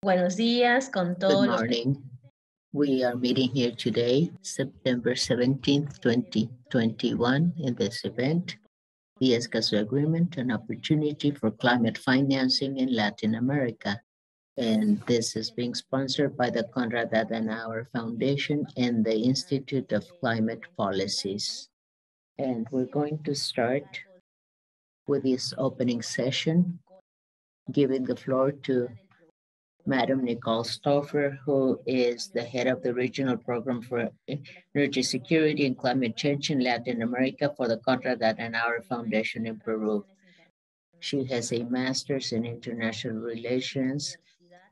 Buenos días con Good todos los... morning. We are meeting here today, September 17th, 2021, in this event, the Escazú Agreement, an opportunity for climate financing in Latin America. And this is being sponsored by the Konrad Adenauer Foundation and the Institute of Climate Policies. And we're going to start with this opening session, giving the floor to Madam Nicole, who is the head of the Regional Program for Energy Security and Climate Change in Latin America for the Konrad Adenauer Foundation in Peru. She has a master's in international relations,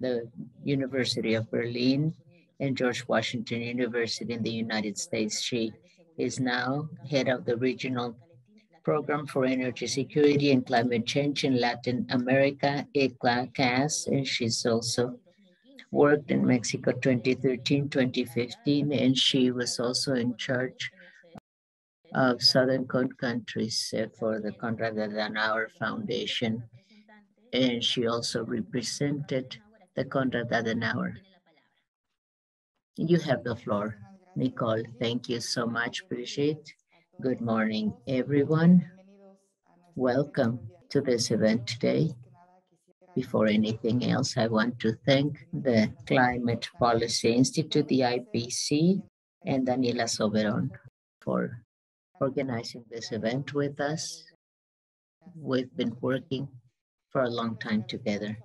the University of Berlin, and George Washington University in the United States. She is now head of the Regional Program for Energy Security and Climate Change in Latin America, ECLA-CAS, and she's also worked in Mexico 2013, 2015, and she was also in charge of Southern Cone countries for the Konrad Adenauer Foundation. And she also represented the Konrad Adenauer. You have the floor, Nicole. Thank you so much, Brigitte. Good morning, everyone. Welcome to this event today. Before anything else, I want to thank the Climate Policy Institute, the IPC, and Daniela Soberon for organizing this event with us. We've been working for a long time together.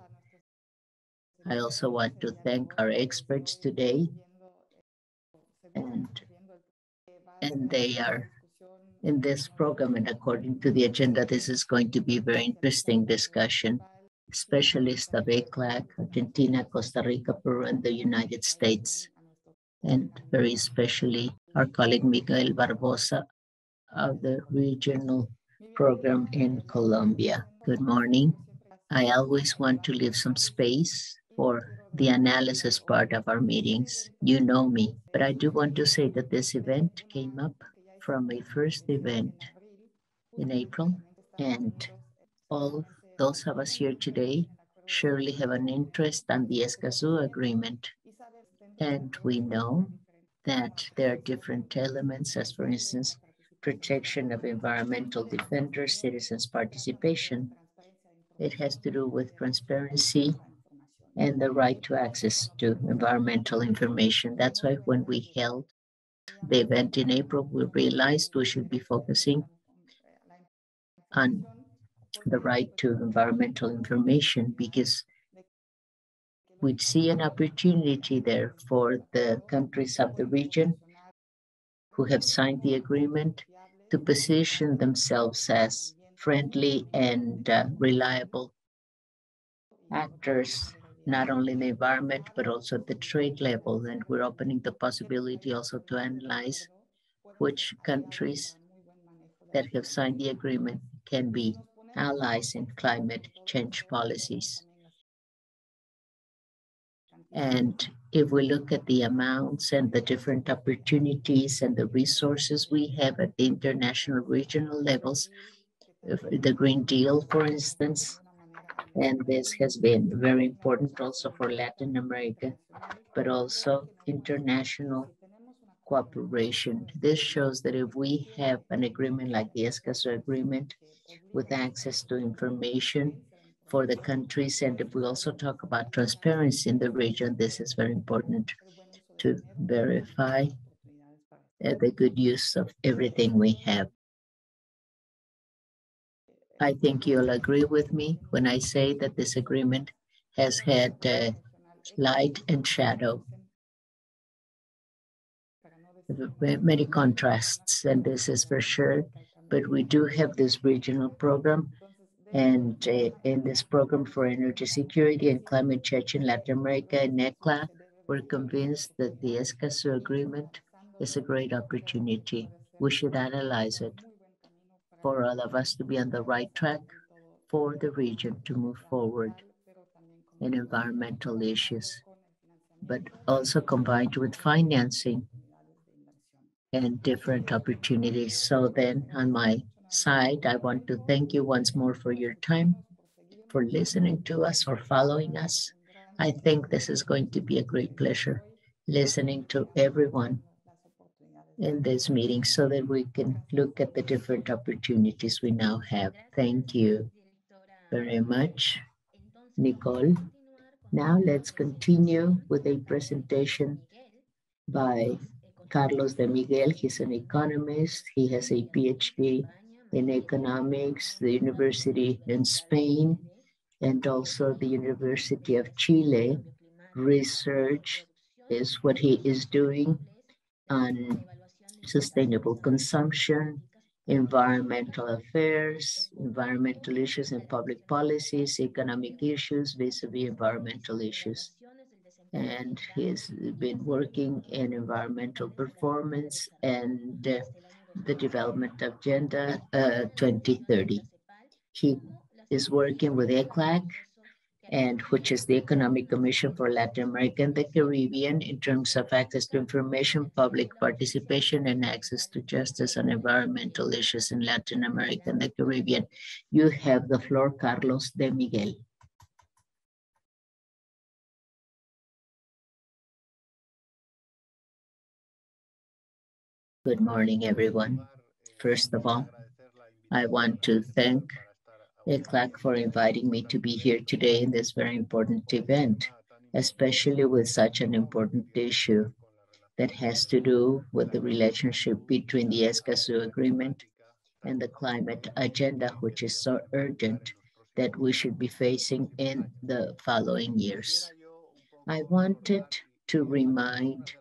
I also want to thank our experts today, and they are in this program, and according to the agenda, this is going to be a very interesting discussion. Specialists of ECLAC, Argentina, Costa Rica, Peru, and the United States, and very especially our colleague Miguel Barbosa of the regional program in Colombia. Good morning. I always want to leave some space for the analysis part of our meetings. You know me, but I do want to say that this event came up from a first event in April, and all those of us here today surely have an interest on the Escazú Agreement. And we know that there are different elements, as for instance, protection of environmental defenders, citizens' participation. It has to do with transparency and the right to access to environmental information. That's why when we held the event in April, we realized we should be focusing on the right to environmental information, because we'd see an opportunity there for the countries of the region who have signed the agreement to position themselves as friendly and reliable actors, not only in the environment, but also at the trade level. And we're opening the possibility also to analyze which countries that have signed the agreement can be allies in climate change policies. And if we look at the amounts and the different opportunities and the resources we have at the international regional levels, the Green Deal, for instance, and this has been very important also for Latin America, but also international cooperation. This shows that if we have an agreement like the Escazú Agreement with access to information for the countries, and if we also talk about transparency in the region, this is very important to verify the good use of everything we have. I think you'll agree with me when I say that this agreement has had light and shadow, many contrasts, and this is for sure. But we do have this regional program, and in this program for energy security and climate change in Latin America and ECLA, we're convinced that the Escazú Agreement is a great opportunity. We should analyze it for all of us to be on the right track for the region to move forward in environmental issues, but also combined with financing and different opportunities. So then on my side, I want to thank you once more for your time, for listening to us, for following us. I think this is going to be a great pleasure listening to everyone in this meeting so that we can look at the different opportunities we now have. Thank you very much, Nicole. Now let's continue with a presentation by Carlos de Miguel. He's an economist. He has a PhD in economics, the University in Spain, and also the University of Chile. Research is what he is doing on sustainable consumption, environmental affairs, environmental issues and public policies, economic issues vis-a-vis environmental issues. And he's been working in environmental performance and the development agenda 2030. He is working with ECLAC, and which is the Economic Commission for Latin America and the Caribbean, in terms of access to information, public participation, and access to justice on environmental issues in Latin America and the Caribbean. You have the floor, Carlos de Miguel. Good morning, everyone. First of all, I want to thank ECLAC for inviting me to be here today in this very important event, especially with such an important issue that has to do with the relationship between the Escazú Agreement and the climate agenda, which is so urgent that we should be facing in the following years. I wanted to remind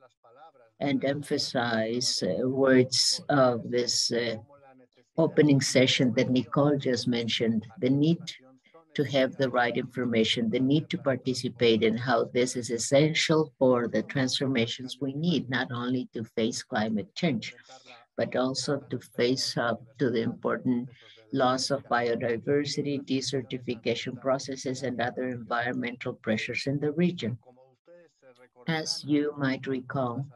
and emphasize words of this opening session that Nicole just mentioned, the need to have the right information, the need to participate, and how this is essential for the transformations we need, not only to face climate change, but also to face up to the important loss of biodiversity, desertification processes, and other environmental pressures in the region. As you might recall,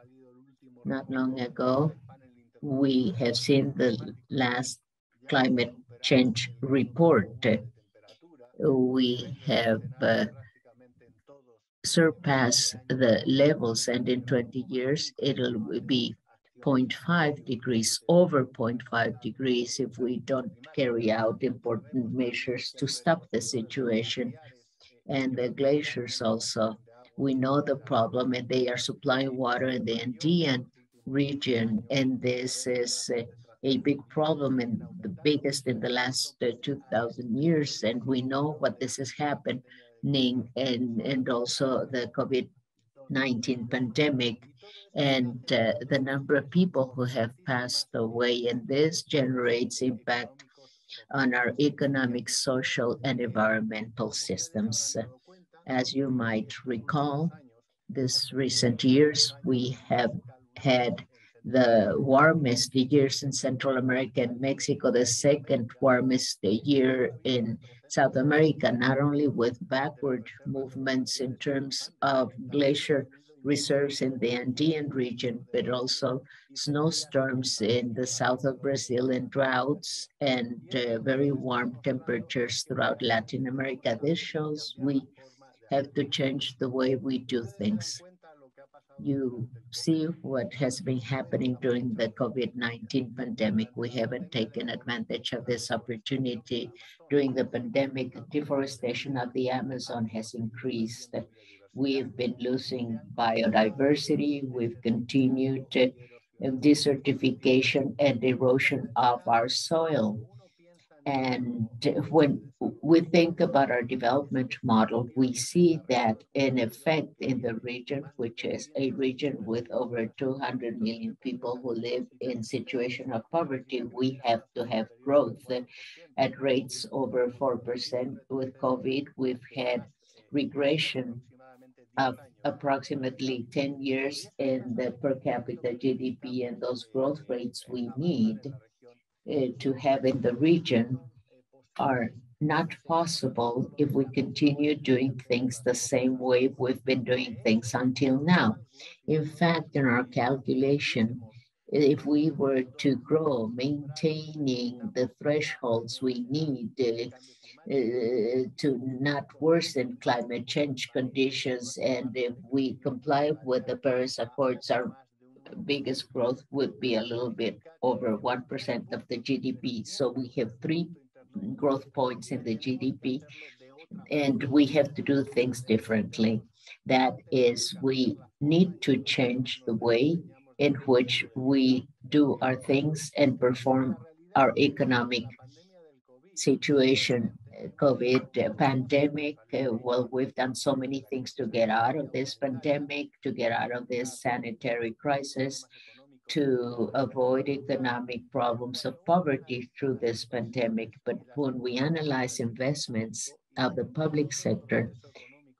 not long ago, we have seen the last climate change report. We have surpassed the levels, and in 20 years, it'll be 0.5 degrees, over 0.5 degrees, if we don't carry out important measures to stop the situation. And the glaciers also, we know the problem, and they are supplying water in the Andean region, and this is a big problem, and the biggest in the last 2,000 years, and we know what this is happening, and also the COVID-19 pandemic, and the number of people who have passed away, and this generates impact on our economic, social, and environmental systems. As you might recall, this recent years, we have had the warmest years in Central America and Mexico, the second warmest year in South America, not only with backward movements in terms of glacier reserves in the Andean region, but also snowstorms in the south of Brazil and droughts and very warm temperatures throughout Latin America. This shows we have to change the way we do things. You see what has been happening during the COVID-19 pandemic. We haven't taken advantage of this opportunity. During the pandemic, deforestation of the Amazon has increased. We've been losing biodiversity. We've continued desertification and erosion of our soil. And when we think about our development model, we see that in effect in the region, which is a region with over 200 million people who live in situation of poverty, we have to have growth at rates over 4%. With COVID, we've had regression of approximately 10 years in the per capita GDP, and those growth rates we need to have in the region are not possible if we continue doing things the same way we've been doing things until now. In fact, in our calculation, if we were to grow, maintaining the thresholds we need to not worsen climate change conditions, and if we comply with the Paris Accords, our biggest growth would be a little bit over 1% of the GDP. So we have 3 growth points in the GDP, and we have to do things differently. That is, we need to change the way in which we do our things and perform our economic situation. COVID pandemic, well, we've done so many things to get out of this pandemic, to get out of this sanitary crisis, to avoid economic problems of poverty through this pandemic. But when we analyze investments of the public sector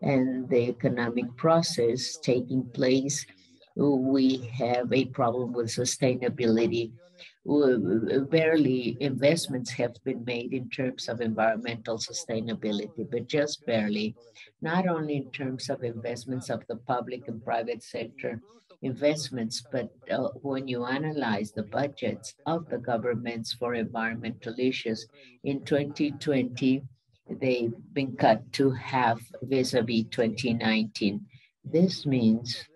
and the economic process taking place, we have a problem with sustainability. Barely investments have been made in terms of environmental sustainability, but just barely, not only in terms of investments of the public and private sector investments, but when you analyze the budgets of the governments for environmental issues in 2020, they've been cut to half vis-a-vis 2019. This means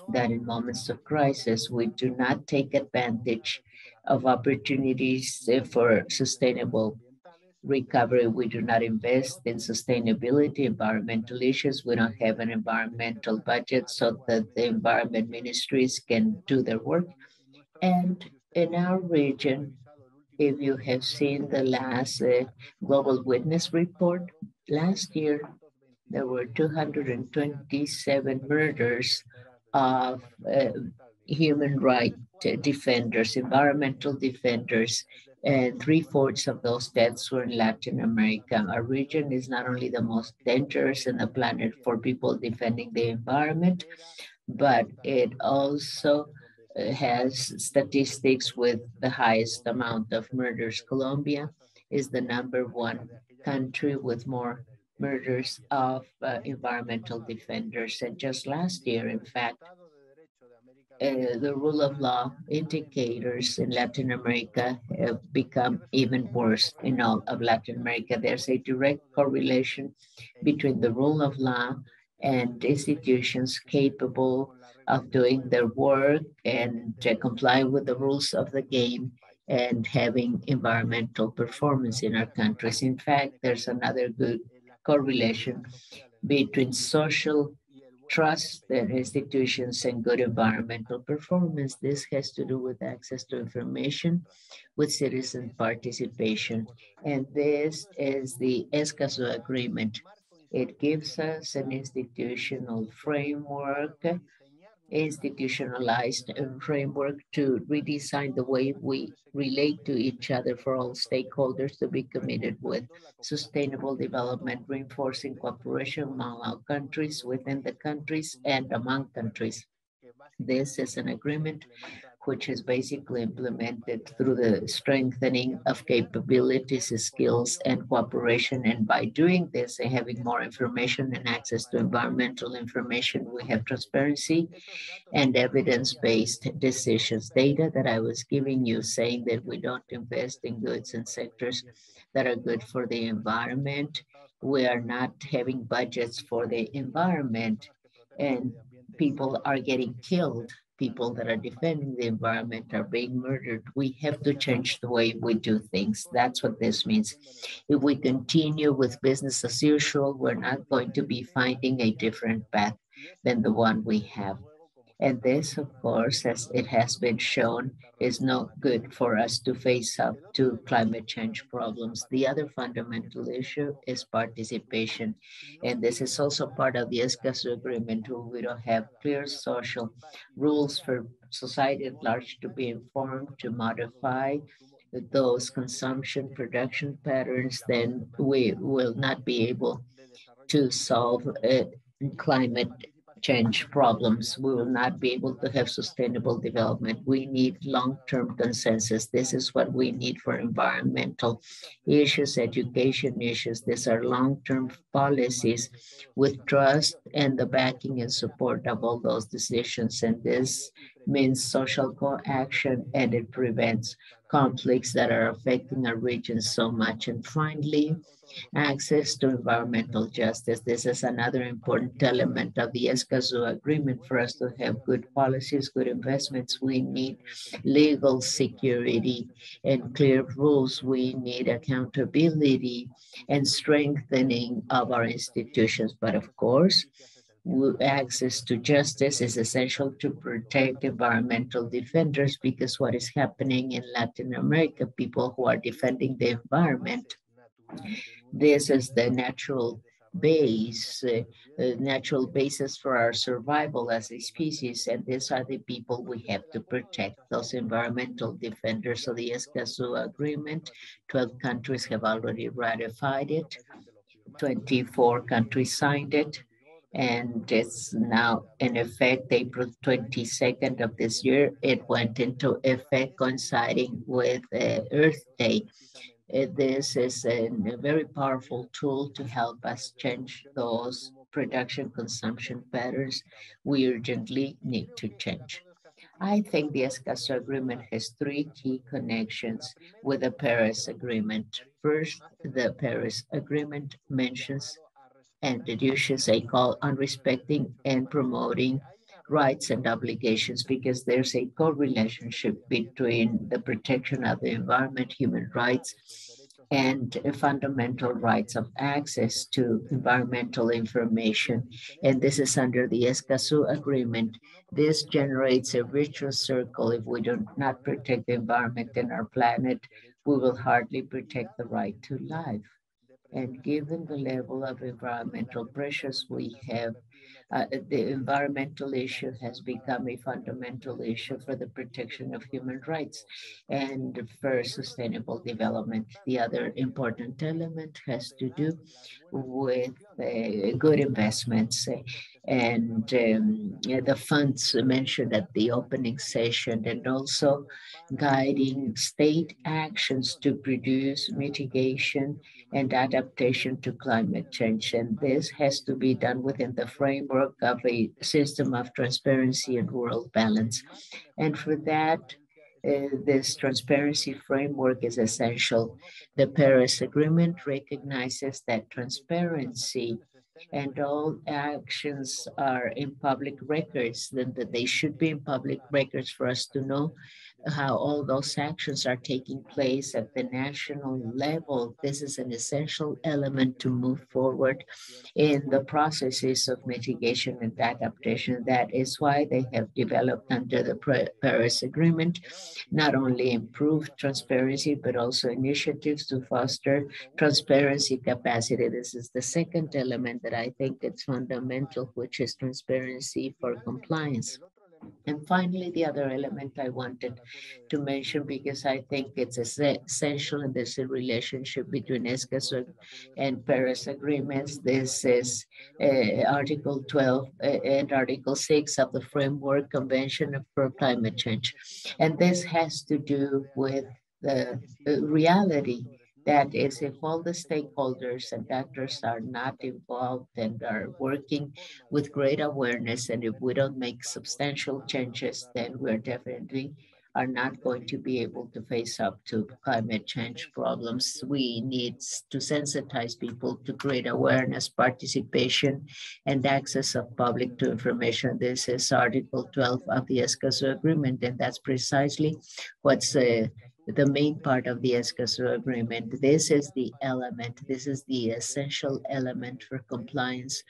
that in moments of crisis, we do not take advantage of opportunities for sustainable recovery. We do not invest in sustainability, environmental issues. We don't have an environmental budget so that the environment ministries can do their work. And in our region, if you have seen the last Global Witness report, last year there were 227 murders of human rights defenders, environmental defenders, and 3/4 of those deaths were in Latin America. Our region is not only the most dangerous in the planet for people defending the environment, but it also has statistics with the highest amount of murders. Colombia is the #1 country with more murders of environmental defenders. And just last year, in fact, the rule of law indicators in Latin America have become even worse in all of Latin America. There's a direct correlation between the rule of law and institutions capable of doing their work and complying with the rules of the game and having environmental performance in our countries. In fact, there's another good correlation between social trust in institutions and good environmental performance. This has to do with access to information, with citizen participation. And this is the Escazú Agreement. It gives us an institutional framework, institutionalized framework to redesign the way we relate to each other for all stakeholders to be committed with sustainable development, reinforcing cooperation among our countries, within the countries, and among countries. This is an agreement which is basically implemented through the strengthening of capabilities, skills, and cooperation. And by doing this and having more information and access to environmental information, we have transparency and evidence-based decisions. Data that I was giving you saying that we don't invest in goods and sectors that are good for the environment. We are not having budgets for the environment, and people are getting killed. People that are defending the environment are being murdered. We have to change the way we do things. That's what this means. If we continue with business as usual, we're not going to be finding a different path than the one we have. And this, of course, as it has been shown, is not good for us to face up to climate change problems. The other fundamental issue is participation. And this is also part of the Escaz Agreement, where we don't have clear social rules for society at large to be informed, to modify those consumption production patterns, then we will not be able to solve climate change problems. We will not be able to have sustainable development. We need long-term consensus. This is what we need for environmental issues, education issues. These are long-term policies with trust and the backing and support of all those decisions. And this means social co-action, and it prevents conflicts that are affecting our region so much. And finally, access to environmental justice. This is another important element of the Escazú Agreement. For us to have good policies, good investments, we need legal security and clear rules. We need accountability and strengthening of our institutions. But of course, access to justice is essential to protect environmental defenders, because what is happening in Latin America, people who are defending the environment, this is the natural basis for our survival as a species, and these are the people we have to protect, those environmental defenders. So the Escazú Agreement, 12 countries have already ratified it, 24 countries signed it, and it's now in effect. April 22nd of this year, it went into effect coinciding with Earth Day. This is a very powerful tool to help us change those production consumption patterns we urgently need to change. I think the Escaz Agreement has three key connections with the Paris Agreement. First, the Paris Agreement mentions and reduces a call on respecting and promoting rights and obligations, because there's a co-relationship between the protection of the environment, human rights, and fundamental rights of access to environmental information. And this is under the Escazú Agreement. This generates a virtuous circle. If we do not protect the environment and our planet, we will hardly protect the right to life. And given the level of environmental pressures we have, the environmental issue has become a fundamental issue for the protection of human rights and for sustainable development. The other important element has to do with good investments and the funds mentioned at the opening session, and also guiding state actions to produce mitigation and adaptation to climate change. And this has to be done within the framework of a system of transparency and world balance. And for that, this transparency framework is essential. The Paris Agreement recognizes that transparency and all actions are in public records, then that they should be in public records for us to know how all those actions are taking place at the national level. This is an essential element to move forward in the processes of mitigation and adaptation. That is why they have developed under the Paris Agreement not only improved transparency, but also initiatives to foster transparency capacity. This is the second element that I think is fundamental, which is transparency for compliance. And finally, the other element I wanted to mention, because I think it's essential, and there's a relationship between Escazú and Paris agreements. This is Article 12 and Article 6 of the Framework Convention for Climate Change. And this has to do with the reality that is, if all the stakeholders and actors are not involved and are working with great awareness, and if we don't make substantial changes, then we're definitely are not going to be able to face up to climate change problems. We need to sensitize people to great awareness, participation, and access of public to information. This is Article 12 of the Escazú Agreement, and that's precisely what's the main part of the Escazú Agreement. This is the element, this is the essential element for compliance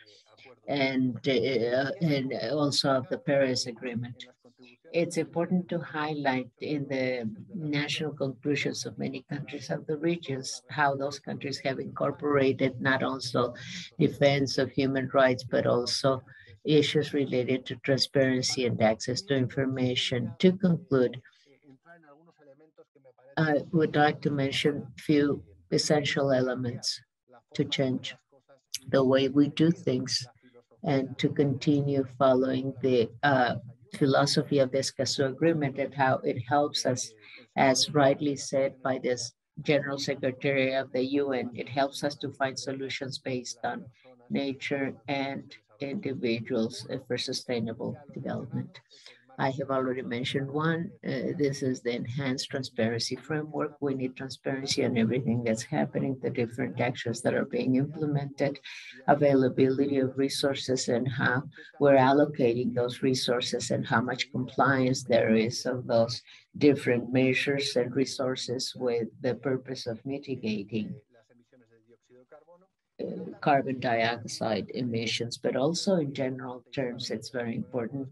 and also of the Paris Agreement. It's important to highlight in the national conclusions of many countries of the regions how those countries have incorporated not also defense of human rights, but also issues related to transparency and access to information. To conclude, I would like to mention a few essential elements to change the way we do things and to continue following the philosophy of the Escazú Agreement and how it helps us, as rightly said by this General Secretary of the UN, it helps us to find solutions based on nature and individuals for sustainable development. I have already mentioned one. This is the enhanced transparency framework. We need transparency on everything that's happening, the different actions that are being implemented, availability of resources and how we're allocating those resources and how much compliance there is of those different measures and resources with the purpose of mitigating carbon dioxide emissions, but also in general terms, it's very important.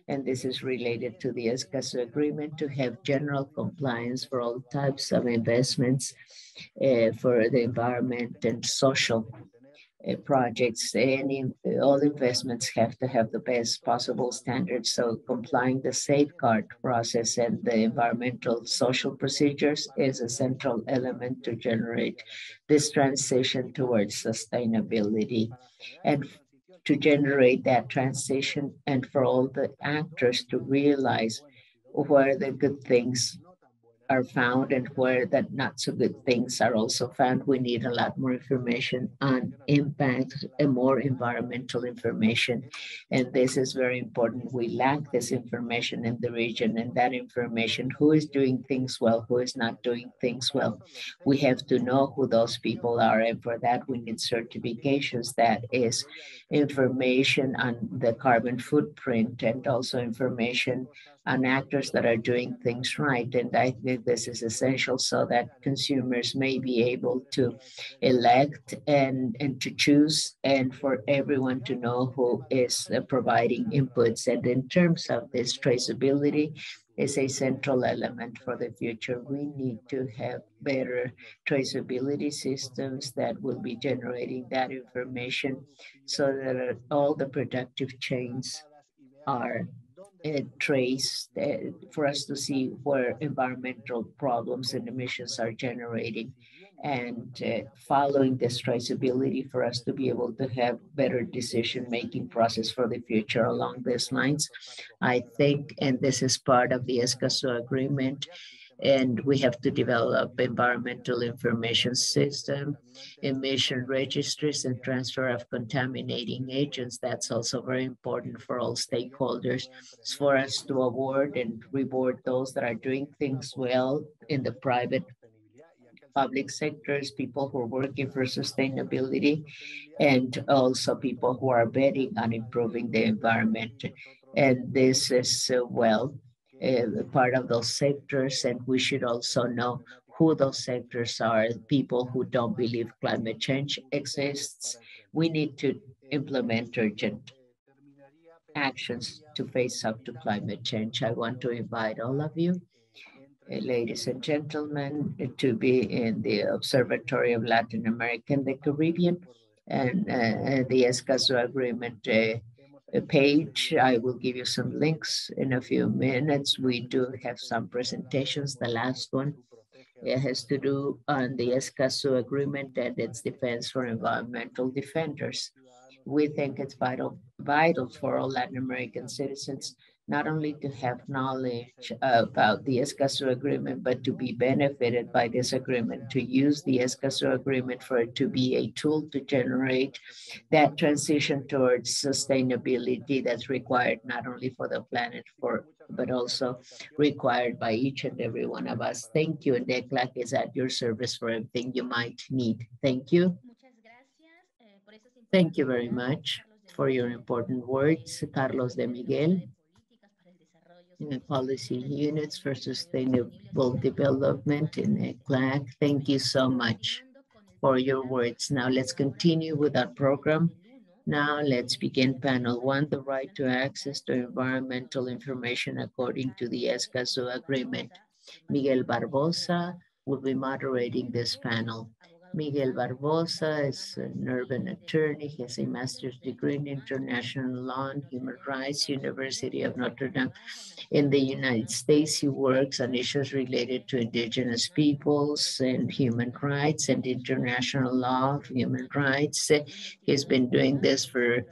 And this is related to the Escazú Agreement to have general compliance for all types of investments for the environment and social projects. All investments have to have the best possible standards. So complying the safeguard process and the environmental social procedures is a central element to generate this transition towards sustainability and to generate that transition and for all the actors to realize where the good things are found and where the not so good things are also found. We need a lot more information on impact and more environmental information. And this is very important. We lack this information in the region, and that information, who is doing things well, who is not doing things well. We have to know who those people are. And for that, we need certifications. That is information on the carbon footprint and also information on actors that are doing things right. And I think this is essential so that consumers may be able to elect and to choose, and for everyone to know who is providing inputs. And in terms of this, traceability is a central element for the future. We need to have better traceability systems that will be generating that information so that all the productive chains are traced for us to see where environmental problems and emissions are generating, and following this traceability for us to be able to have better decision-making process for the future along these lines. I think, and this is part of the Escazú Agreement, and we have to develop environmental information system, emission registries, and transfer of contaminating agents. That's also very important for all stakeholders. It's for us to award and reward those that are doing things well in the private public sectors, people who are working for sustainability, and also people who are betting on improving the environment. And this is part of those sectors, and we should also know who those sectors are, people who don't believe climate change exists. We need to implement urgent actions to face up to climate change. I want to invite all of you, ladies and gentlemen, to be in the Observatory of Latin America and the Caribbean and the Escazú Agreement page. I will give you some links in a few minutes. We do have some presentations. The last one has to do on the Escazú Agreement and its defense for environmental defenders. We think it's vital for all Latin American citizens not only to have knowledge about the Escazú Agreement, but to be benefited by this agreement, to use the Escazú Agreement for it to be a tool to generate that transition towards sustainability that's required not only for the planet, but also required by each and every one of us. Thank you, and ECLAC is at your service for everything you might need. Thank you. Thank you very much for your important words, Carlos de Miguel. Policy Units for Sustainable Development in ECLAC. Thank you so much for your words. Now let's continue with our program. Now let's begin panel 1, the right to access to environmental information according to the Escazú Agreement. Miguel Barbosa will be moderating this panel. Miguel Barbosa is an urban attorney. He has a master's degree in international law and human rights, University of Notre Dame. In the United States, he works on issues related to indigenous peoples and human rights and international law of human rights. He's been doing this for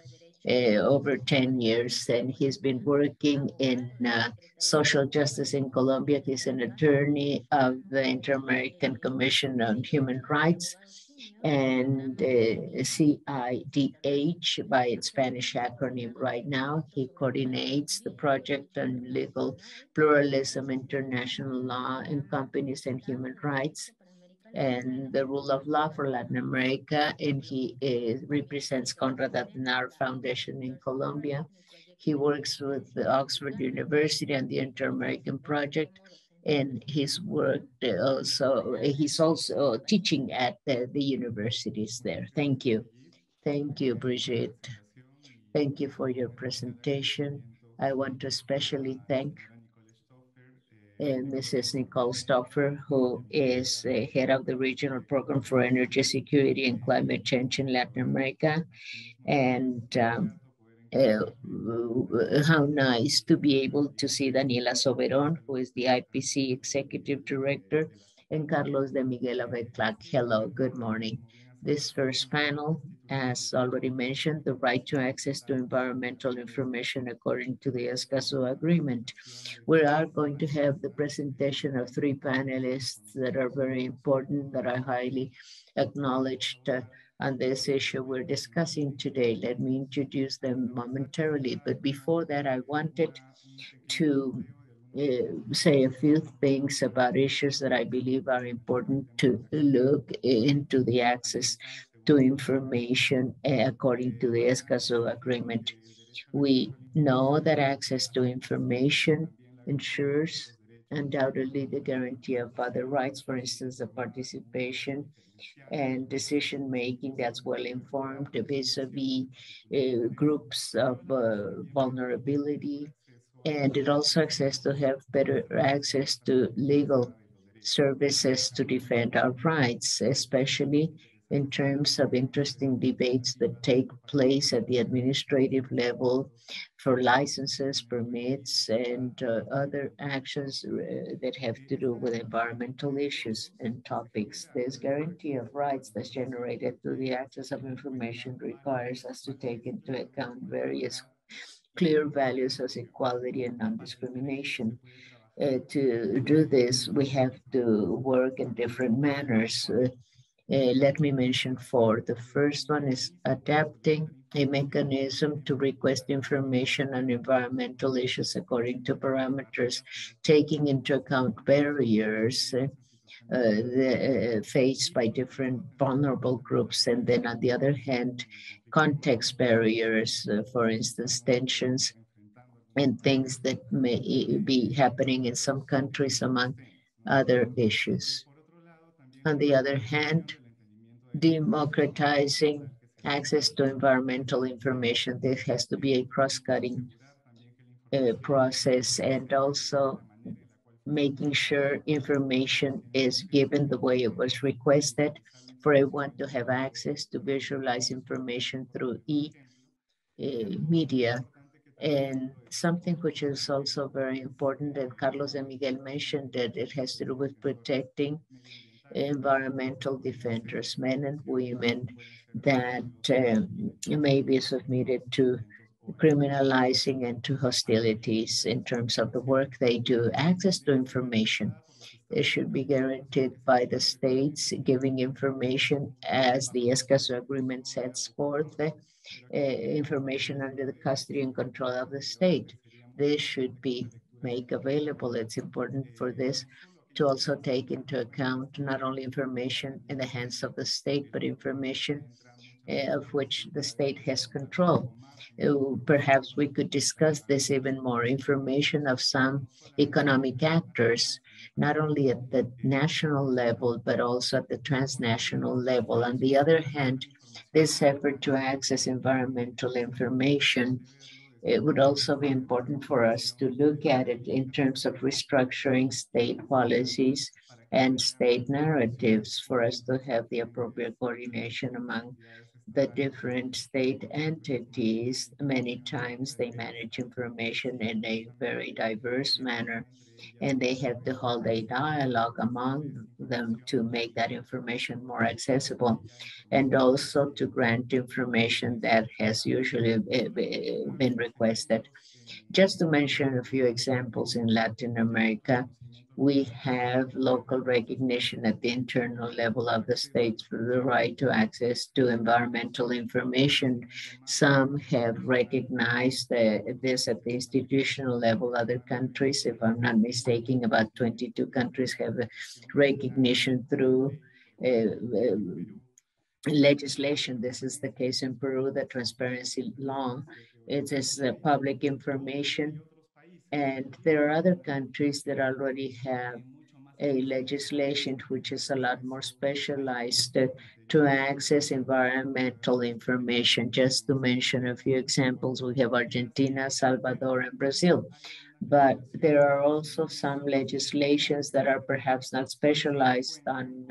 over 10 years, and he's been working in social justice in Colombia. He's an attorney of the Inter-American Commission on Human Rights and CIDH by its Spanish acronym right now. He coordinates the project on legal pluralism, international law, and companies and human rights, and the rule of law for Latin America, and he represents Konrad Adenauer Foundation in Colombia. He works with the Oxford University and the Inter-American Project, and he's also teaching at the universities there. Thank you. Thank you, Brigitte. Thank you for your presentation. I want to especially thank Mrs. Nicole Stoffer, who is head of the Regional Program for Energy Security and Climate Change in Latin America. And how nice to be able to see Daniela Soberon, who is the IPC Executive Director, and Carlos de Miguel of ECLAC. Hello, good morning. This first panel, as already mentioned, the right to access to environmental information according to the Escazú Agreement. We are going to have the presentation of three panelists that are very important, that are highly acknowledged on this issue we're discussing today. Let me introduce them momentarily, but before that, I wanted to say a few things about issues that I believe are important to look into the access to information according to the Escazú Agreement. We know that access to information ensures undoubtedly the guarantee of other rights, for instance, the participation and decision-making that's well-informed vis-a-vis groups of vulnerability. And it also access to have better access to legal services to defend our rights, especially in terms of interesting debates that take place at the administrative level for licenses, permits, and other actions that have to do with environmental issues and topics. This guarantee of rights that's generated through the access of information requires us to take into account various clear values as equality and non-discrimination. To do this, we have to work in different manners. Let me mention four. The first one is adapting a mechanism to request information on environmental issues according to parameters, taking into account barriers faced by different vulnerable groups. And then on the other hand, context barriers, for instance, tensions and things that may be happening in some countries among other issues. On the other hand, democratizing access to environmental information. This has to be a cross-cutting process, and also making sure information is given the way it was requested for everyone to have access to visualize information through media. And something which is also very important, and Carlos and Miguel mentioned that it has to do with protecting environmental defenders, men and women that may be submitted to criminalizing and to hostilities in terms of the work they do. Access to information, it should be guaranteed by the states giving information as the Escaz Agreement sets forth, information under the custody and control of the state. This should be made available. It's important for this to also take into account not only information in the hands of the state, but information of which the state has control. Perhaps we could discuss this even more. Information of some economic actors, not only at the national level, but also at the transnational level. On the other hand, this effort to access environmental information, it would also be important for us to look at it in terms of restructuring state policies and state narratives for us to have the appropriate coordination among the different state entities, many times they manage information in a very diverse manner, and they have to hold a dialogue among them to make that information more accessible, and also to grant information that has usually been requested. Just to mention a few examples in Latin America, we have local recognition at the internal level of the states for the right to access to environmental information. Some have recognized this at the institutional level. Other countries, if I'm not mistaken, about 22 countries have recognition through legislation. This is the case in Peru, the transparency law. It is public information. And there are other countries that already have a legislation which is a lot more specialized to access environmental information. Just to mention a few examples, we have Argentina, Salvador, and Brazil. But there are also some legislations that are perhaps not specialized on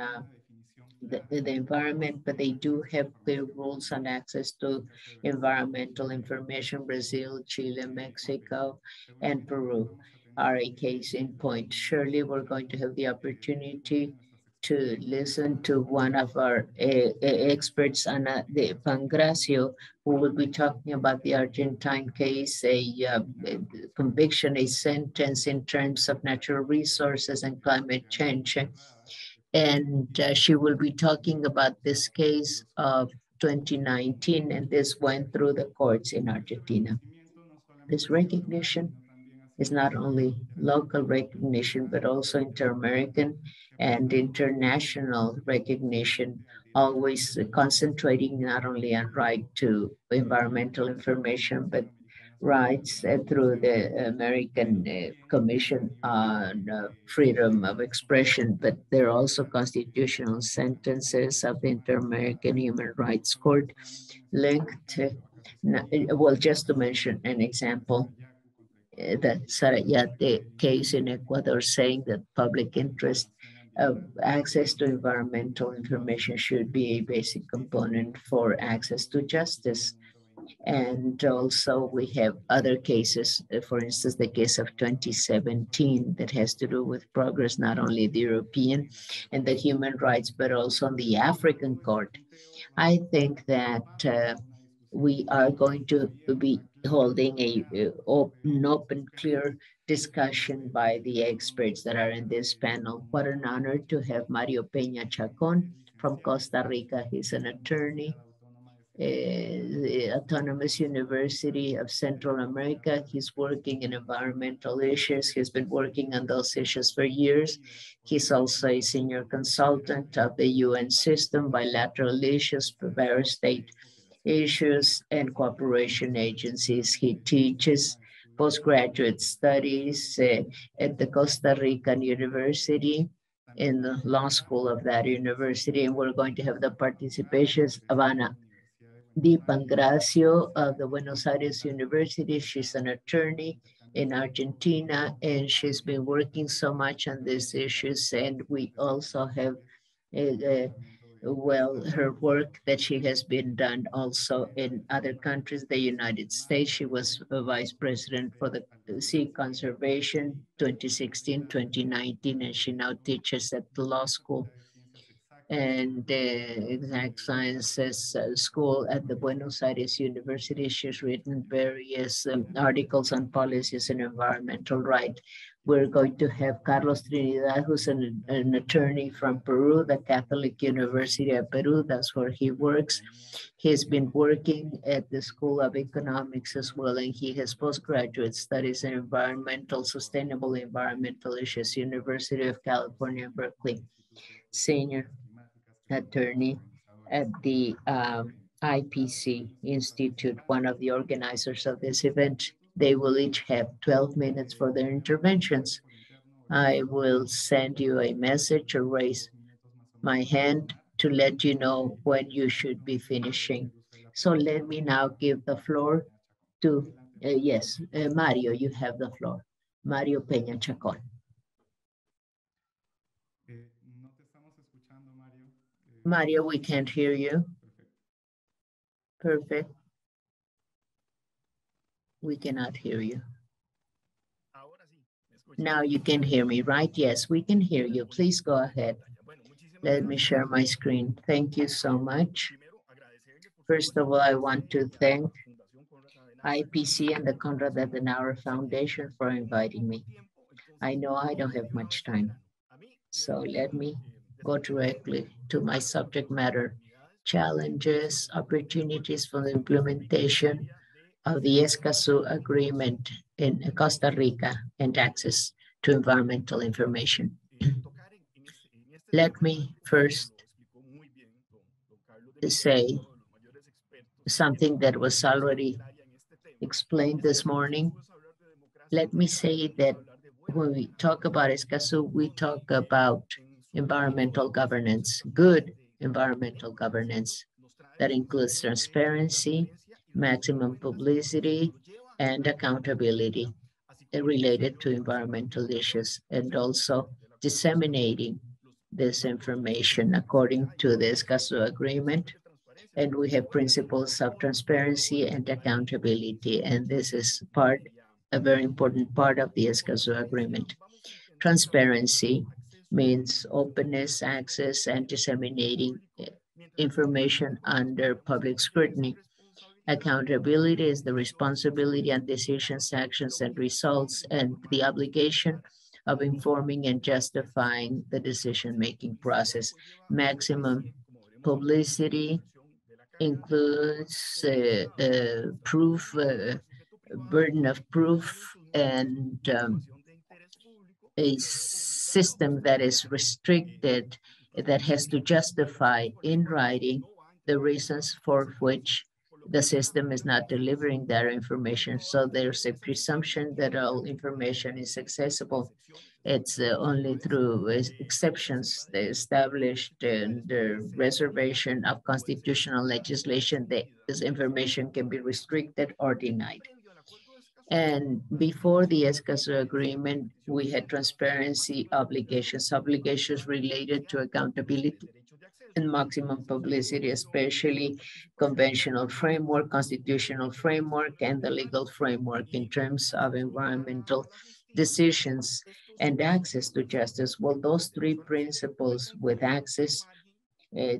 the environment, but they do have clear rules on access to environmental information. Brazil, Chile, Mexico, and Peru are a case in point. Surely we're going to have the opportunity to listen to one of our experts, Ana de Pangracio, who will be talking about the Argentine case, a conviction, a sentence in terms of natural resources and climate change. And she will be talking about this case of 2019, and this went through the courts in Argentina. This recognition is not only local recognition, but also inter-American and international recognition, always concentrating not only on right to environmental information, but rights through the American Commission on Freedom of Expression, but there are also constitutional sentences of the Inter-American Human Rights Court linked, well, just to mention an example, the Sarayate case in Ecuador saying that public interest of access to environmental information should be a basic component for access to justice. And also we have other cases, for instance, the case of 2017 that has to do with progress, not only the European and the human rights, but also on the African court. I think that we are going to be holding a open, clear discussion by the experts that are in this panel. What an honor to have Mario Pena Chacon from Costa Rica. He's an attorney, the Autonomous University of Central America. He's working in environmental issues. He's been working on those issues for years. He's also a senior consultant of the UN system, bilateral issues, various state issues, and cooperation agencies. He teaches postgraduate studies at the Costa Rican University in the law school of that university. And we're going to have the participations of Ana Di Pangracio of the Buenos Aires University. She's an attorney in Argentina, and she's been working so much on these issues. And we also have, well, her work that she has been done also in other countries, the United States. She was a vice president for the sea conservation 2016, 2019, and she now teaches at the law school and the exact sciences school at the Buenos Aires University. She's written various articles on policies and environmental right. We're going to have Carlos Trinidad, who's an attorney from Peru, the Catholic University of Peru. That's where he works. He's been working at the School of Economics as well, and he has postgraduate studies in sustainable environmental issues, University of California, Berkeley. Senior attorney at the IPC Institute, one of the organizers of this event. They will each have 12 minutes for their interventions. I will send you a message or raise my hand to let you know when you should be finishing. So let me now give the floor to, Mario, you have the floor. Mario Peña Chacón. Mario, we can't hear you. Perfect. We cannot hear you. Now you can hear me, right? Yes, we can hear you. Please go ahead. Let me share my screen. Thank you so much. First of all, I want to thank IPC and the Konrad Adenauer Foundation for inviting me. I know I don't have much time, so let me go directly to my subject matter: challenges, opportunities for the implementation of the Escazú Agreement in Costa Rica and access to environmental information. Let me first say something that was already explained this morning. Let me say that when we talk about Escazú, we talk about environmental governance, good environmental governance that includes transparency, maximum publicity, and accountability related to environmental issues, and also disseminating this information according to the Escazú Agreement. And we have principles of transparency and accountability, and this is a very important part of the Escazú Agreement. Transparency means openness, access, and disseminating information under public scrutiny. Accountability is the responsibility and decisions, actions, and results, and the obligation of informing and justifying the decision-making process. Maximum publicity includes proof, burden of proof, and a system that is restricted, that has to justify in writing the reasons for which the system is not delivering that information. So there's a presumption that all information is accessible. It's only through exceptions established in the reservation of constitutional legislation that this information can be restricted or denied. And before the Escazú Agreement, we had transparency obligations related to accountability and maximum publicity, especially conventional framework, constitutional framework, and the legal framework in terms of environmental decisions and access to justice. Well, those three principles with access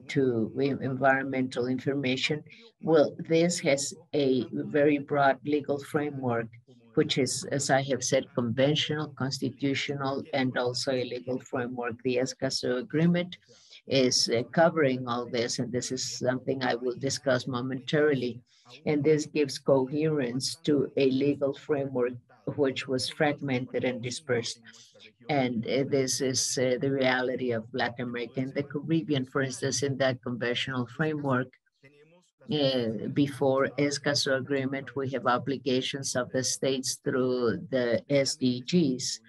to environmental information, well, this has a very broad legal framework, which is, as I have said, conventional, constitutional, and also a legal framework. The Escazú Agreement is covering all this, and this is something I will discuss momentarily. And this gives coherence to a legal framework which was fragmented and dispersed. And this is the reality of Latin America and the Caribbean. For instance, in that conventional framework, before Escazú Agreement, we have obligations of the states through the SDGs,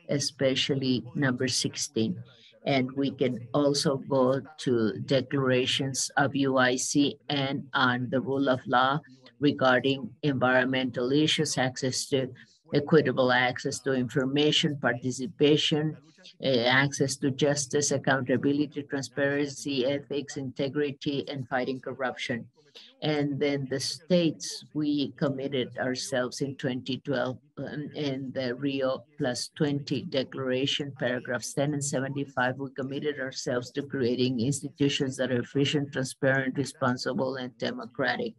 especially number 16. And we can also go to declarations of UIC and on the rule of law regarding environmental issues, access to equitable access to information, participation, access to justice, accountability, transparency, ethics, integrity, and fighting corruption. And then the states, we committed ourselves in 2012 in the Rio +20 declaration, paragraphs 10 and 75, we committed ourselves to creating institutions that are efficient, transparent, responsible, and democratic,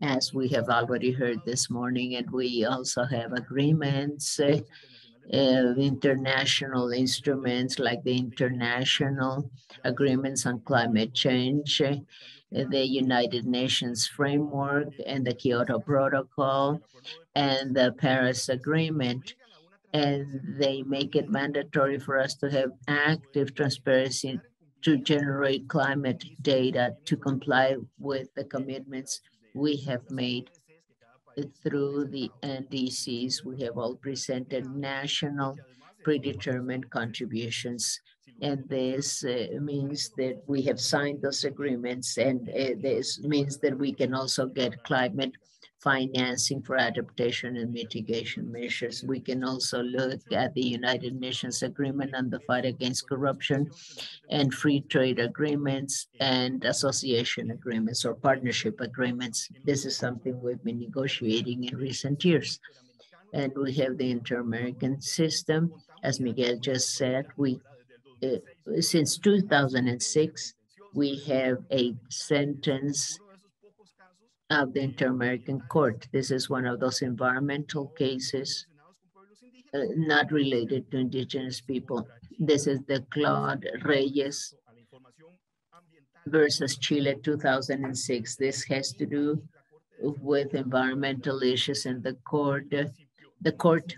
as we have already heard this morning. And we also have agreements, international instruments like the International Agreements on Climate Change, the United Nations Framework, and the Kyoto Protocol, and the Paris Agreement. And they make it mandatory for us to have active transparency to generate climate data to comply with the commitments we have made through the NDCs. We have all presented national predetermined contributions And this means that we have signed those agreements, and this means that we can also get climate financing for adaptation and mitigation measures. We can also look at the United Nations Agreement on the fight against corruption and free trade agreements and association agreements or partnership agreements. This is something we've been negotiating in recent years. And we have the Inter-American system. As Miguel just said, since 2006, we have a sentence of the Inter-American Court. This is one of those environmental cases not related to indigenous people. This is the Claude Reyes versus Chile 2006. This has to do with environmental issues in the court. The court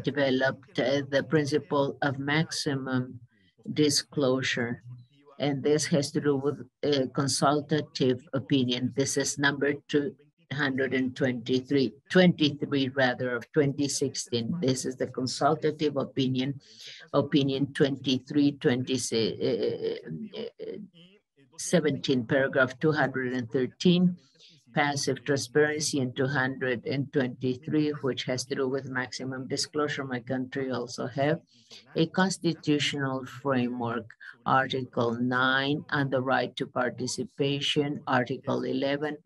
developed the principle of maximum disclosure, and this has to do with a consultative opinion. This is number 223, 23 rather, of 2016. This is the consultative opinion, opinion 17, paragraph 213, passive transparency, and 223, which has to do with maximum disclosure. My country also have a constitutional framework, Article 9 on the right to participation, Article 11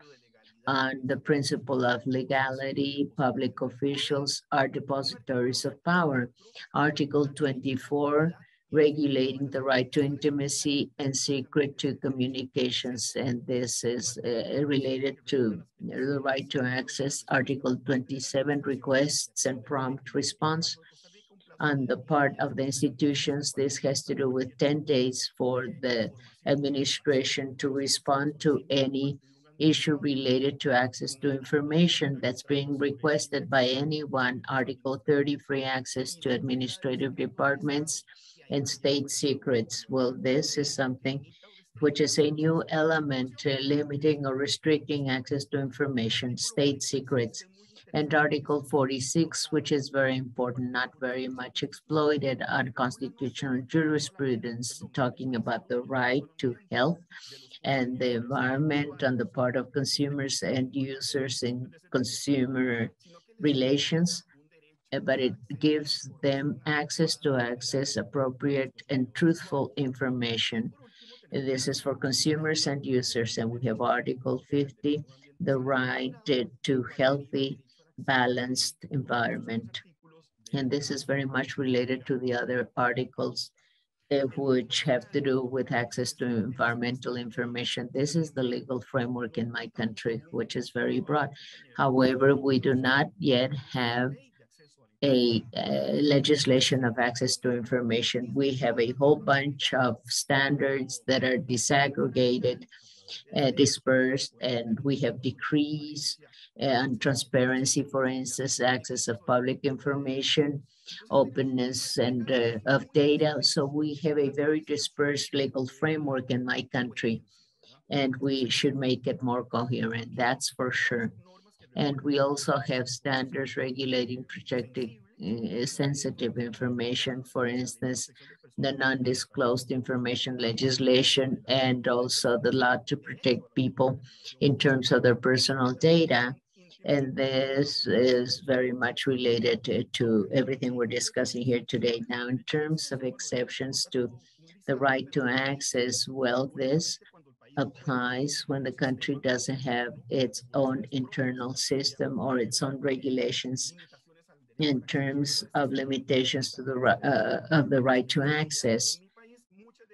on the principle of legality. Public officials are depositories of power. Article 24, regulating the right to intimacy and secret to communications. And this is related to the right to access. Article 27, requests and prompt response. On the part of the institutions, this has to do with 10 days for the administration to respond to any issue related to access to information that's being requested by anyone. Article 30, free access to administrative departments and state secrets. Well, this is something which is a new element limiting or restricting access to information, state secrets. And Article 46, which is very important, not very much exploited on constitutional jurisprudence, talking about the right to health and the environment on the part of consumers and users in consumer relations, but it gives them access to access appropriate and truthful information. This is for consumers and users. And we have Article 50, the right to healthy, balanced environment. And this is very much related to the other articles which have to do with access to environmental information. This is the legal framework in my country, which is very broad. However, we do not yet have a legislation of access to information. We have a whole bunch of standards that are disaggregated, dispersed, and we have decrees on transparency, for instance, access of public information, openness and of data. So we have a very dispersed legal framework in my country, and we should make it more coherent, that's for sure. And we also have standards regulating protecting sensitive information, for instance, the non-disclosed information legislation, and also the law to protect people in terms of their personal data. And this is very much related to everything we're discussing here today. Now, in terms of exceptions to the right to access, well, this applies when the country doesn't have its own internal system or its own regulations in terms of limitations to the right to access.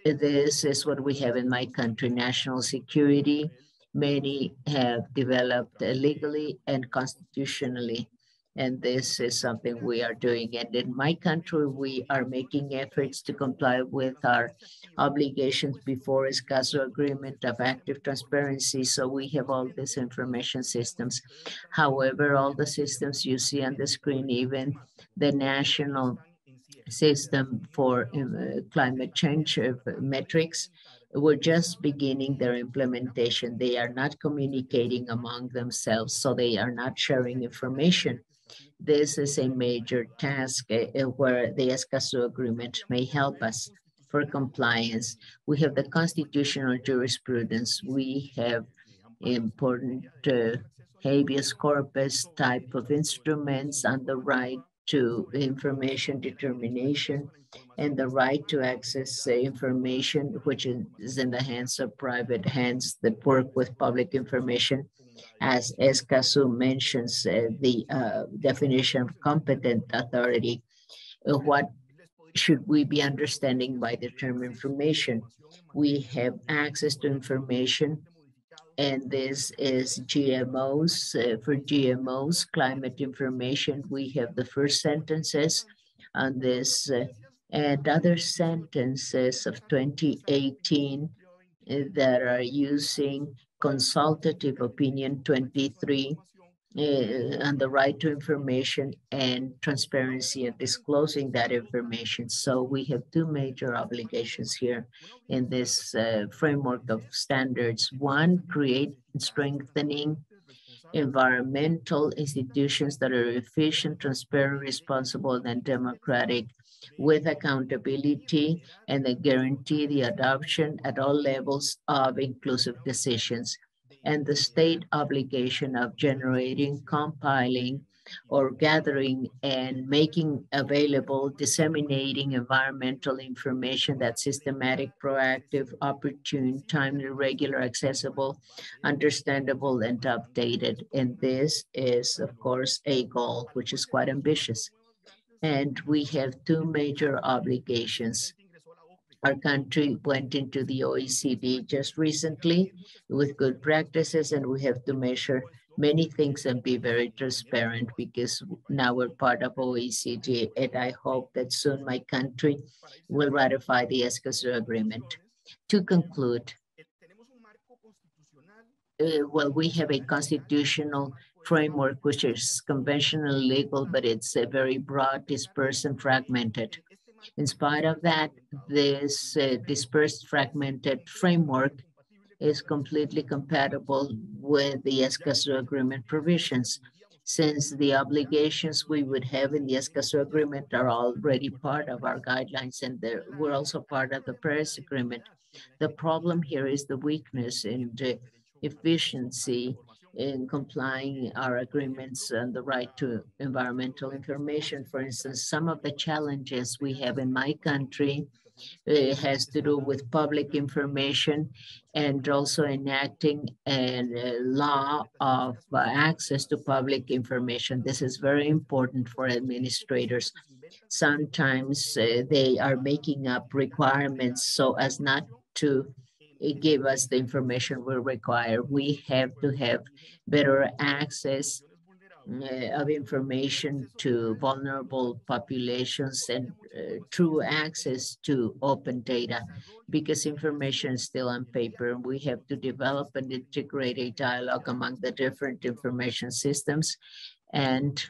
This is what we have in my country, national security. Many have developed legally and constitutionally, and this is something we are doing. And in my country, we are making efforts to comply with our obligations before Escazú Agreement of active transparency. So we have all these information systems. However, all the systems you see on the screen, even the national system for climate change metrics, we're just beginning their implementation. They are not communicating among themselves, so they are not sharing information. This is a major task where the Escazú Agreement may help us. for compliance. We have the constitutional jurisprudence. We have important habeas corpus type of instruments and the right to information determination and the right to access information, which is in the hands of private hands that work with public information. As Escazú mentions, the definition of competent authority, what should we be understanding by the term information? We have access to information, and this is GMOs. For GMOs, climate information, we have the first sentences on this and other sentences of 2018 that are using consultative opinion 23 and the right to information and transparency and disclosing that information. So we have two major obligations here in this framework of standards. One, create strengthening environmental institutions that are efficient, transparent, responsible, and democratic, with accountability and that guarantee the adoption at all levels of inclusive decisions, and the state obligation of generating, compiling, or gathering and making available, disseminating environmental information that's systematic, proactive, opportune, timely, regular, accessible, understandable, and updated. And this is, of course, a goal which is quite ambitious. And we have two major obligations. Our country went into the OECD just recently with good practices, and we have to measure many things and be very transparent because now we're part of OECD, and I hope that soon my country will ratify the Escazú Agreement. To conclude, well, we have a constitutional framework which is conventional legal, but it's a very broad, dispersed, and fragmented. In spite of that, this dispersed, fragmented framework is completely compatible with the Escazú Agreement provisions, since the obligations we would have in the Escazú Agreement are already part of our guidelines, and we're also part of the Paris Agreement. The problem here is the weakness in the efficiency in complying our agreements and the right to environmental information. For instance, some of the challenges we have in my country has to do with public information and also enacting a law of access to public information. This is very important for administrators. Sometimes they are making up requirements so as not to give us the information we require. We have to have better access of information to vulnerable populations and true access to open data, because information is still on paper. We have to develop and integrate a dialogue among the different information systems and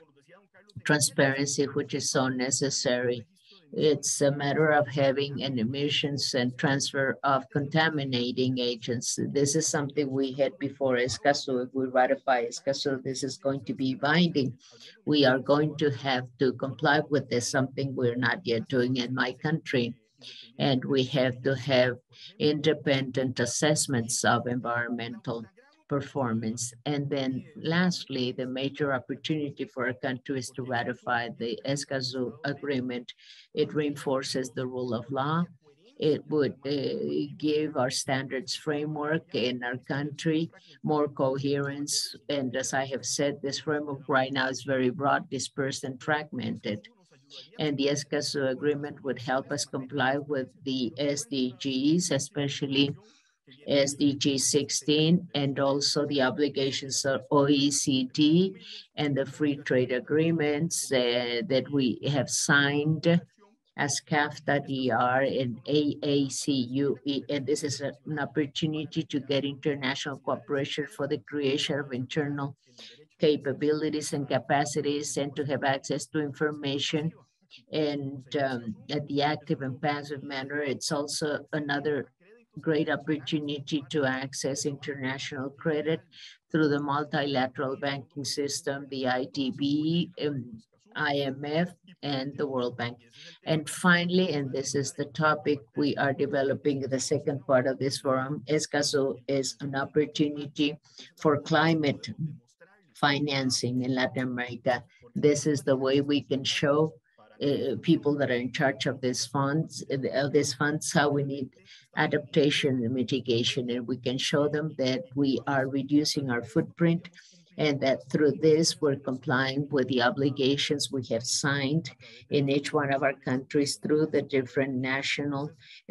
transparency, which is so necessary. It's a matter of having an emissions and transfer of contaminating agents. This is something we had before Escazú. If we ratify Escazú, this is going to be binding. We are going to have to comply with this, something we're not yet doing in my country. And we have to have independent assessments of environmental performance. And then lastly, the major opportunity for our country is to ratify the Escazú Agreement. It reinforces the rule of law. It would give our standards framework in our country more coherence. And as I have said, this framework right now is very broad, dispersed, and fragmented. And the Escazú Agreement would help us comply with the SDGs, especially SDG 16, and also the obligations of OECD and the free trade agreements that we have signed as CAFTA-DR and AACUE. And this is an opportunity to get international cooperation for the creation of internal capabilities and capacities, and to have access to information and at the active and passive manner. It's also another great opportunity to access international credit through the multilateral banking system, the IDB, IMF, and the World Bank. And finally, and this is the topic we are developing the second part of this forum, Escazú is an opportunity for climate financing in Latin America. This is the way we can show people that are in charge of these funds, how we need adaptation and mitigation, and we can show them that we are reducing our footprint and that through this we're complying with the obligations we have signed in each one of our countries through the different national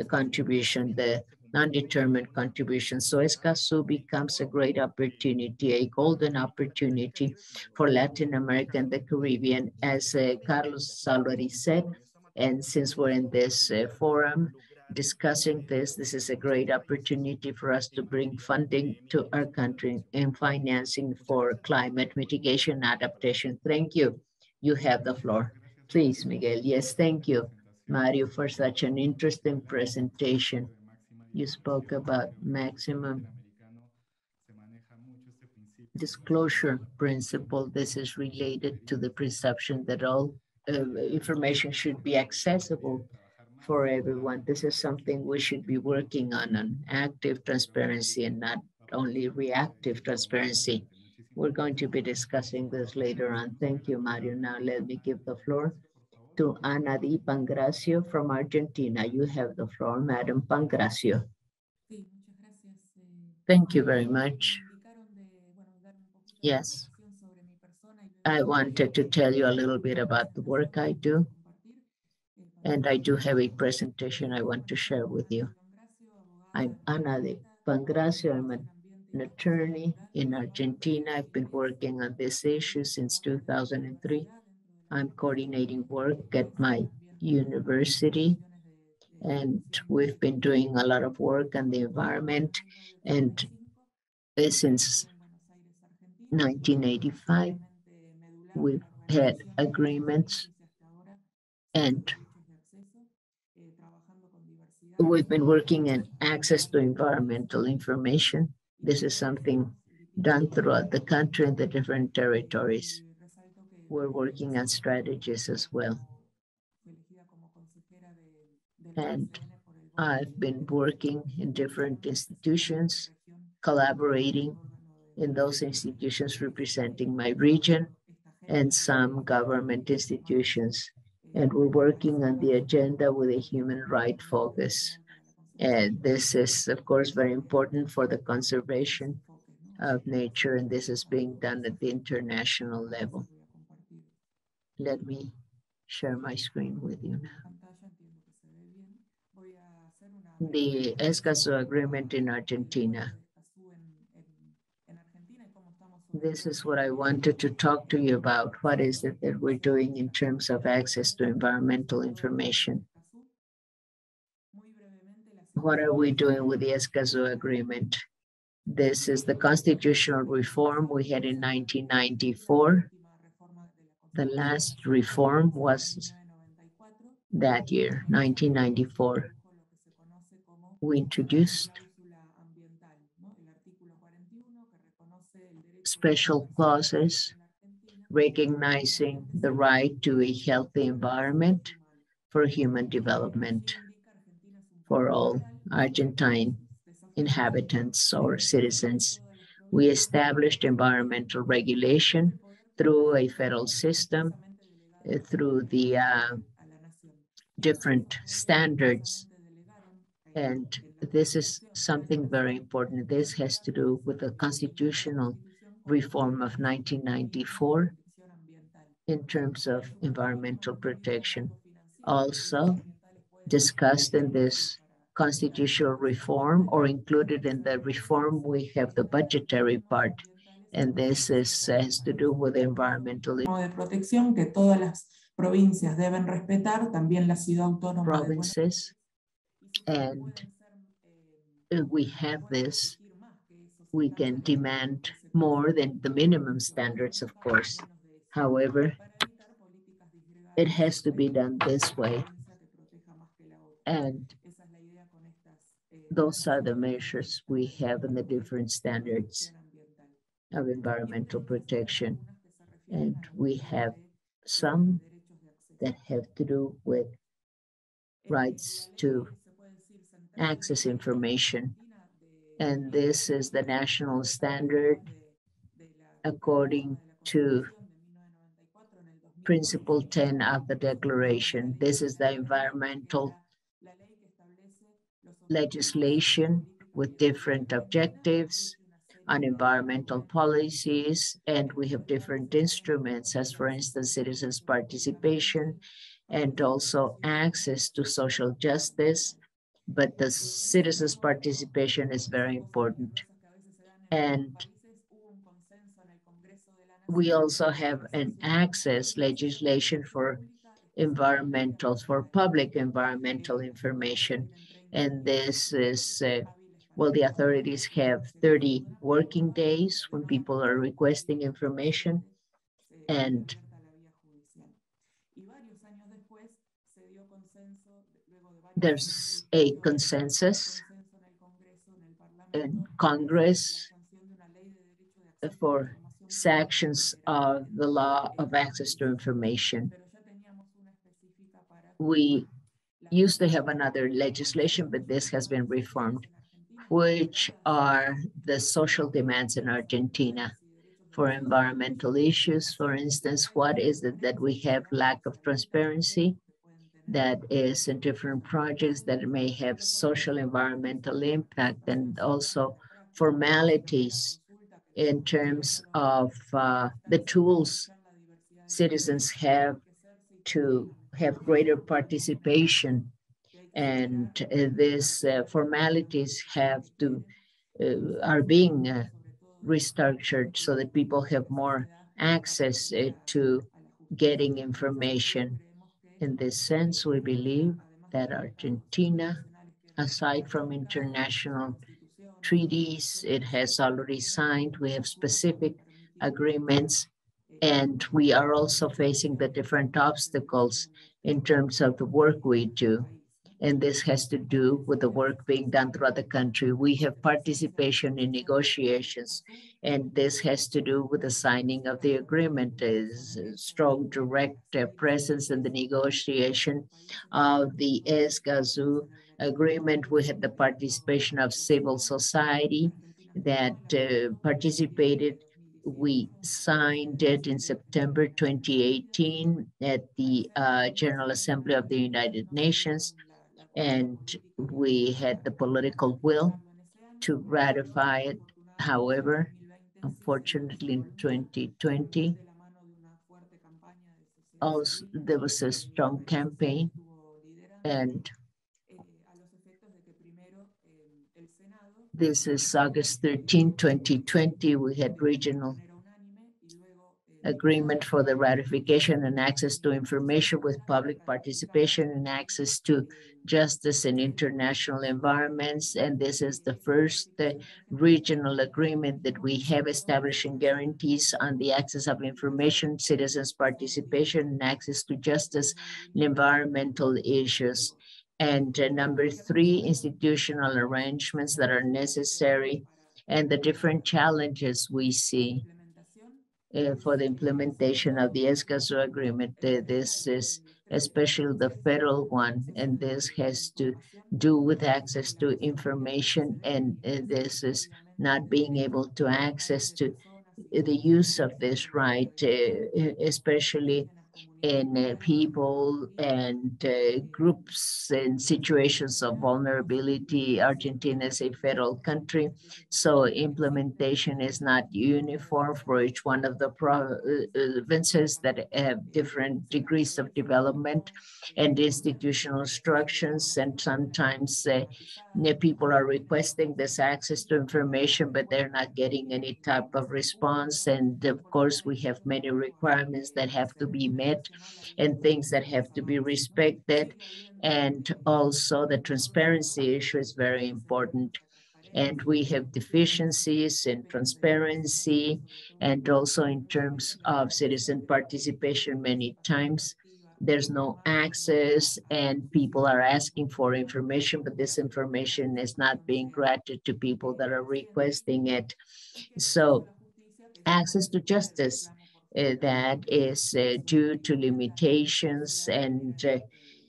contribution, the non-determined contribution. So Escazú becomes a great opportunity, a golden opportunity for Latin America and the Caribbean, as Carlos already said. And since we're in this forum discussing this is a great opportunity for us to bring funding to our country and financing for climate mitigation adaptation. Thank you. You have the floor. Please, Miguel. Yes, thank you, Mario, for such an interesting presentation. You spoke about maximum disclosure principle. This is related to the perception that all information should be accessible for everyone. This is something we should be working on an active transparency and not only reactive transparency. We're going to be discussing this later on. Thank you, Mario. Now let me give the floor to Ana Di Pangracio from Argentina. You have the floor, Madam Pangracio. Thank you very much. Yes, I wanted to tell you a little bit about the work I do. And I do have a presentation I want to share with you. I'm Ana de Pangracio. I'm an attorney in Argentina. I've been working on this issue since 2003. I'm coordinating work at my university, and we've been doing a lot of work on the environment. And since 1985, we've had agreements, and we've been working on access to environmental information. This is something done throughout the country and the different territories. We're working on strategies as well. And I've been working in different institutions, collaborating in those institutions representing my region and some government institutions. And we're working on the agenda with a human right focus. And this is, of course, very important for the conservation of nature, and this is being done at the international level. Let me share my screen with you now. The Escazú Agreement in Argentina. This is what I wanted to talk to you about. What is it that we're doing in terms of access to environmental information? What are we doing with the Escazú Agreement? This is the constitutional reform we had in 1994. The last reform was that year, 1994. We introduced special clauses recognizing the right to a healthy environment for human development for all Argentine inhabitants or citizens. We established environmental regulation through a federal system, through the different standards. And this is something very important. This has to do with the constitutional reform of 1994 in terms of environmental protection. Also discussed in this constitutional reform or included in the reform, we have the budgetary part. And this has to do with environmental protección que todas las provincias deben respetar, también la ciudad autónoma. Provinces, and we have this. We can demand more than the minimum standards, of course. However, it has to be done this way. And those are the measures we have in the different standards of environmental protection. And we have some that have to do with rights to access information. And this is the national standard according to Principle 10 of the Declaration. This is the environmental legislation with different objectives on environmental policies, and we have different instruments, as for instance, citizens' participation and also access to social justice. But the citizens' participation is very important. And we also have an access legislation for public environmental information. And this is, well, the authorities have 30 working days when people are requesting information. And there's a consensus in Congress for sections of the law of access to information. We used to have another legislation, but this has been reformed, which are the social demands in Argentina for environmental issues. For instance, what is it that we have lack of transparency that is in different projects that may have social environmental impact, and also formalities in terms of the tools citizens have to have greater participation. And these formalities have to, are being restructured so that people have more access to getting information. In this sense, we believe that Argentina, aside from international treaties it has already signed, we have specific agreements, and we are also facing the different obstacles in terms of the work we do. And this has to do with the work being done throughout the country. We have participation in negotiations, and this has to do with the signing of the agreement, is strong direct presence in the negotiation of the Escazú Agreement. We had the participation of civil society that participated. We signed it in September 2018 at the General Assembly of the United Nations, and we had the political will to ratify it. However, unfortunately, in 2020, also there was a strong campaign, and this is August 13, 2020, we had regional agreement for the ratification and access to information with public participation and access to justice in international environments. And this is the first regional agreement that we have establishing guarantees on the access of information, citizens' participation, and access to justice in environmental issues. And number 3, institutional arrangements that are necessary and the different challenges we see for the implementation of the Escazú Agreement. This is especially the federal one, and this has to do with access to information, and this is not being able to access to the use of this right, especially in people and groups in situations of vulnerability. Argentina is a federal country, so implementation is not uniform for each one of the provinces that have different degrees of development and institutional structures. And sometimes people are requesting this access to information, but they're not getting any type of response. And of course, we have many requirements that have to be met and things that have to be respected. And also the transparency issue is very important. And we have deficiencies in transparency and also in terms of citizen participation. Many times there's no access and people are asking for information, but this information is not being granted to people that are requesting it. So access to justice that is due to limitations, and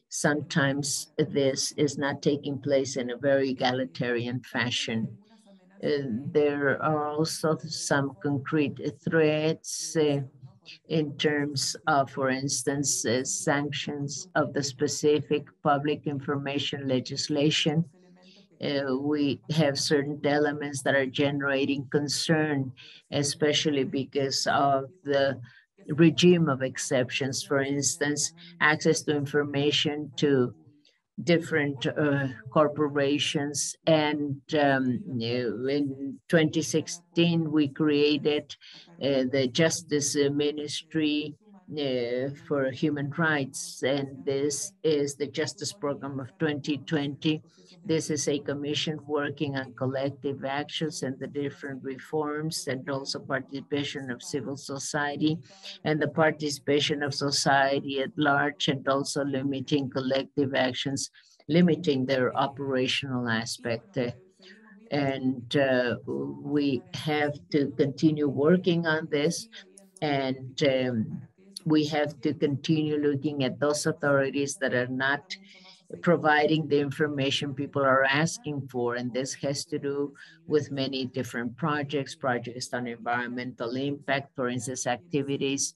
sometimes this is not taking place in a very egalitarian fashion. There are also some concrete threats in terms of, for instance, sanctions of the specific public information legislation. We have certain elements that are generating concern, especially because of the regime of exceptions. For instance, access to information to different corporations. And in 2016, we created the Justice Ministry for Human Rights, and this is the Justice Program of 2020. This is a commission working on collective actions and the different reforms, and also participation of civil society and the participation of society at large, and also limiting collective actions, limiting their operational aspect. And we have to continue working on this, and we have to continue looking at those authorities that are not providing the information people are asking for. And this has to do with many different projects on environmental impact, for instance, activities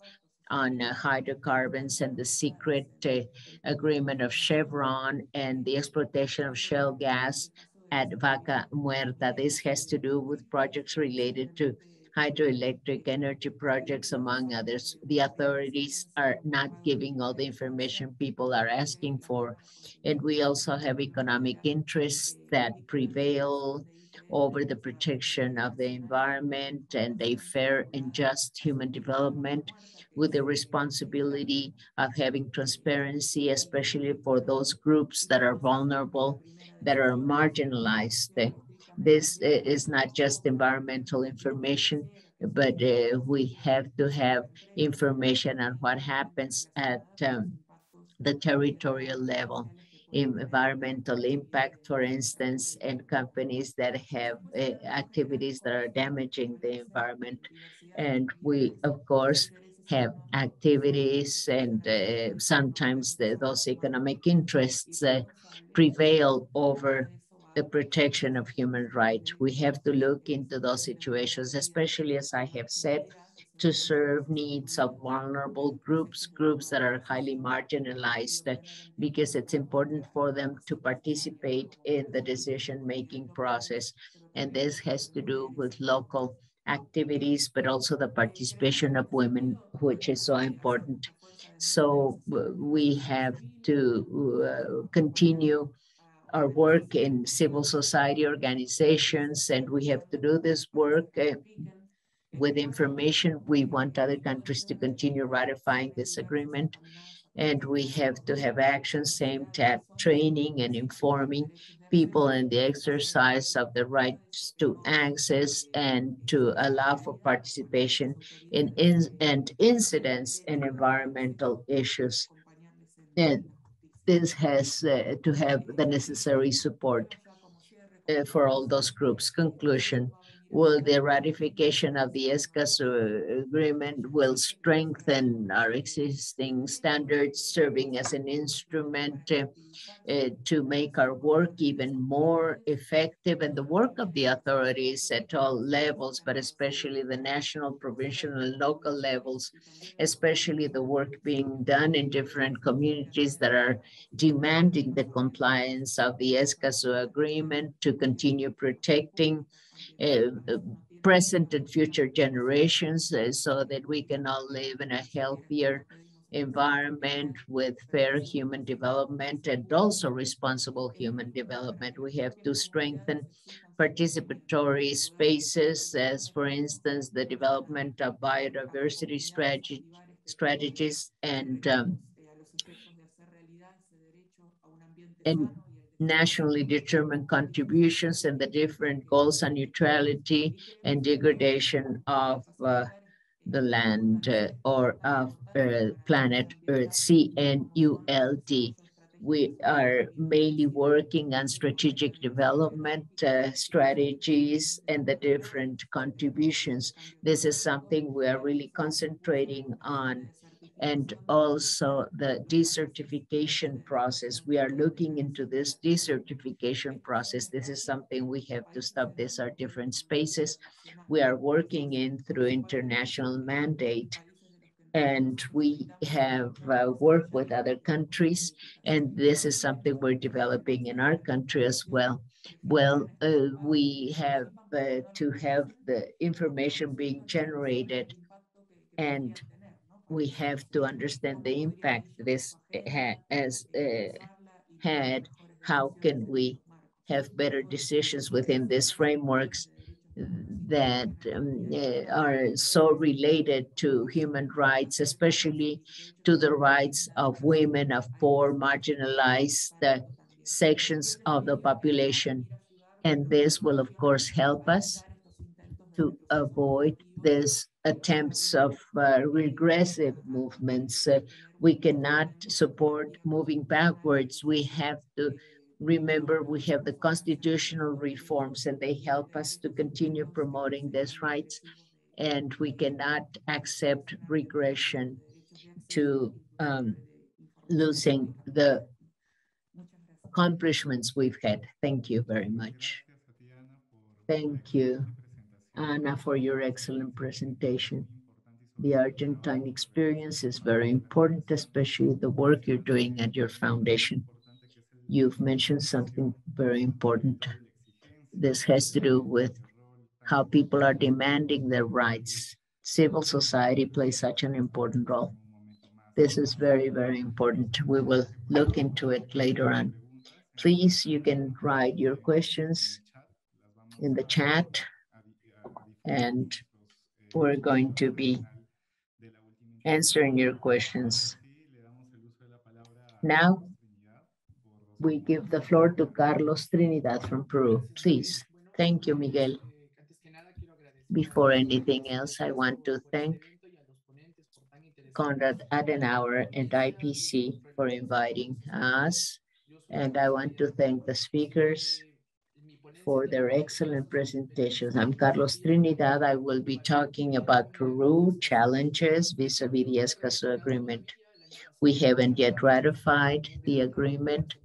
on hydrocarbons and the secret agreement of Chevron and the exploitation of shale gas at Vaca Muerta. This has to do with projects related to hydroelectric energy projects, among others. The authorities are not giving all the information people are asking for. And we also have economic interests that prevail over the protection of the environment and a fair and just human development, with the responsibility of having transparency, especially for those groups that are vulnerable, that are marginalized. This is not just environmental information, but we have to have information on what happens at the territorial level, environmental impact, for instance, and companies that have activities that are damaging the environment. And we, of course, have activities, and sometimes those economic interests prevail over the protection of human rights. We have to look into those situations, especially, as I have said, to serve needs of vulnerable groups that are highly marginalized, because it's important for them to participate in the decision-making process. And this has to do with local activities, but also the participation of women, which is so important. So we have to continue our work in civil society organizations, and we have to do this work with information. We want other countries to continue ratifying this agreement, and we have to have actions aimed at training and informing people in the exercise of the rights to access, and to allow for participation in and incidents in environmental issues. And this has to have the necessary support for all those groups. Conclusion: will the ratification of the Escaz Agreement will strengthen our existing standards, serving as an instrument to make our work even more effective, and the work of the authorities at all levels, but especially the national, provincial, and local levels, especially the work being done in different communities that are demanding the compliance of the Escazú Agreement to continue protecting present and future generations, so that we can all live in a healthier environment with fair human development and also responsible human development. We have to strengthen participatory spaces, as for instance, the development of biodiversity strategies and nationally determined contributions, and the different goals on neutrality and degradation of the land or of planet Earth, CNULD. We are mainly working on strategic development strategies and the different contributions. This is something we are really concentrating on. And also the decertification process. We are looking into this decertification process. This is something we have to stop. These are different spaces we are working in through international mandate. And we have worked with other countries, and this is something we're developing in our country as well. Well, we have to have the information being generated, and we have to understand the impact this has had. How can we have better decisions within these frameworks that are so related to human rights, especially to the rights of women, of poor, marginalized sections of the population. And this will, of course, help us to avoid these attempts of regressive movements. We cannot support moving backwards. We have to remember we have the constitutional reforms, and they help us to continue promoting these rights. And we cannot accept regression to losing the accomplishments we've had. Thank you very much. Thank you, Ana, for your excellent presentation. The Argentine experience is very important, especially the work you're doing at your foundation. You've mentioned something very important. This has to do with how people are demanding their rights. Civil society plays such an important role. This is very, very important. We will look into it later on. Please, you can write your questions in the chat, and we're going to be answering your questions. Now, we give the floor to Carlos Trinidad from Peru. Please. Thank you, Miguel. Before anything else, I want to thank Konrad Adenauer and IPC for inviting us. And I want to thank the speakers for their excellent presentations. I'm Carlos Trinidad. I will be talking about Peru challenges vis-a-vis the Escazú Agreement. We haven't yet ratified the agreement.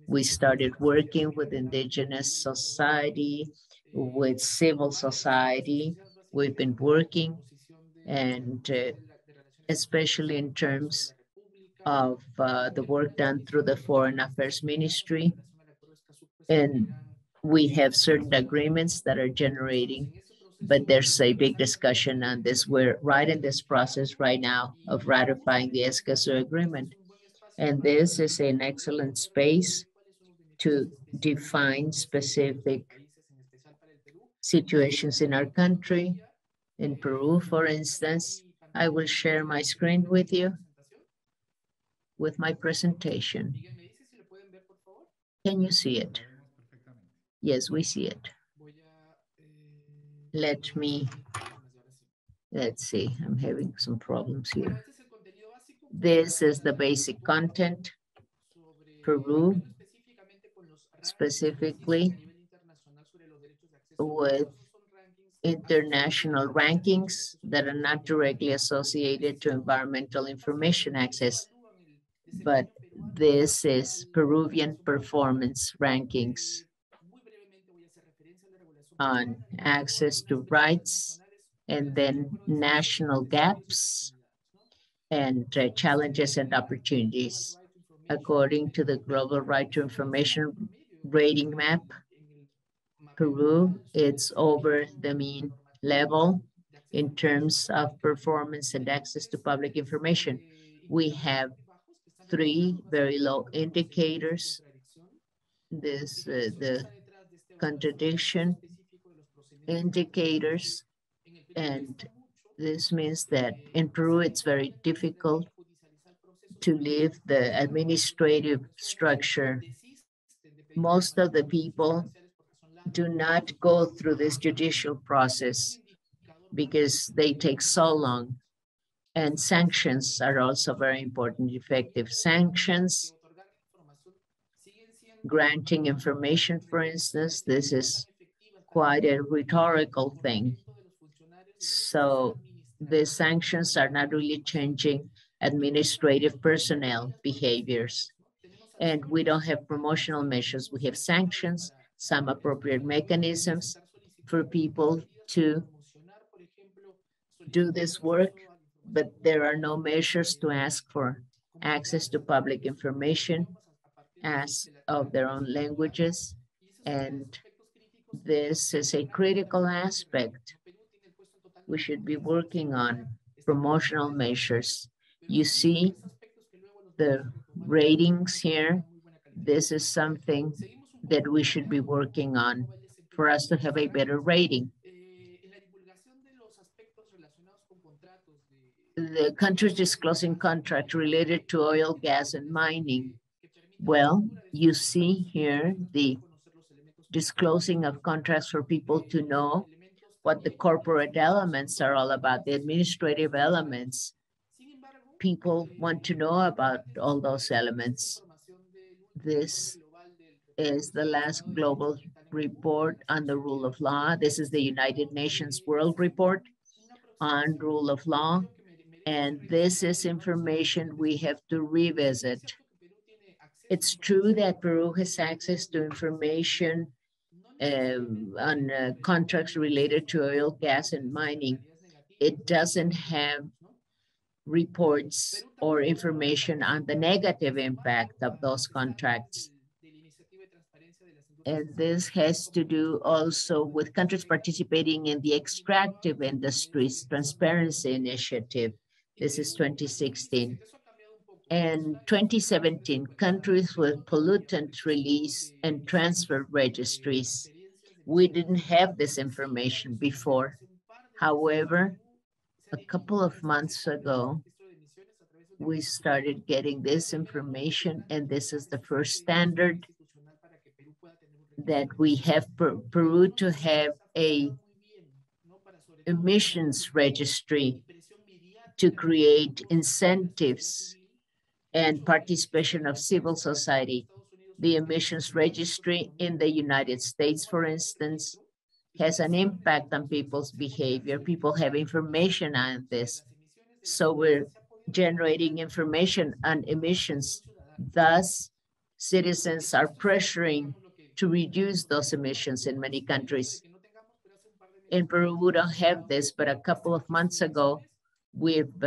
We started working with indigenous society, with civil society. We've been working, and especially in terms of the work done through the Foreign Affairs Ministry. And we have certain agreements that are generating, but there's a big discussion on this. We're right in this process right now of ratifying the Escazú Agreement. And this is an excellent space to define specific situations in our country. In Peru, for instance, I will share my screen with you with my presentation. Can you see it? Yes, we see it. Let's see, I'm having some problems here. This is the basic content. Peru, specifically with international rankings that are not directly associated to environmental information access, but this is Peruvian performance rankings on access to rights, and then national gaps and challenges and opportunities. According to the Global Right to Information rating map, Peru, it's over the mean level in terms of performance and access to public information. We have 3 very low indicators. This, the contradiction indicators, and this means that in Peru, it's very difficult to leave the administrative structure. Most of the people do not go through this judicial process because they take so long. And sanctions are also very important. Effective sanctions Granting information, for instance, this is quite a rhetorical thing. So the sanctions are not really changing administrative personnel behaviors. And we don't have promotional measures. We have sanctions, some appropriate mechanisms for people to do this work, but there are no measures to ask for access to public information as of their own languages. And this is a critical aspect. We should be working on promotional measures. You see the ratings here. This is something that we should be working on for us to have a better rating. The countries disclosing contracts related to oil, gas, and mining. Well, you see here the disclosing of contracts for people to know what the corporate elements are all about, the administrative elements. People want to know about all those elements. This is the last global report on the rule of law. This is the United Nations World Report on rule of law. And this is information we have to revisit. It's true that Peru has access to information on contracts related to oil, gas, and mining. It doesn't have reports or information on the negative impact of those contracts. And this has to do also with countries participating in the extractive industries transparency initiative. This is 2016. And 2017, countries with pollutant release and transfer registries. We didn't have this information before. However, a couple of months ago, we started getting this information, and this is the first standard that we have Peru to have a emissions registry to create incentives and participation of civil society. The emissions registry in the United States, for instance, has an impact on people's behavior. People have information on this. So we're generating information on emissions. Thus, citizens are pressuring to reduce those emissions in many countries. In Peru, we don't have this, but a couple of months ago, we've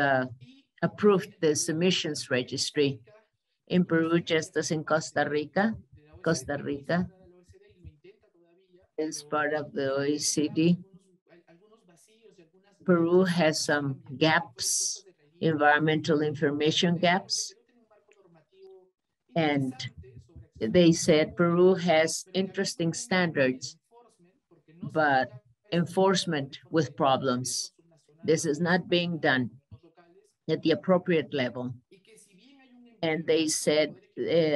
approved this emissions registry. In Peru, just as in Costa Rica is part of the OECD. Peru has some gaps, environmental information gaps. And they said Peru has interesting standards, but enforcement with problems. This is not being done at the appropriate level. And they said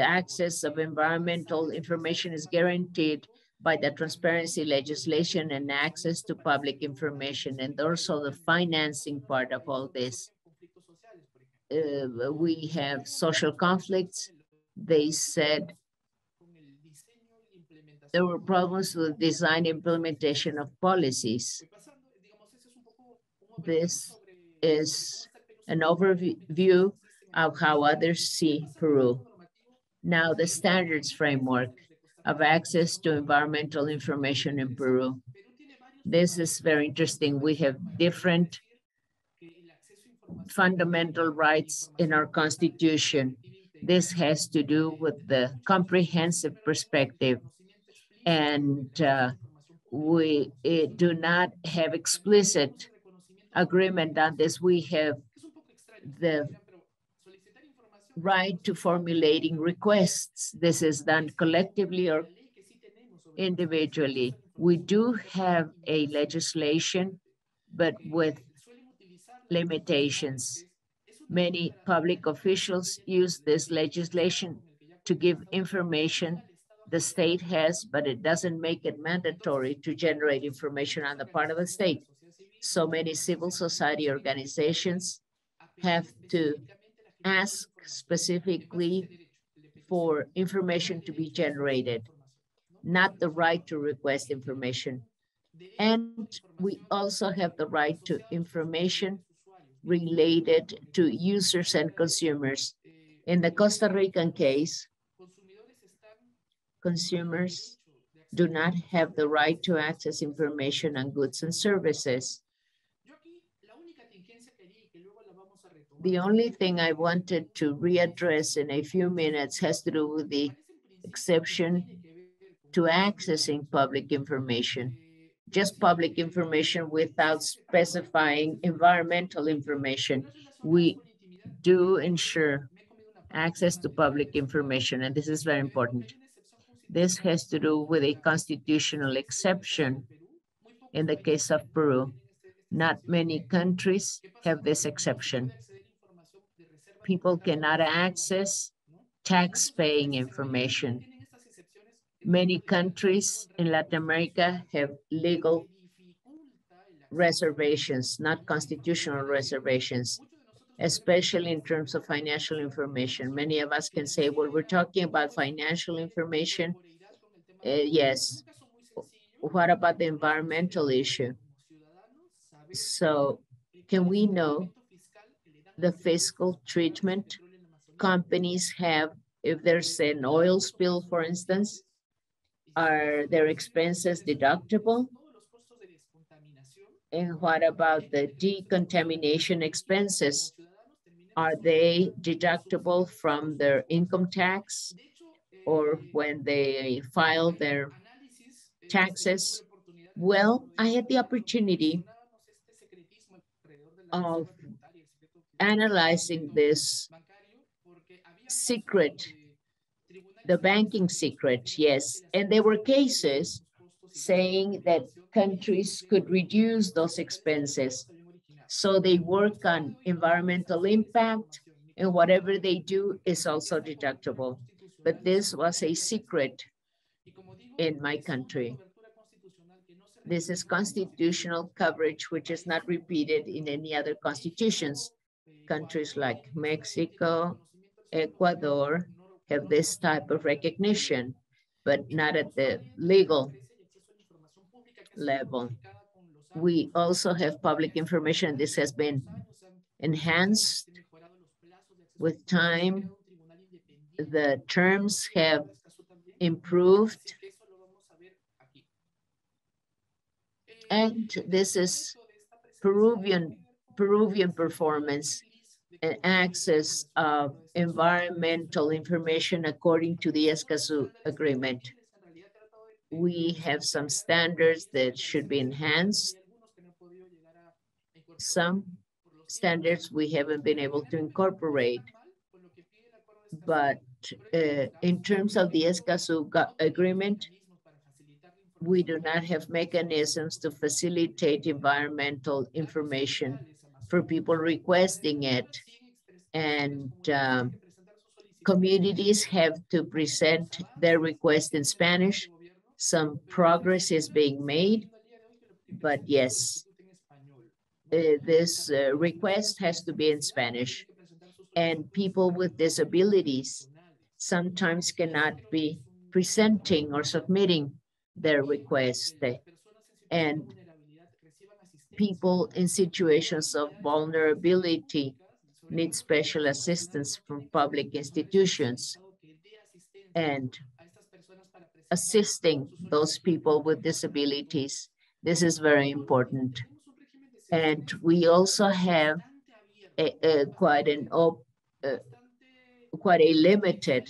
access of environmental information is guaranteed by the transparency legislation and access to public information, and also the financing part of all this. We have social conflicts. They said there were problems with design implementation of policies. This is an overview of how others see Peru. Now, the standards framework of access to environmental information in Peru. This is very interesting. We have different fundamental rights in our constitution. This has to do with the comprehensive perspective. And we do not have explicit agreement on this. We have the right to formulating requests. This is done collectively or individually. We do have a legislation, but with limitations. Many public officials use this legislation to give information the state has, but it doesn't make it mandatory to generate information on the part of the state. So many civil society organizations have to ask specifically for information to be generated, not the right to request information. And we also have the right to information related to users and consumers. In the Costa Rican case, consumers do not have the right to access information on goods and services. The only thing I wanted to readdress in a few minutes has to do with the exception to accessing public information. Just public information without specifying environmental information. We do ensure access to public information, and this is very important. This has to do with a constitutional exception in the case of Peru. Not many countries have this exception. People cannot access tax-paying information. Many countries in Latin America have legal reservations, not constitutional reservations, especially in terms of financial information. Many of us can say, well, we're talking about financial information. Yes. What about the environmental issue? So can we know the fiscal treatment companies have if there's an oil spill, for instance? Are their expenses deductible? And what about the decontamination expenses? Are they deductible from their income tax or when they file their taxes? Well, I had the opportunity of analyzing this secret, the banking secret, yes. And there were cases saying that countries could reduce those expenses. So they work on environmental impact, and whatever they do is also deductible. But this was a secret in my country. This is constitutional coverage, which is not repeated in any other constitutions. Countries like Mexico, Ecuador have this type of recognition, but not at the legal level. We also have public information. This has been enhanced with time. The terms have improved. And this is Peruvian performance and access of environmental information according to the Escazú Agreement. We have some standards that should be enhanced. Some standards we haven't been able to incorporate. But in terms of the Escazú Agreement, we do not have mechanisms to facilitate environmental information for people requesting it. And communities have to present their request in Spanish. Some progress is being made, but yes, this request has to be in Spanish. And people with disabilities sometimes cannot be presenting or submitting their request. And people in situations of vulnerability need special assistance from public institutions. And assisting those people with disabilities, this is very important. And we also have quite a limited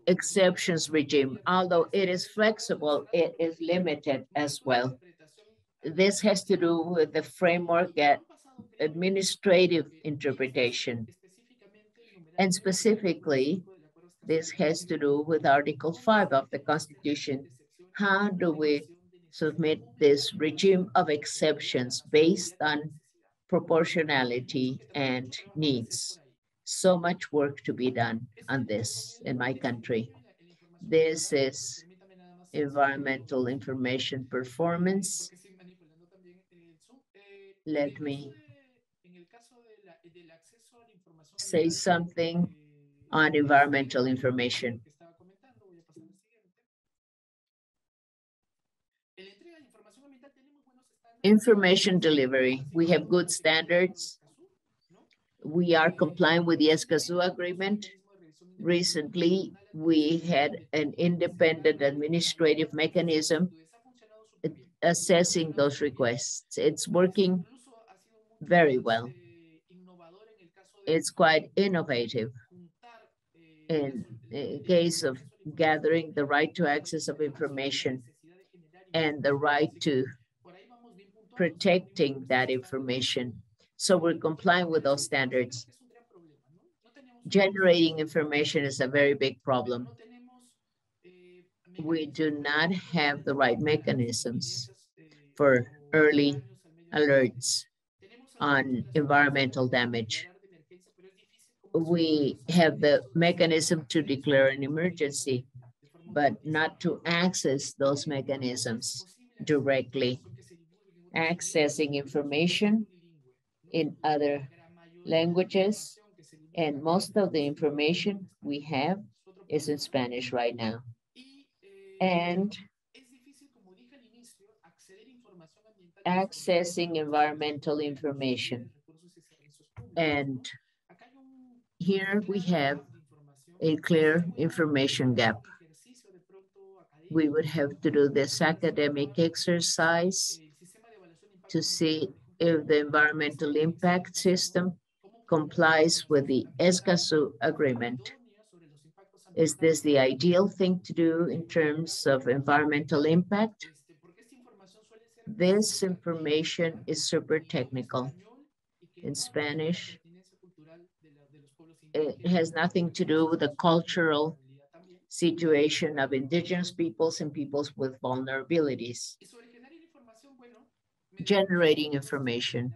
exceptions regime. Although it is flexible, it is limited as well. This has to do with the framework at administrative interpretation. And specifically, this has to do with Article 5 of the Constitution. How do we submit this regime of exceptions based on proportionality and needs? So much work to be done on this in my country. This is environmental information performance. Let me say something on environmental information. Information delivery, we have good standards. We are complying with the Escazú Agreement. Recently, we had an independent administrative mechanism assessing those requests. It's working very well. It's quite innovative in case of gathering the right to access of information and the right to protecting that information. So we're complying with those standards. Generating information is a very big problem. We do not have the right mechanisms for early alerts on environmental damage. We have the mechanism to declare an emergency, but not to access those mechanisms directly. Accessing information in other languages, and most of the information we have is in Spanish right now. And accessing environmental information. And here we have a clear information gap. We would have to do this academic exercise to see if the environmental impact system complies with the Escazú Agreement. Is this the ideal thing to do in terms of environmental impact? This information is super technical. In Spanish, it has nothing to do with the cultural situation of indigenous peoples and peoples with vulnerabilities. Generating information.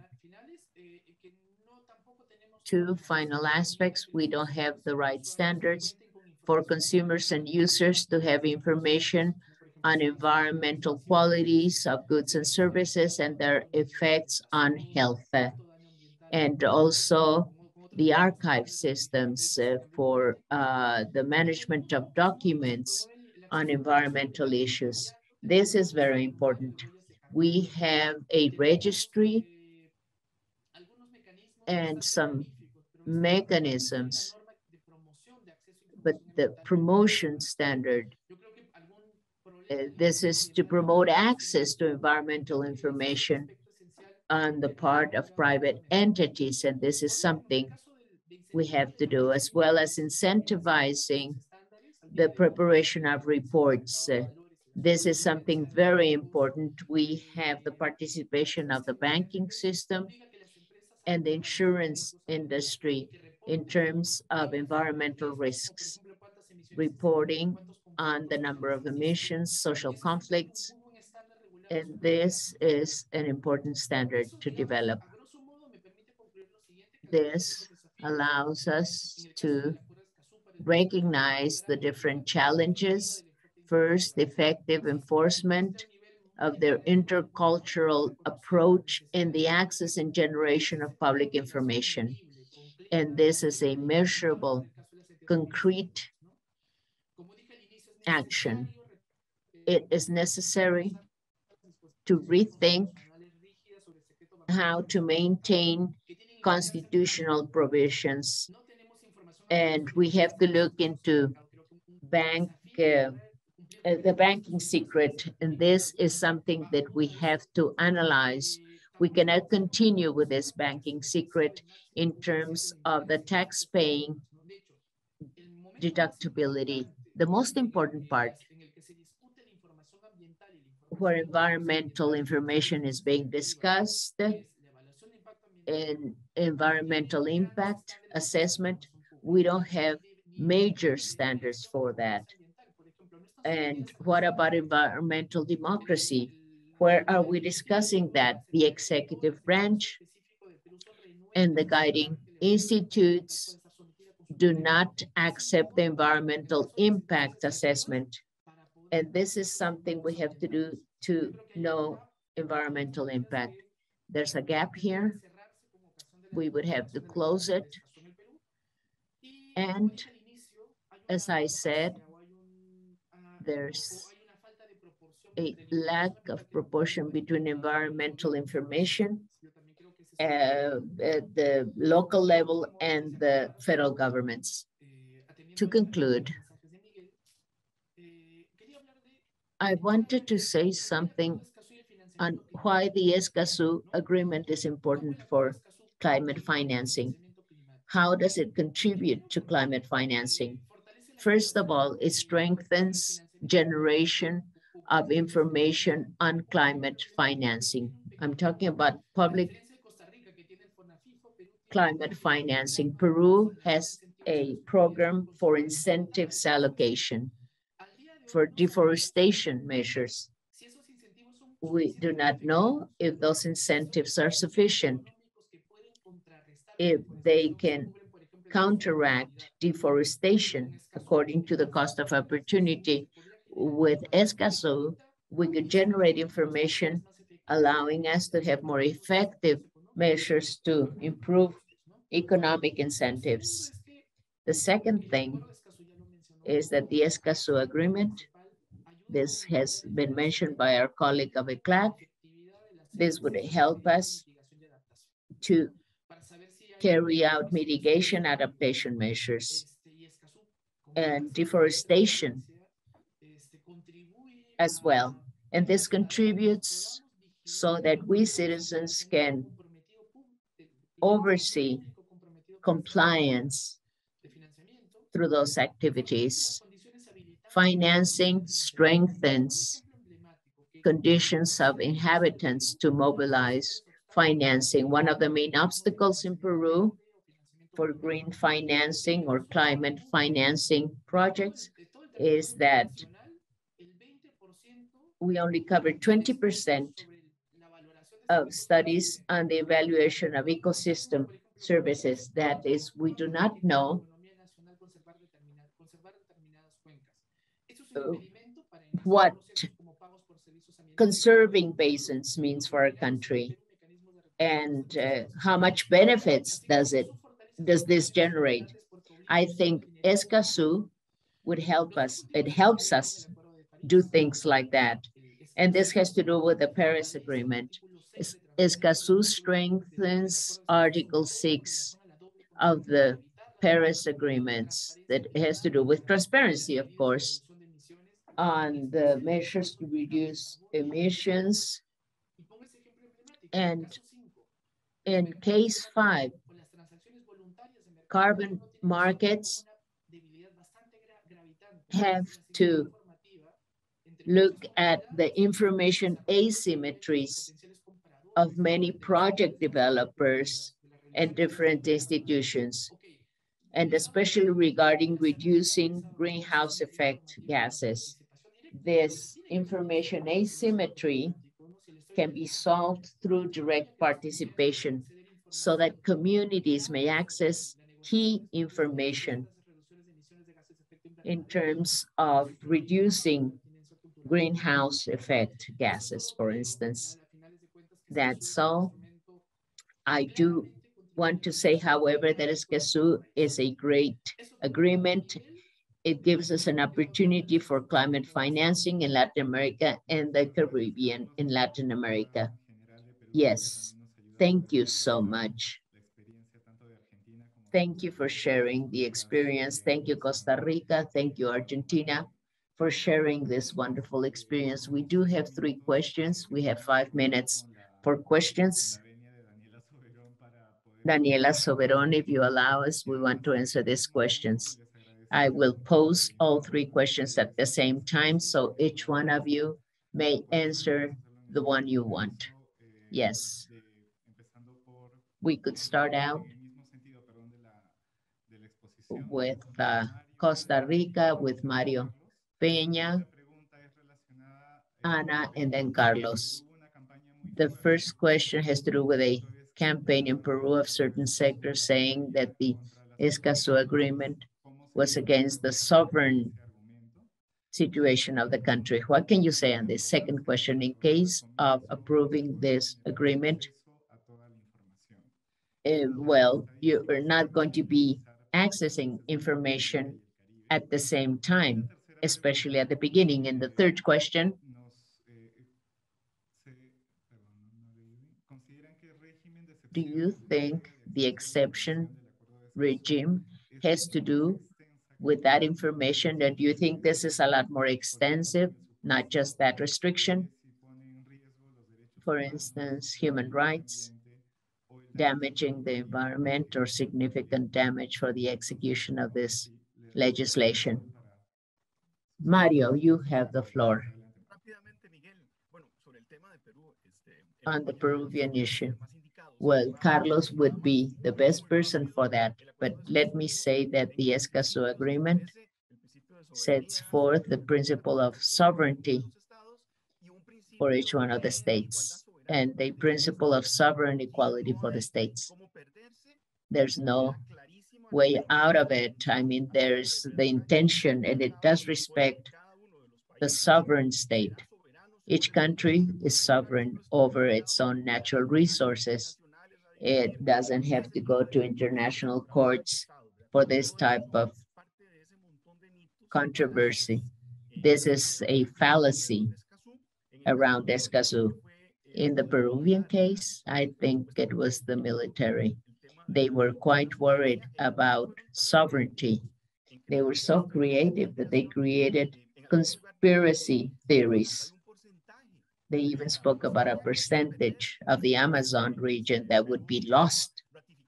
Two final aspects, we don't have the right standards for consumers and users to have information on environmental qualities of goods and services and their effects on health. And also the archive systems for the management of documents on environmental issues. This is very important. We have a registry and some mechanisms, but the promotion standard, this is to promote access to environmental information on the part of private entities, and this is something we have to do, as well as incentivizing the preparation of reports. This is something very important. We have the participation of the banking system and the insurance industry in terms of environmental risks, reporting on the number of emissions, social conflicts, and this is an important standard to develop. This allows us to recognize the different challenges. First, effective enforcement of their intercultural approach in the access and generation of public information. And this is a measurable, concrete action. It is necessary to rethink how to maintain constitutional provisions. And we have to look into the banking secret, and this is something that we have to analyze. We cannot continue with this banking secret in terms of the tax-paying deductibility. The most important part where environmental information is being discussed in environmental impact assessment, we don't have major standards for that. And what about environmental democracy? Where are we discussing that? The executive branch and the guiding institutes do not accept the environmental impact assessment. And this is something we have to do to know environmental impact. There's a gap here. We would have to close it. And As I said, there's a lack of proportion between environmental information at the local level and the federal governments. To conclude, I wanted to say something on why the Escazú Agreement is important for climate financing. How does it contribute to climate financing? First of all, it strengthens generation of information on climate financing. I'm talking about public climate financing. Peru has a program for incentives allocation for deforestation measures. We do not know if those incentives are sufficient, if they can counteract deforestation according to the cost of opportunity. With Escazú, we could generate information allowing us to have more effective measures to improve economic incentives. The second thing is that the Escazú Agreement, this has been mentioned by our colleague of ECLAC, this would help us to carry out mitigation adaptation measures and deforestation as well. And this contributes so that we citizens can oversee compliance through those activities. Financing strengthens conditions of inhabitants to mobilize financing. One of the main obstacles in Peru for green financing or climate financing projects is that we only cover 20% of studies on the evaluation of ecosystem services. That is, we do not know what conserving basins means for our country and how much benefits does this generate. I think Escazú would help us. It helps us do things like that. And this has to do with the Paris Agreement. Escazú strengthens Article 6 of the Paris Agreements that has to do with transparency, of course, on the measures to reduce emissions. And in case 5, carbon markets have to look at the information asymmetries of many project developers and different institutions, and especially regarding reducing greenhouse effect gases. This information asymmetry can be solved through direct participation so that communities may access key information in terms of reducing greenhouse effect gases, for instance. That's all. I do want to say, however, that Escazú is a great agreement. It gives us an opportunity for climate financing in Latin America and the Caribbean in Latin America. Yes, thank you so much. Thank you for sharing the experience. Thank you, Costa Rica. Thank you, Argentina, for sharing this wonderful experience. We do have 3 questions. We have 5 minutes for questions. Daniela Soberon, if you allow us, we want to answer these questions. I will pose all 3 questions at the same time, so each one of you may answer the one you want. Yes. We could start out with Costa Rica, with Mario Pena, Ana, and then Carlos. The first question has to do with a campaign in Peru of certain sectors saying that the Escazú Agreement was against the sovereign situation of the country. What can you say on this? Second question, in case of approving this agreement, well, you are not going to be accessing information at the same time, especially at the beginning. And the third question, do you think the exception regime has to do with that information? And do you think this is a lot more extensive, not just that restriction? For instance, human rights, damaging the environment, or significant damage for the execution of this legislation. Mario, you have the floor on the Peruvian issue. Well, Carlos would be the best person for that, but let me say that the Escazú Agreement sets forth the principle of sovereignty for each one of the states and the principle of sovereign equality for the states. There's no way out of it. I mean, there's the intention, and it does respect the sovereign state. Each country is sovereign over its own natural resources. It doesn't have to go to international courts for this type of controversy. This is a fallacy around Escazú. In the Peruvian case, I think it was the military. They were quite worried about sovereignty. They were so creative that they created conspiracy theories. They even spoke about a percentage of the Amazon region that would be lost.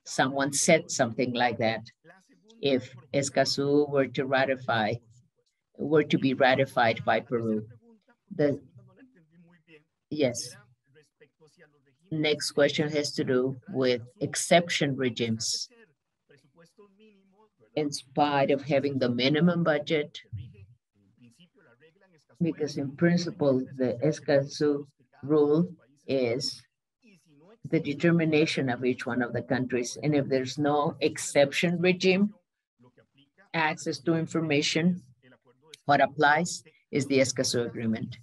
Someone said something like that. If Escazú were to be ratified by Peru. Yes. Next question has to do with exception regimes. In spite of having the minimum budget, because in principle, the Escazú rule is the determination of each one of the countries. And if there's no exception regime, access to information, what applies is the Escazú Agreement.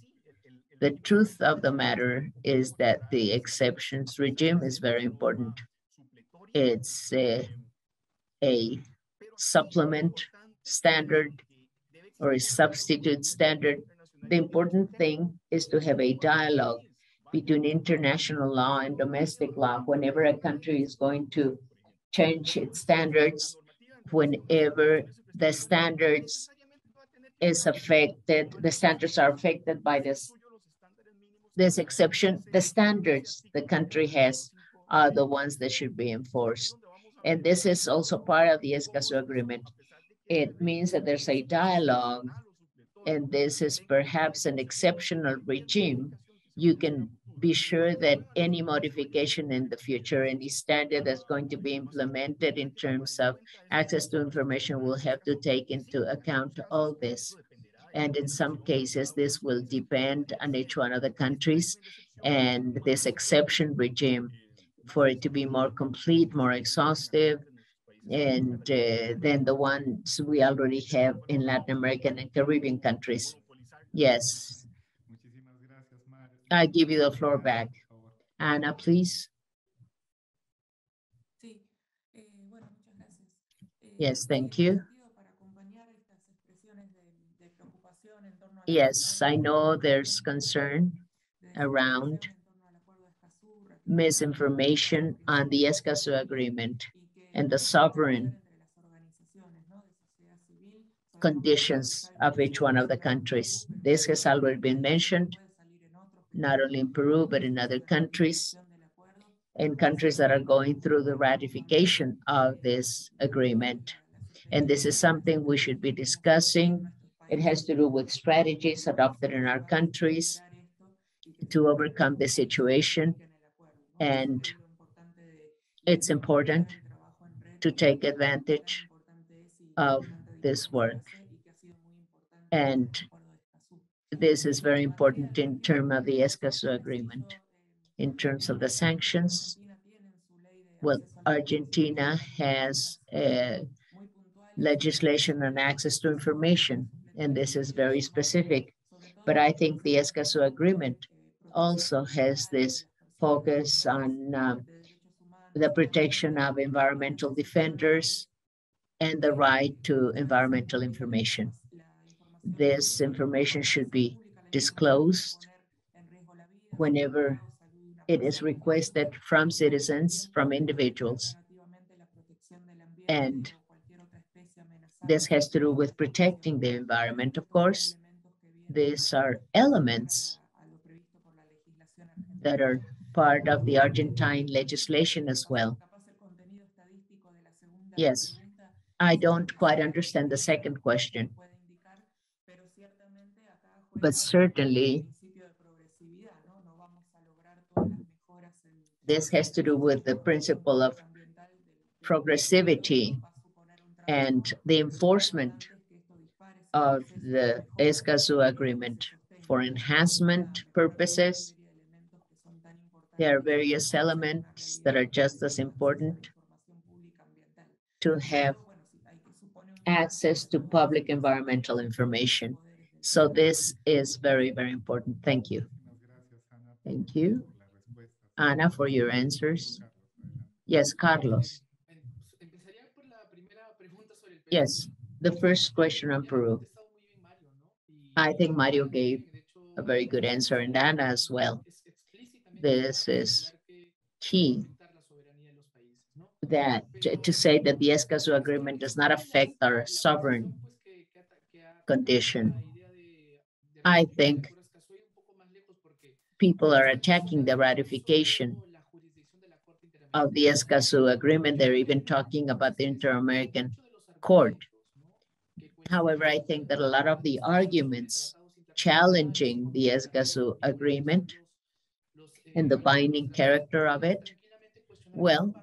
The truth of the matter is that the exceptions regime is very important. It's a supplement standard or a substitute standard. The important thing is to have a dialogue between international law and domestic law. Whenever a country is going to change its standards, whenever the standards are affected by this exception, the standards the country has are the ones that should be enforced. And this is also part of the Escazú Agreement. It means that there's a dialogue, and this is perhaps an exceptional regime. You can be sure that any modification in the future, any standard that's going to be implemented in terms of access to information will have to take into account all this. And in some cases, this will depend on each one of the countries and this exception regime for it to be more complete, more exhaustive, and than the ones we already have in Latin American and Caribbean countries. Yes. I give you the floor back. Anna, please. Yes, thank you. Yes, I know there's concern around misinformation on the Escazú Agreement and the sovereign conditions of each one of the countries. This has already been mentioned, not only in Peru, but in other countries, and countries that are going through the ratification of this agreement. And this is something we should be discussing. It has to do with strategies adopted in our countries to overcome the situation. And it's important to take advantage of this work. And this is very important in terms of the Escazú Agreement. In terms of the sanctions, well, Argentina has legislation on access to information, and this is very specific. But I think the Escazú Agreement also has this focus on the protection of environmental defenders and the right to environmental information. This information should be disclosed whenever it is requested from citizens, from individuals. And this has to do with protecting the environment, of course. These are elements that are part of the Argentine legislation as well. Yes, I don't quite understand the second question, but certainly this has to do with the principle of progressivity and the enforcement of the Escazú Agreement for enhancement purposes. There are various elements that are just as important to have access to public environmental information. So this is very, very important. Thank you. Thank you, Ana, for your answers. Yes, Carlos. Yes, the first question on Peru. I think Mario gave a very good answer, and Ana as well. This is key, that to say that the Escazú Agreement does not affect our sovereign condition. I think people are attacking the ratification of the Escazú Agreement. They're even talking about the Inter-American Court. However, I think that a lot of the arguments challenging the Escazú Agreement and the binding character of it, well,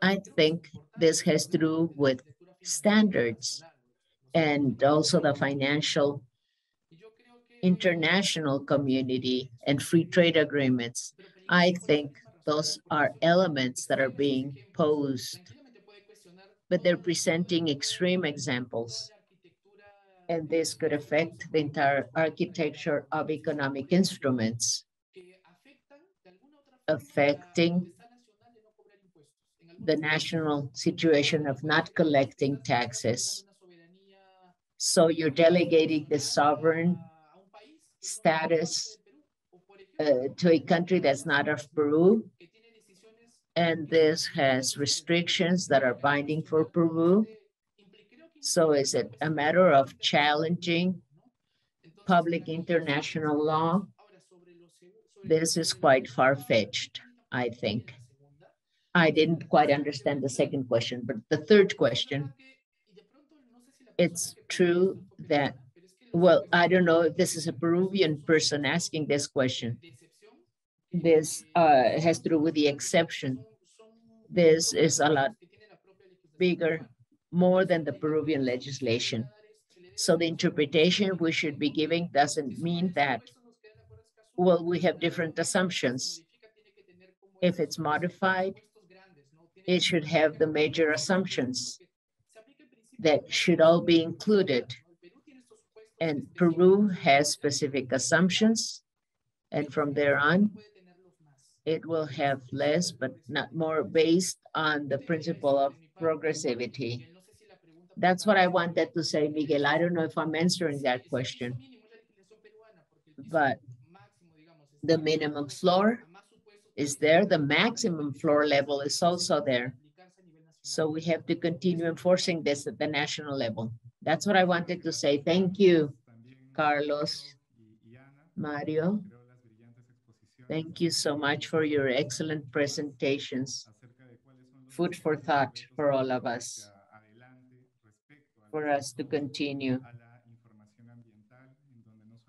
I think this has to do with standards and also the financial international community and free trade agreements. I think those are elements that are being posed, but they're presenting extreme examples. And this could affect the entire architecture of economic instruments, affecting the national situation of not collecting taxes. So you're delegating the sovereign status to a country that's not of Peru, and this has restrictions that are binding for Peru. So is it a matter of challenging public international law? This is quite far-fetched, I think. I didn't quite understand the second question, but the third question, it's true that, well, I don't know if this is a Peruvian person asking this question. This has to do with the exception. This is a lot bigger, more than the Peruvian legislation. So the interpretation we should be giving doesn't mean that, well, we have different assumptions. If it's modified, it should have the major assumptions that should all be included. And Peru has specific assumptions, and from there on, it will have less, but not more, based on the principle of progressivity. That's what I wanted to say, Miguel. I don't know if I'm answering that question, but the minimum floor is there. The maximum floor level is also there. So we have to continue enforcing this at the national level. That's what I wanted to say. Thank you, Carlos, Mario. Thank you so much for your excellent presentations. Food for thought for all of us, for us to continue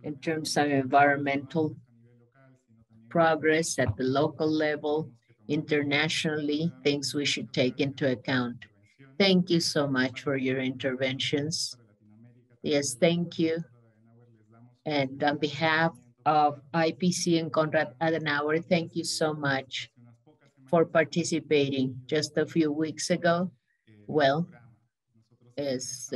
in terms of environmental progress at the local level, internationally, things we should take into account. Thank you so much for your interventions. Yes, thank you. And on behalf of IPC and Konrad Adenauer, thank you so much for participating. Just a few weeks ago, well, as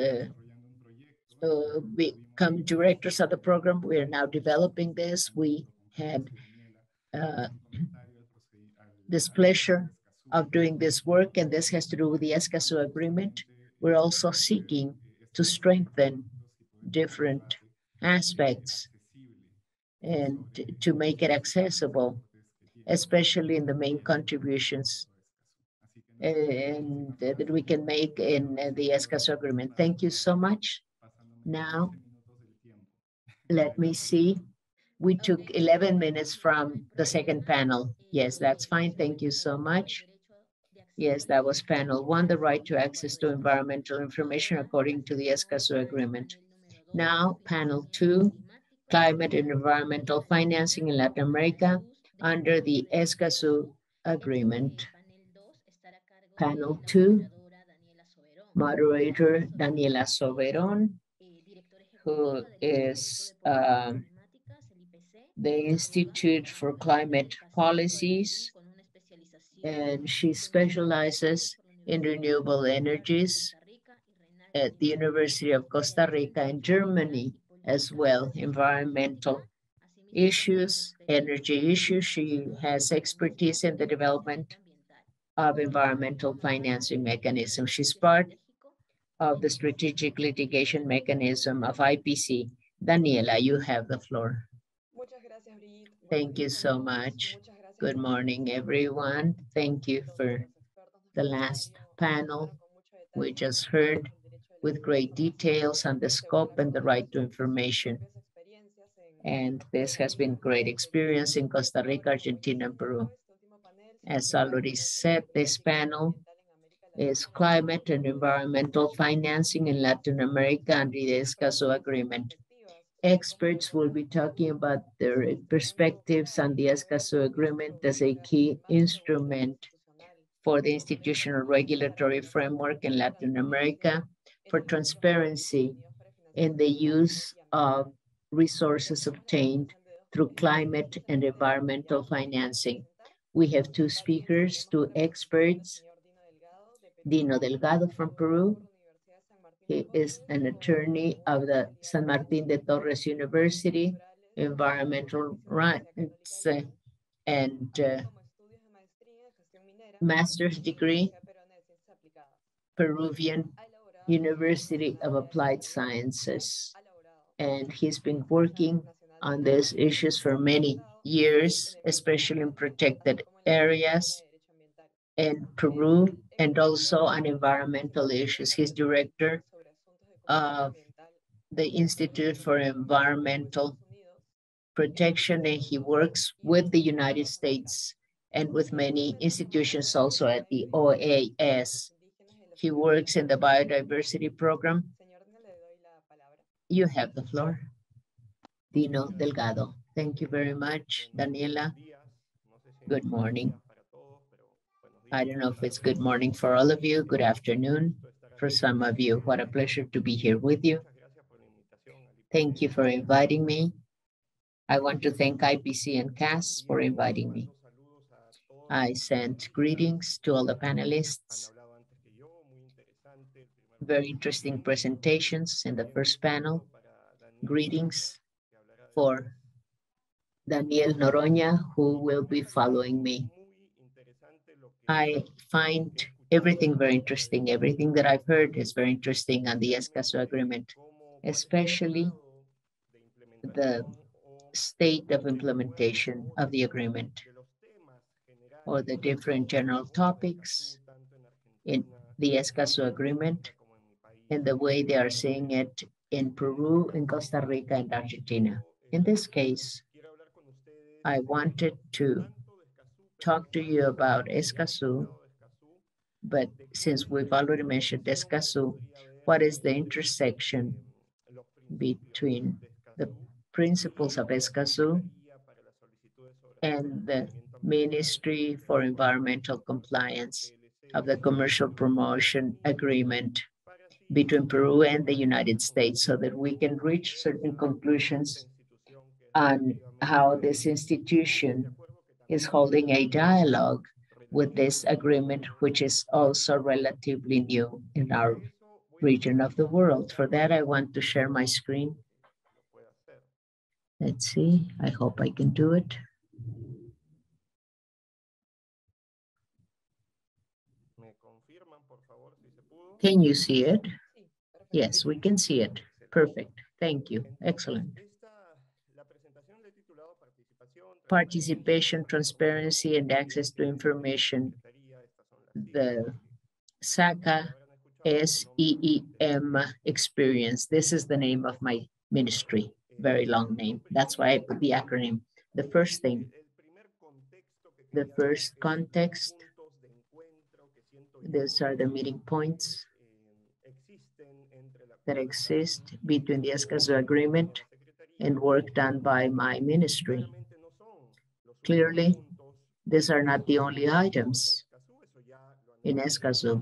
become directors of the program, we are now developing this. We had this pleasure of doing this work, and this has to do with the Escazú Agreement. We're also seeking to strengthen different aspects and to make it accessible, especially in the main contributions and that we can make in the Escaz Agreement. Thank you so much. Now, let me see. We took 11 minutes from the second panel. Yes, that's fine. Thank you so much. Yes, that was panel 1, the right to access to environmental information according to the Escazú Agreement. Now, panel 2, climate and environmental financing in Latin America under the Escazú Agreement. Panel 2, moderator Daniela Soberon, who is the Institute for Climate Policies, and she specializes in renewable energies at the University of Costa Rica and Germany as well, environmental issues, energy issues. She has expertise in the development of environmental financing mechanisms. She's part of the strategic litigation mechanism of IPC. Daniela, you have the floor. Thank you so much. Good morning, everyone. Thank you for the last panel we just heard with great details on the scope and the right to information. And this has been great experience in Costa Rica, Argentina, and Peru. As already said, this panel is climate and environmental financing in Latin America under the Escazú Agreement. Experts will be talking about their perspectives on the Escazú Agreement as a key instrument for the institutional regulatory framework in Latin America for transparency in the use of resources obtained through climate and environmental financing. We have two speakers, two experts. Dino Delgado from Peru. He is an attorney of the San Martín de Torres University, environmental rights and master's degree, Peruvian University of Applied Sciences. And he's been working on these issues for many years, especially in protected areas in Peru, and also on environmental issues. He's director of the Institute for Environmental Protection, and he works with the United States and with many institutions also at the OAS. He works in the biodiversity program. You have the floor. Dino Delgado. Thank you very much, Daniela. Good morning. I don't know if it's good morning for all of you, good afternoon for some of you. What a pleasure to be here with you. Thank you for inviting me. I want to thank IPC and CAS for inviting me. I sent greetings to all the panelists. Very interesting presentations in the first panel. Greetings for Daniel Noroña, who will be following me. I find everything very interesting. Everything that I've heard is very interesting on the Escazú Agreement, especially the state of implementation of the agreement or the different general topics in the Escazú Agreement and the way they are seeing it in Peru, in Costa Rica, and Argentina. In this case, I wanted to talk to you about Escazú, but since we've already mentioned Escazú, what is the intersection between the principles of Escazú and the Ministry for Environmental Compliance of the Commercial Promotion Agreement between Peru and the United States, so that we can reach certain conclusions on how this institution is holding a dialogue with this agreement, which is also relatively new in our region of the world. For that, I want to share my screen. Let's see, I hope I can do it. Can you see it? Yes, we can see it. Perfect. Thank you. Excellent. Participation, transparency, and access to information. The SACA SEEM experience. This is the name of my ministry. Very long name. That's why I put the acronym. The first thing, the first context, these are the meeting points that exist between the Escazú Agreement and work done by my ministry. Clearly, these are not the only items in Escazú.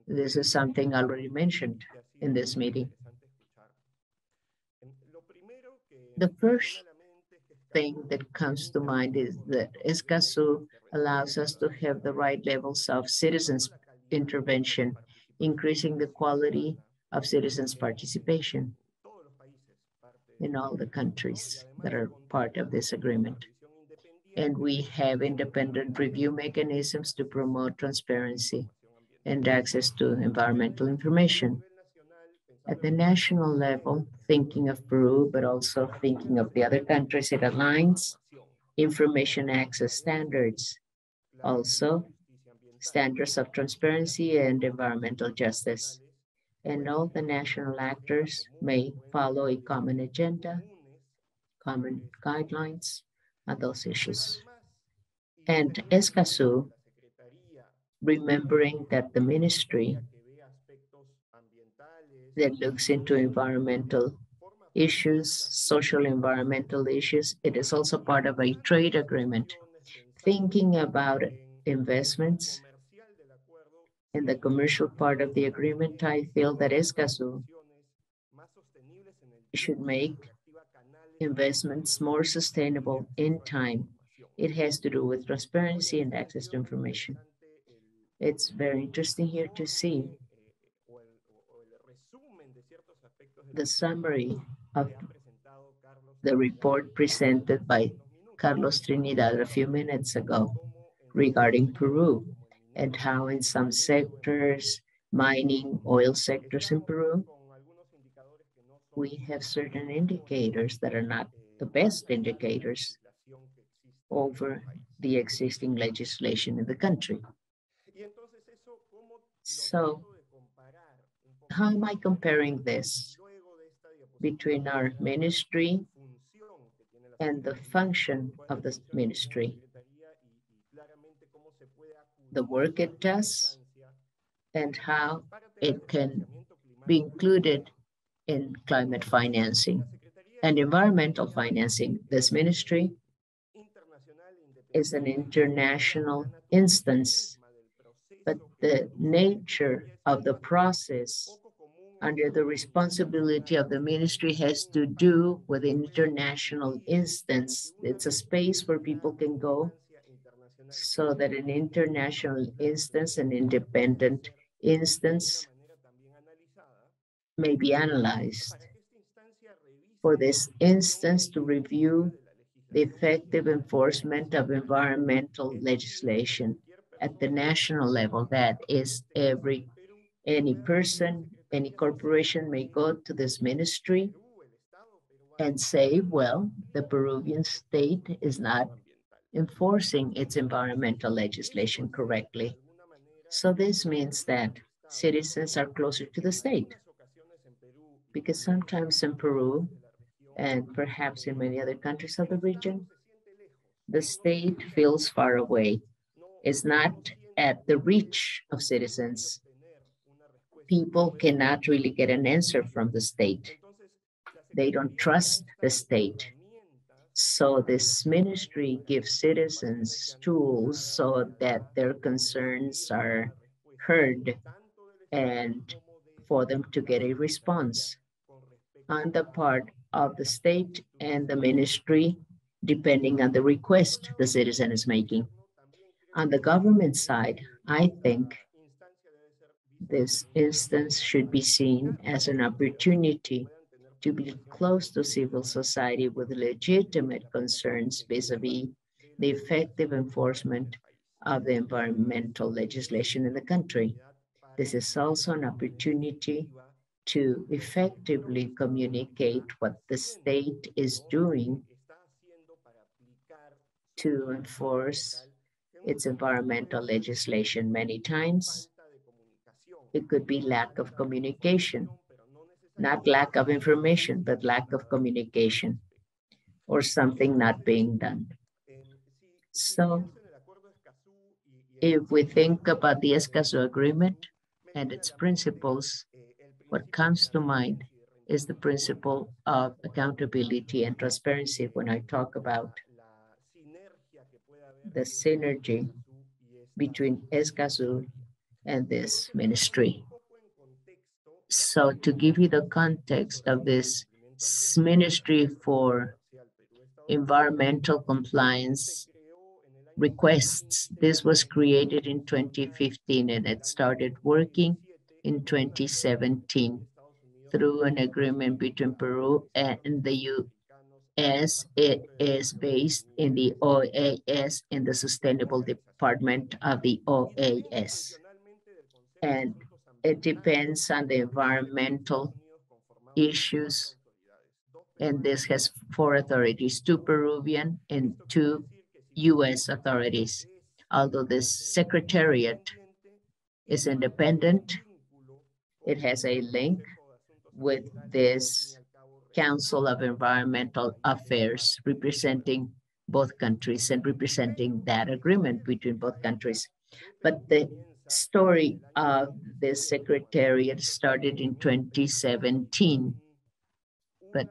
This is something already mentioned in this meeting. The first thing that comes to mind is that Escazú allows us to have the right levels of citizens' intervention, increasing the quality of citizens' participation in all the countries that are part of this agreement. And we have independent review mechanisms to promote transparency and access to environmental information. At the national level, thinking of Peru, but also thinking of the other countries, it aligns information access standards, also standards of transparency and environmental justice. And all the national actors may follow a common agenda, common guidelines on those issues. And Escazú, remembering that the ministry that looks into environmental issues, social environmental issues, it is also part of a trade agreement. Thinking about investments in the commercial part of the agreement, I feel that Escazú should make investments more sustainable in time. It has to do with transparency and access to information. It's very interesting here to see the summary of the report presented by Carlos Trinidad a few minutes ago regarding Peru and how in some sectors, mining, oil sectors in Peru, we have certain indicators that are not the best indicators over the existing legislation in the country. So, how am I comparing this between our ministry and the function of the ministry? The work it does and how it can be included in climate financing and environmental financing. This ministry is an international instance, but the nature of the process under the responsibility of the ministry has to do with an international instance. It's a space where people can go so that an international instance, an independent instance, may be analyzed. For this instance to review the effective enforcement of environmental legislation at the national level, that is, any person, any corporation may go to this ministry and say, well, the Peruvian state is not enforcing its environmental legislation correctly. So this means that citizens are closer to the state, because sometimes in Peru, and perhaps in many other countries of the region, the state feels far away, is not at the reach of citizens. People cannot really get an answer from the state. They don't trust the state. So this ministry gives citizens tools so that their concerns are heard and for them to get a response on the part of the state and the ministry, depending on the request the citizen is making. On the government side, I think this instance should be seen as an opportunity to be close to civil society with legitimate concerns vis-a-vis the effective enforcement of the environmental legislation in the country. This is also an opportunity to effectively communicate what the state is doing to enforce its environmental legislation. Many times, it could be lack of communication, not lack of information, but lack of communication, or something not being done. So, if we think about the Escazú Agreement and its principles, what comes to mind is the principle of accountability and transparency when I talk about the synergy between Escazú and this ministry. So to give you the context of this Ministry for Environmental Compliance requests, this was created in 2015 and it started working in 2017 through an agreement between Peru and the US. It is based in the OAS in the Sustainable Department of the OAS. And it depends on the environmental issues. And this has 4 authorities, 2 Peruvian and 2 US authorities. Although this secretariat is independent, it has a link with this Council of Environmental Affairs representing both countries and representing that agreement between both countries. But the story of this secretariat started in 2017, but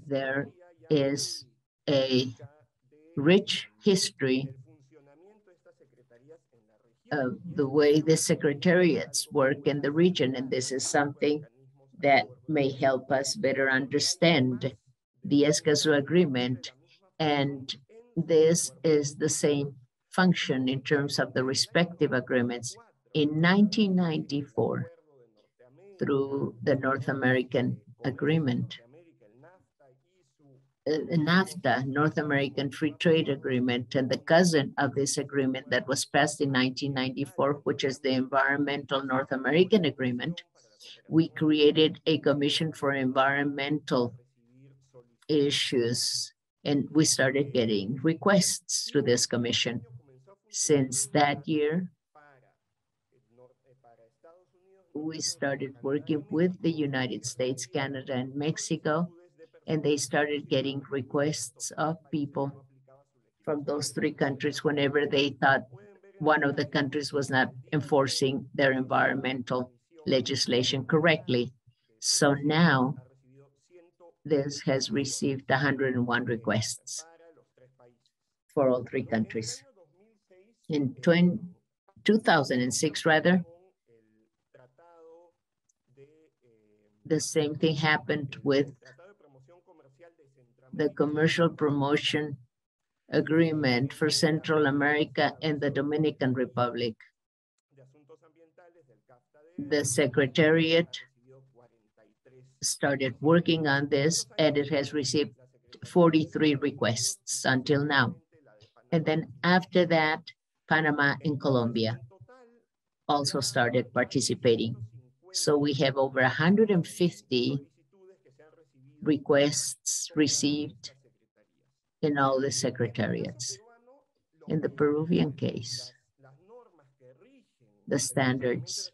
there is a rich history of the way the secretariats work in the region, and this is something that may help us better understand the Escazú Agreement. And this is the same function in terms of the respective agreements. In 1994, through the North American Agreement, NAFTA, North American Free Trade Agreement, and the cousin of this agreement that was passed in 1994, which is the Environmental North American Agreement, we created a commission for environmental issues, and we started getting requests through this commission. Since that year, we started working with the United States, Canada, and Mexico, and they started getting requests of people from those 3 countries whenever they thought one of the countries was not enforcing their environmental legislation correctly. So now this has received 101 requests for all 3 countries. In 2006, the same thing happened with the Commercial Promotion Agreement for Central America and the Dominican Republic. The Secretariat started working on this, and it has received 43 requests until now. And then after that, Panama and Colombia also started participating. So we have over 150 requests received in all the secretariats. In the Peruvian case, the standards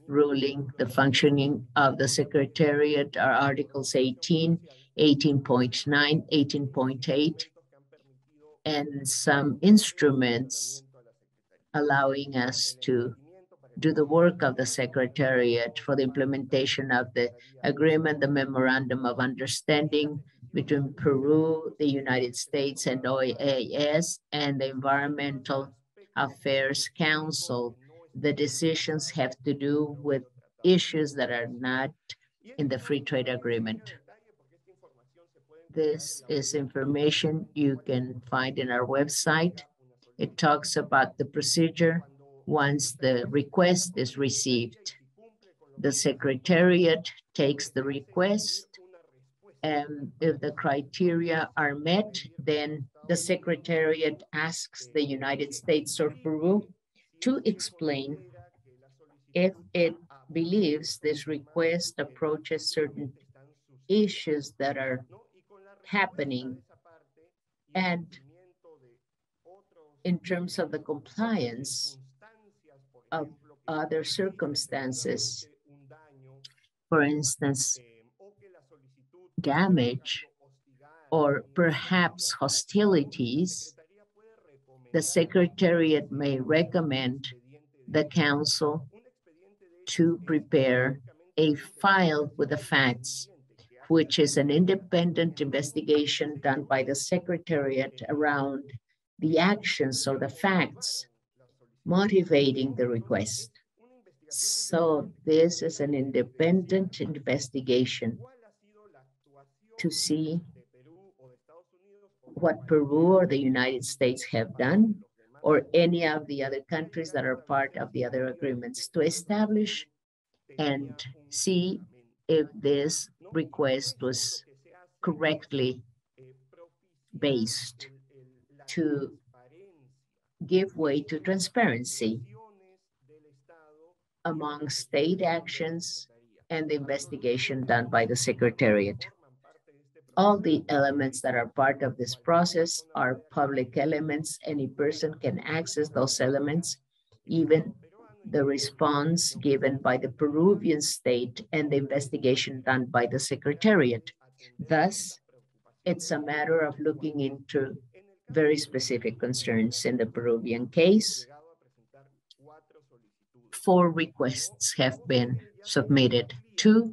ruling the functioning of the secretariat are Articles 18, 18.9, 18.8, and some instruments allowing us to do the work of the Secretariat for the implementation of the agreement, the Memorandum of Understanding between Peru, the United States, and OAS, and the Environmental Affairs Council. The decisions have to do with issues that are not in the Free Trade Agreement. This is information you can find in our website. It talks about the procedure once the request is received. The Secretariat takes the request, and if the criteria are met, then the Secretariat asks the United States or Peru to explain if it believes this request approaches certain issues that are happening, and in terms of the compliance of other circumstances, for instance, damage or perhaps hostilities, the Secretariat may recommend the Council to prepare a file with the facts, which is an independent investigation done by the Secretariat around the actions or the facts motivating the request. So this is an independent investigation to see what Peru or the United States have done, or any of the other countries that are part of the other agreements, to establish and see if this request was correctly based, to give way to transparency among state actions and the investigation done by the Secretariat. All the elements that are part of this process are public elements. Any person can access those elements, even the response given by the Peruvian state and the investigation done by the Secretariat. Thus, it's a matter of looking into very specific concerns. In the Peruvian case, 4 requests have been submitted. 2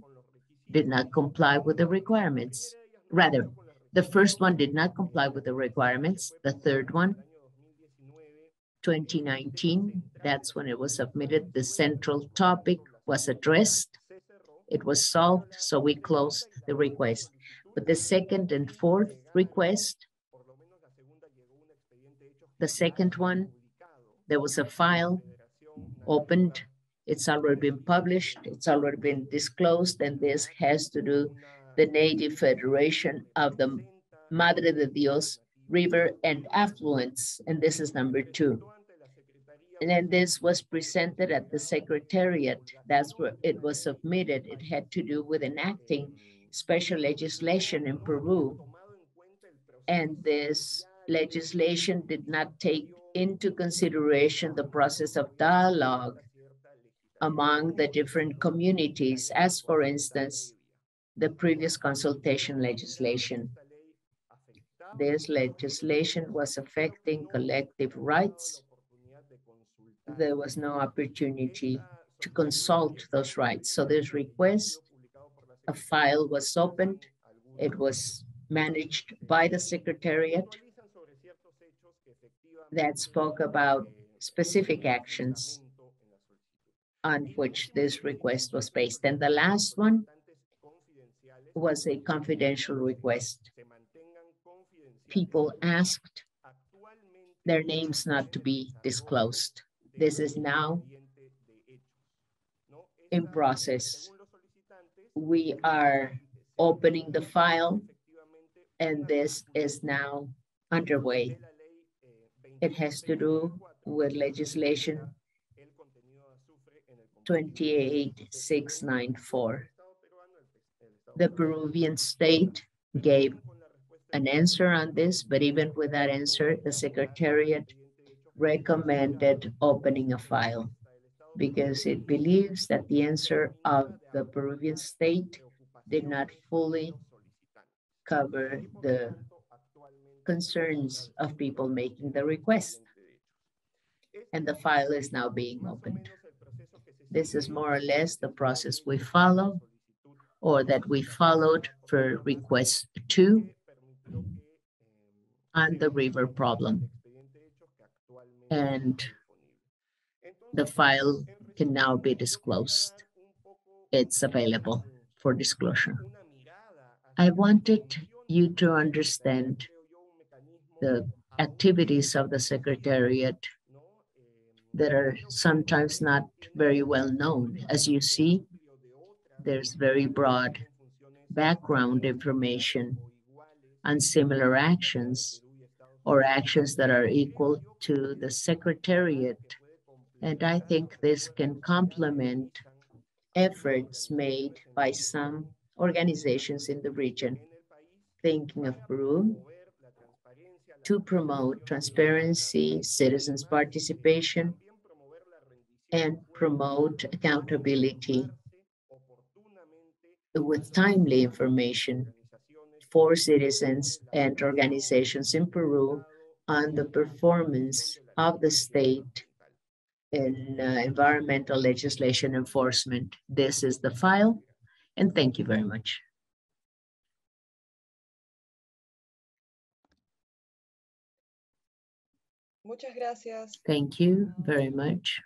did not comply with the requirements. Rather, the first one did not comply with the requirements. The third one, 2019, that's when it was submitted. The central topic was addressed. It was solved, so we closed the request. But the second and fourth request, the second one, there was a file opened. It's already been published. It's already been disclosed, and this has to do the native federation of the Madre de Dios River and affluents, and this is number 2. And then this was presented at the Secretariat. That's where it was submitted. It had to do with enacting special legislation in Peru. And this legislation did not take into consideration the process of dialogue among the different communities, as for instance, the previous consultation legislation. This legislation was affecting collective rights. There was no opportunity to consult those rights. So this request, a file was opened. It was managed by the Secretariat that spoke about specific actions on which this request was based. And the last one was a confidential request. People asked their names not to be disclosed. This is now in process. We are opening the file, and this is now underway. It has to do with legislation 28694. The Peruvian state gave an answer on this, but even with that answer, the Secretariat recommended opening a file because it believes that the answer of the Peruvian state did not fully cover the concerns of people making the request. And the file is now being opened. This is more or less the process we follow, or that we followed for request 2 on the river problem. And the file can now be disclosed. It's available for disclosure. I wanted you to understand the activities of the Secretariat that are sometimes not very well known. As you see, there's very broad background information on similar actions or actions that are equal to the Secretariat. And I think this can complement efforts made by some organizations in the region, thinking of Peru, to promote transparency, citizens' participation, and promote accountability with timely information for citizens and organizations in Peru on the performance of the state in environmental legislation enforcement. This is the file, and thank you very much. Muchas gracias. Thank you very much.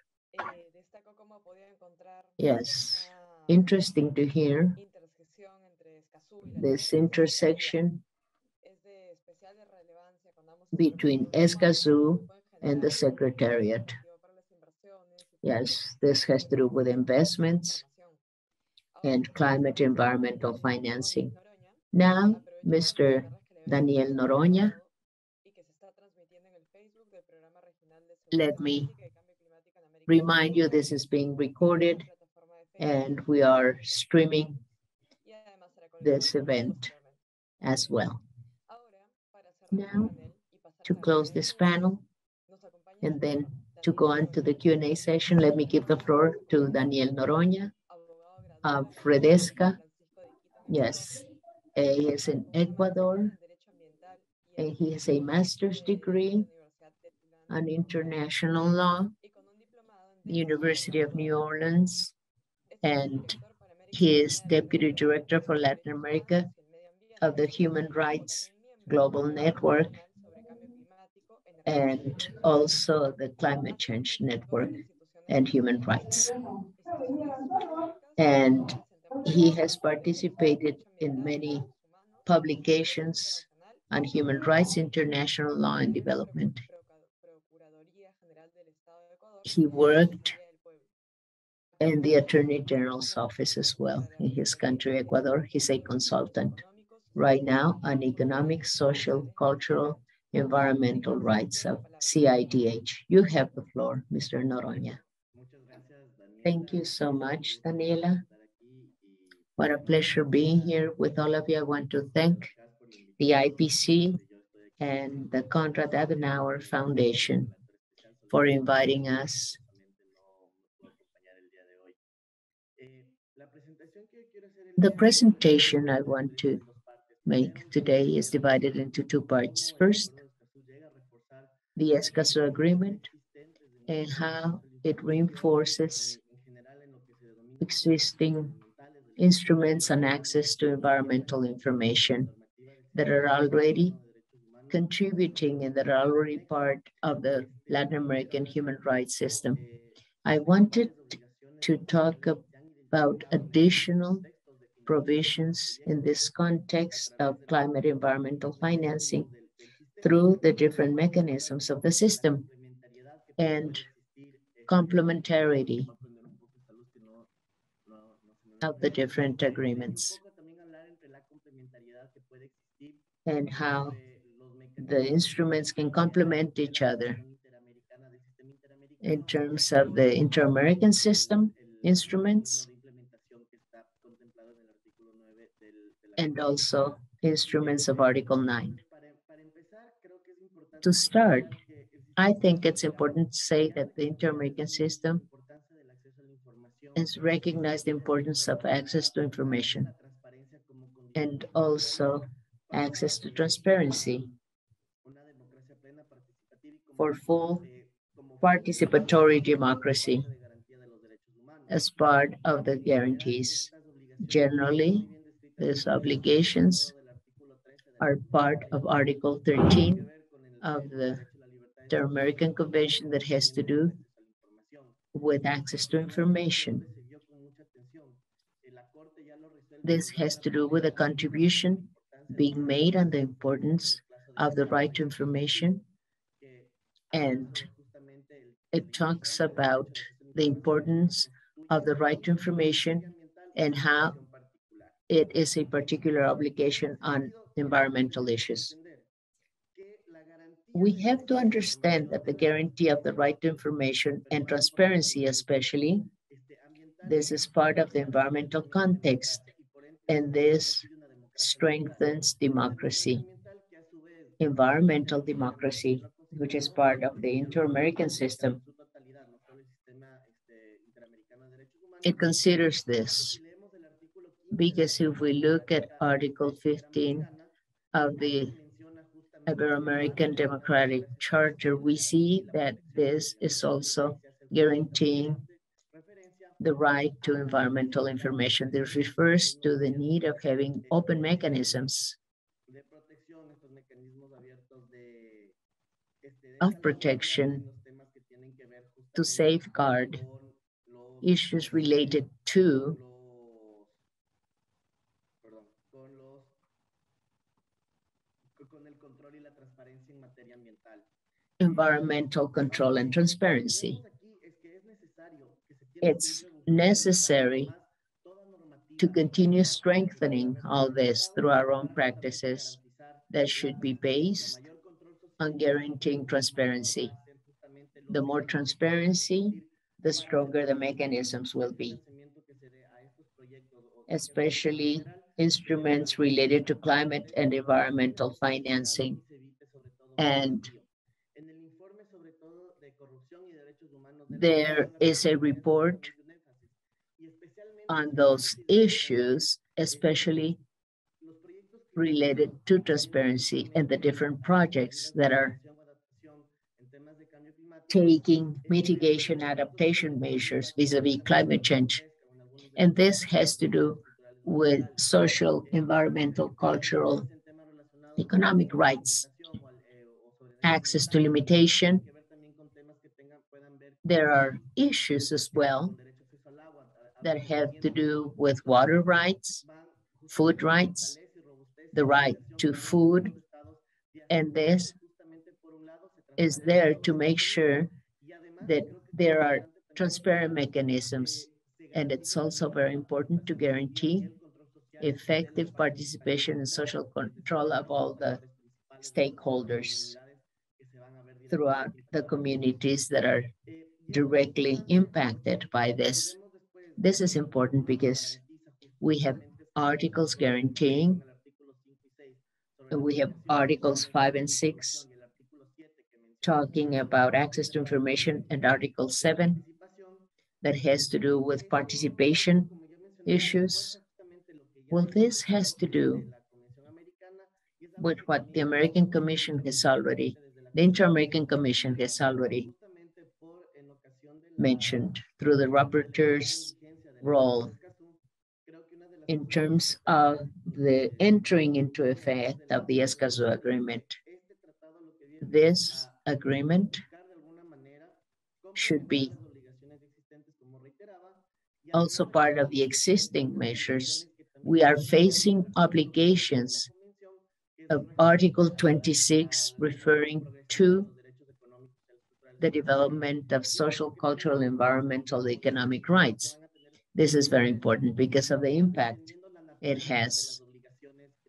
Yes, interesting to hear this intersection between Escazú and the Secretariat. Yes, this has to do with investments and climate environmental financing. Now, Mr. Daniel Noroña, let me remind you this is being recorded and we are streaming this event as well. Now, to close this panel and then to go on to the Q&A session, let me give the floor to Daniel Noroña of Redesca. Yes, he is in Ecuador, and he has a master's degree on international law, the University of New Orleans, and he is Deputy Director for Latin America of the Human Rights Global Network and also the Climate Change Network and Human Rights. And he has participated in many publications on human rights, international law, and development. He worked in the Attorney General's office as well in his country, Ecuador. He's a consultant right now on economic, social, cultural, environmental rights of CIDH. You have the floor, Mr. Noroña. Thank you so much, Daniela. What a pleasure being here with all of you. I want to thank the IPC and the Konrad Adenauer Foundation for inviting us. The presentation I want to make today is divided into two parts. First, the Escazú Agreement and how it reinforces existing instruments on access to environmental information that are already contributing and that are already part of the Latin American human rights system. I wanted to talk about additional provisions in this context of climate environmental financing through the different mechanisms of the system and complementarity of the different agreements and how the instruments can complement each other in terms of the inter-American system instruments and also instruments of Article 9. To start, I think it's important to say that the inter-American system has recognized the importance of access to information and also access to transparency for full participatory democracy as part of the guarantees. Generally, these obligations are part of Article 13 of the Inter-American Convention that has to do with access to information. This has to do with a contribution being made on the importance of the right to information, and it talks about the importance of the right to information and how it is a particular obligation on environmental issues. we have to understand that the guarantee of the right to information and transparency, especially, this is part of the environmental context, and this strengthens democracy, environmental democracy, which is part of the inter-American system. It considers this because if we look at Article 15 of the Ibero-American Democratic Charter, we see that this is also guaranteeing the right to environmental information. This refers to the need of having open mechanisms of protection to safeguard issues related to environmental control and transparency. It's necessary to continue strengthening all this through our own practices that should be based on guaranteeing transparency. The more transparency, the stronger the mechanisms will be, especially instruments related to climate and environmental financing. And there is a report on those issues, especially related to transparency and the different projects that are taking mitigation adaptation measures vis-a-vis climate change. And this has to do with social, environmental, cultural, economic rights, access to limitation. There are issues as well that have to do with water rights, food rights, the right to food, and this is there to make sure that there are transparent mechanisms. And it's also very important to guarantee effective participation in social control of all the stakeholders throughout the communities that are directly impacted by this. This is important because we have articles guaranteeing, and we have articles 5 and 6 talking about access to information, and Article 7 that has to do with participation issues. Well, this has to do with what the American Commission has already, the Inter-American Commission has already mentioned through the rapporteur's role in terms of the entering into effect of the Escazú Agreement. This agreement should be also part of the existing measures. We are facing obligations of Article 26 referring to the development of social, cultural, environmental, economic rights. This is very important because of the impact it has,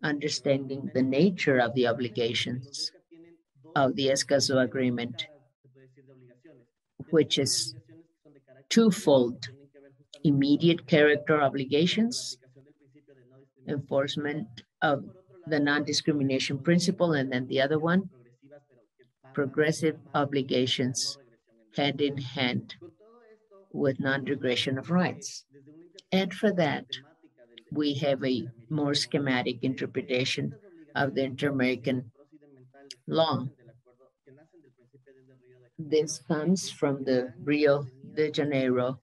understanding the nature of the obligations of the Escazú Agreement, which is twofold: immediate character obligations, enforcement of the non-discrimination principle, and then the other one, progressive obligations, hand in hand with non-regression of rights. And for that, we have a more schematic interpretation of the Inter-American law. This comes from the Rio de Janeiro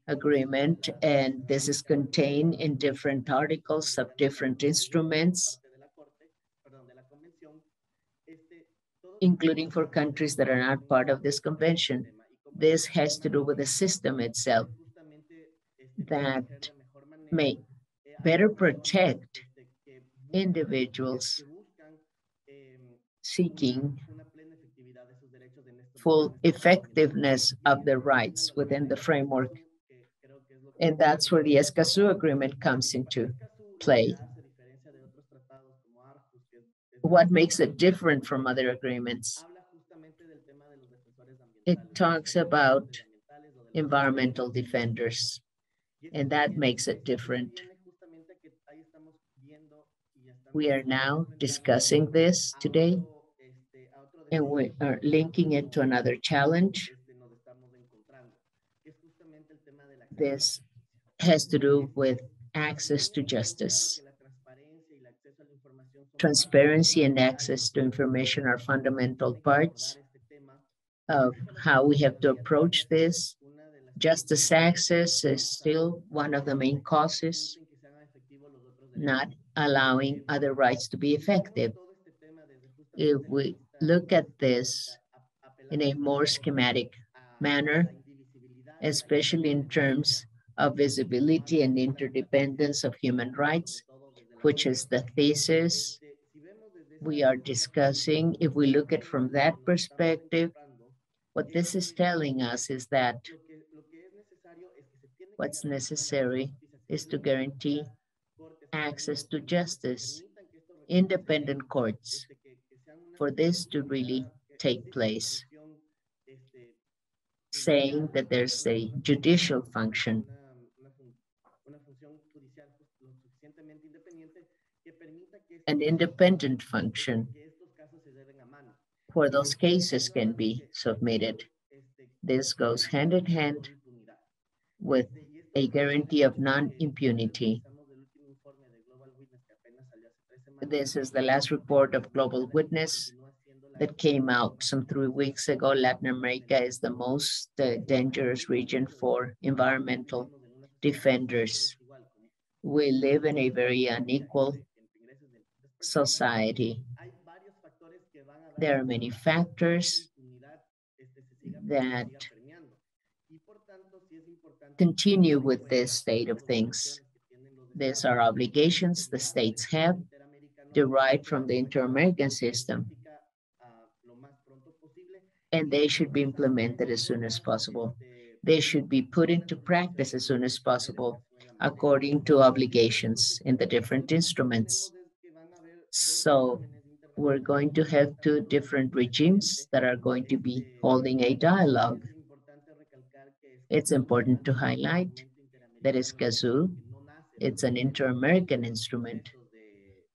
Agreement, and this is contained in different articles of different instruments, including for countries that are not part of this convention. This has to do with the system itself that may better protect individuals seeking full effectiveness of their rights within the framework. And that's where the Escazú Agreement comes into play. what makes it different from other agreements. It talks about environmental defenders, and that makes it different. We are now discussing this today, and we are linking it to another challenge. This has to do with access to justice. Transparency and access to information are fundamental parts of how we have to approach this. Justice access is still one of the main causes, not allowing other rights to be effective. If we look at this in a more schematic manner, especially in terms of visibility and interdependence of human rights, which is the thesis we are discussing. If we look at from that perspective, what this is telling us is that what's necessary is to guarantee access to justice, independent courts, for this to really take place, saying that there's a judicial function. An independent function where those cases can be submitted. This goes hand in hand with a guarantee of non-impunity. This is the last report of Global Witness that came out some 3 weeks ago. Latin America is the most dangerous region for environmental defenders. We live in a very unequal society. There are many factors that continue with this state of things. These are obligations the states have derived from the Inter-American system, and they should be implemented as soon as possible. They should be put into practice as soon as possible, according to obligations in the different instruments. So we're going to have 2 different regimes that are going to be holding a dialogue. It's important to highlight that Escazú, it's an inter-American instrument.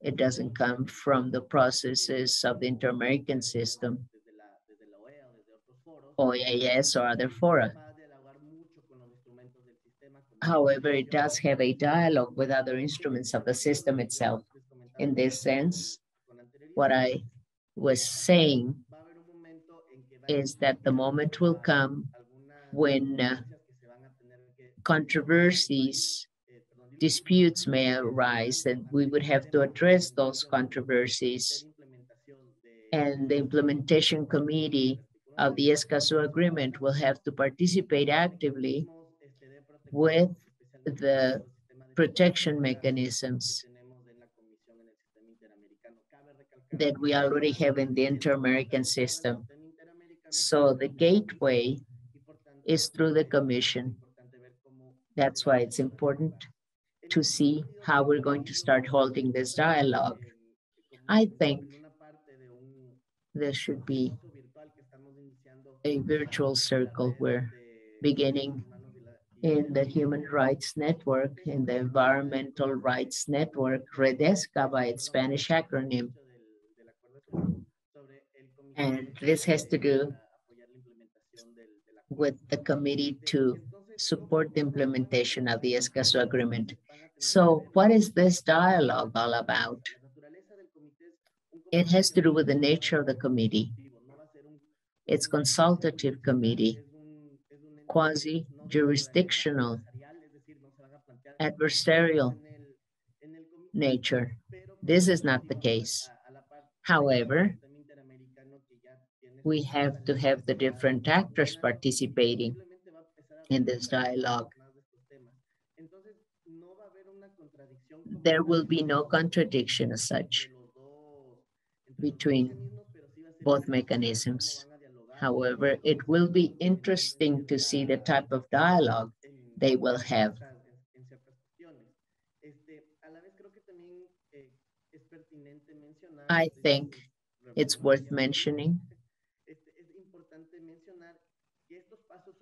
It doesn't come from the processes of the inter-American system, OAS or other fora. However, it does have a dialogue with other instruments of the system itself. In this sense, what I was saying is that the moment will come when controversies, disputes may arise, and we would have to address those controversies. And the implementation committee of the Escazú Agreement will have to participate actively with the protection mechanisms that we already have in the inter-American system. So the gateway is through the Commission. That's why it's important to see how we're going to start holding this dialogue. I think there should be a virtual circle. We're beginning in the Human Rights Network, in the Environmental Rights Network, REDESCA by its Spanish acronym. And this has to do with the committee to support the implementation of the Escazú Agreement. So what is this dialogue all about? It has to do with the nature of the committee. It's consultative committee, quasi-jurisdictional, adversarial nature. This is not the case. However, we have to have the different actors participating in this dialogue. There will be no contradiction as such between both mechanisms. However, it will be interesting to see the type of dialogue they will have. I think it's worth mentioning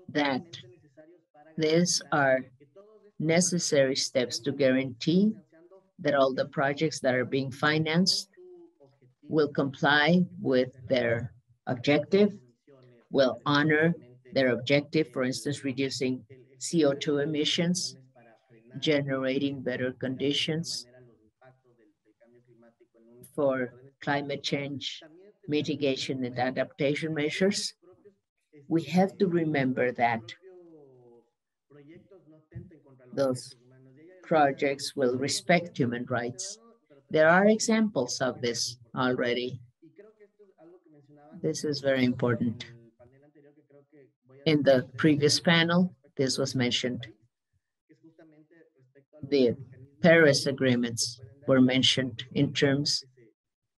that these are necessary steps to guarantee that all the projects that are being financed will comply with their objective, will honor their objective, for instance, reducing CO2 emissions, generating better conditions for climate change mitigation and adaptation measures. We have to remember that those projects will respect human rights. There are examples of this already. This is very important. In the previous panel, this was mentioned. The Paris agreements were mentioned in terms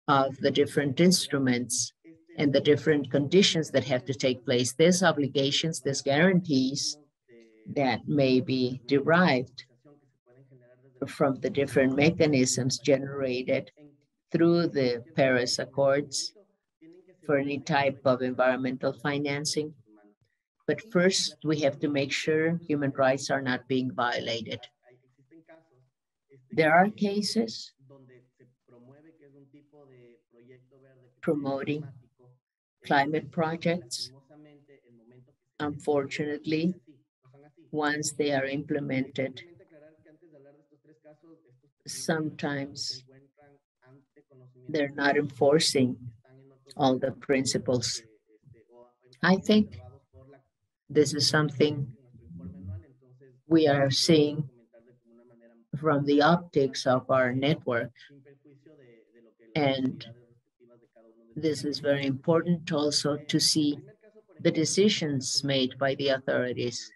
of the different instruments and the different conditions that have to take place. There's obligations, there's guarantees that may be derived from the different mechanisms generated through the Paris Accords for any type of environmental financing. But first, we have to make sure human rights are not being violated. There are cases promoting climate projects. Unfortunately, once they are implemented, sometimes they're not enforcing all the principles. I think this is something we are seeing from the optics of our network. And this is very important also to see the decisions made by the authorities.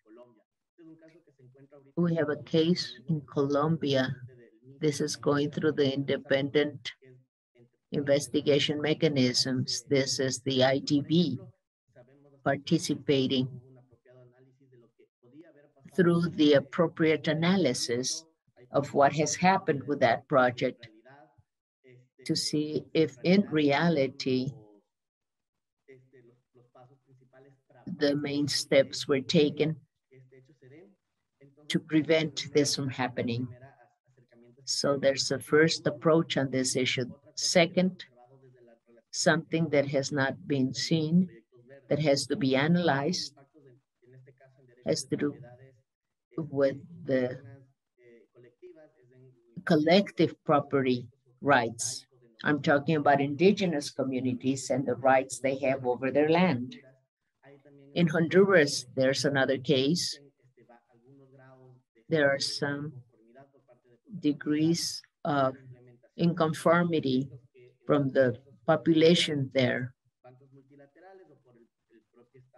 We have a case in Colombia. This is going through the independent investigation mechanisms. This is the IDB participating through the appropriate analysis of what has happened with that project to see if in reality the main steps were taken to prevent this from happening. So there's a first approach on this issue. Second, something that has not been seen, that has to be analyzed, has to do with the collective property rights. I'm talking about indigenous communities and the rights they have over their land. In Honduras, there's another case. There are some degrees of inconformity from the population there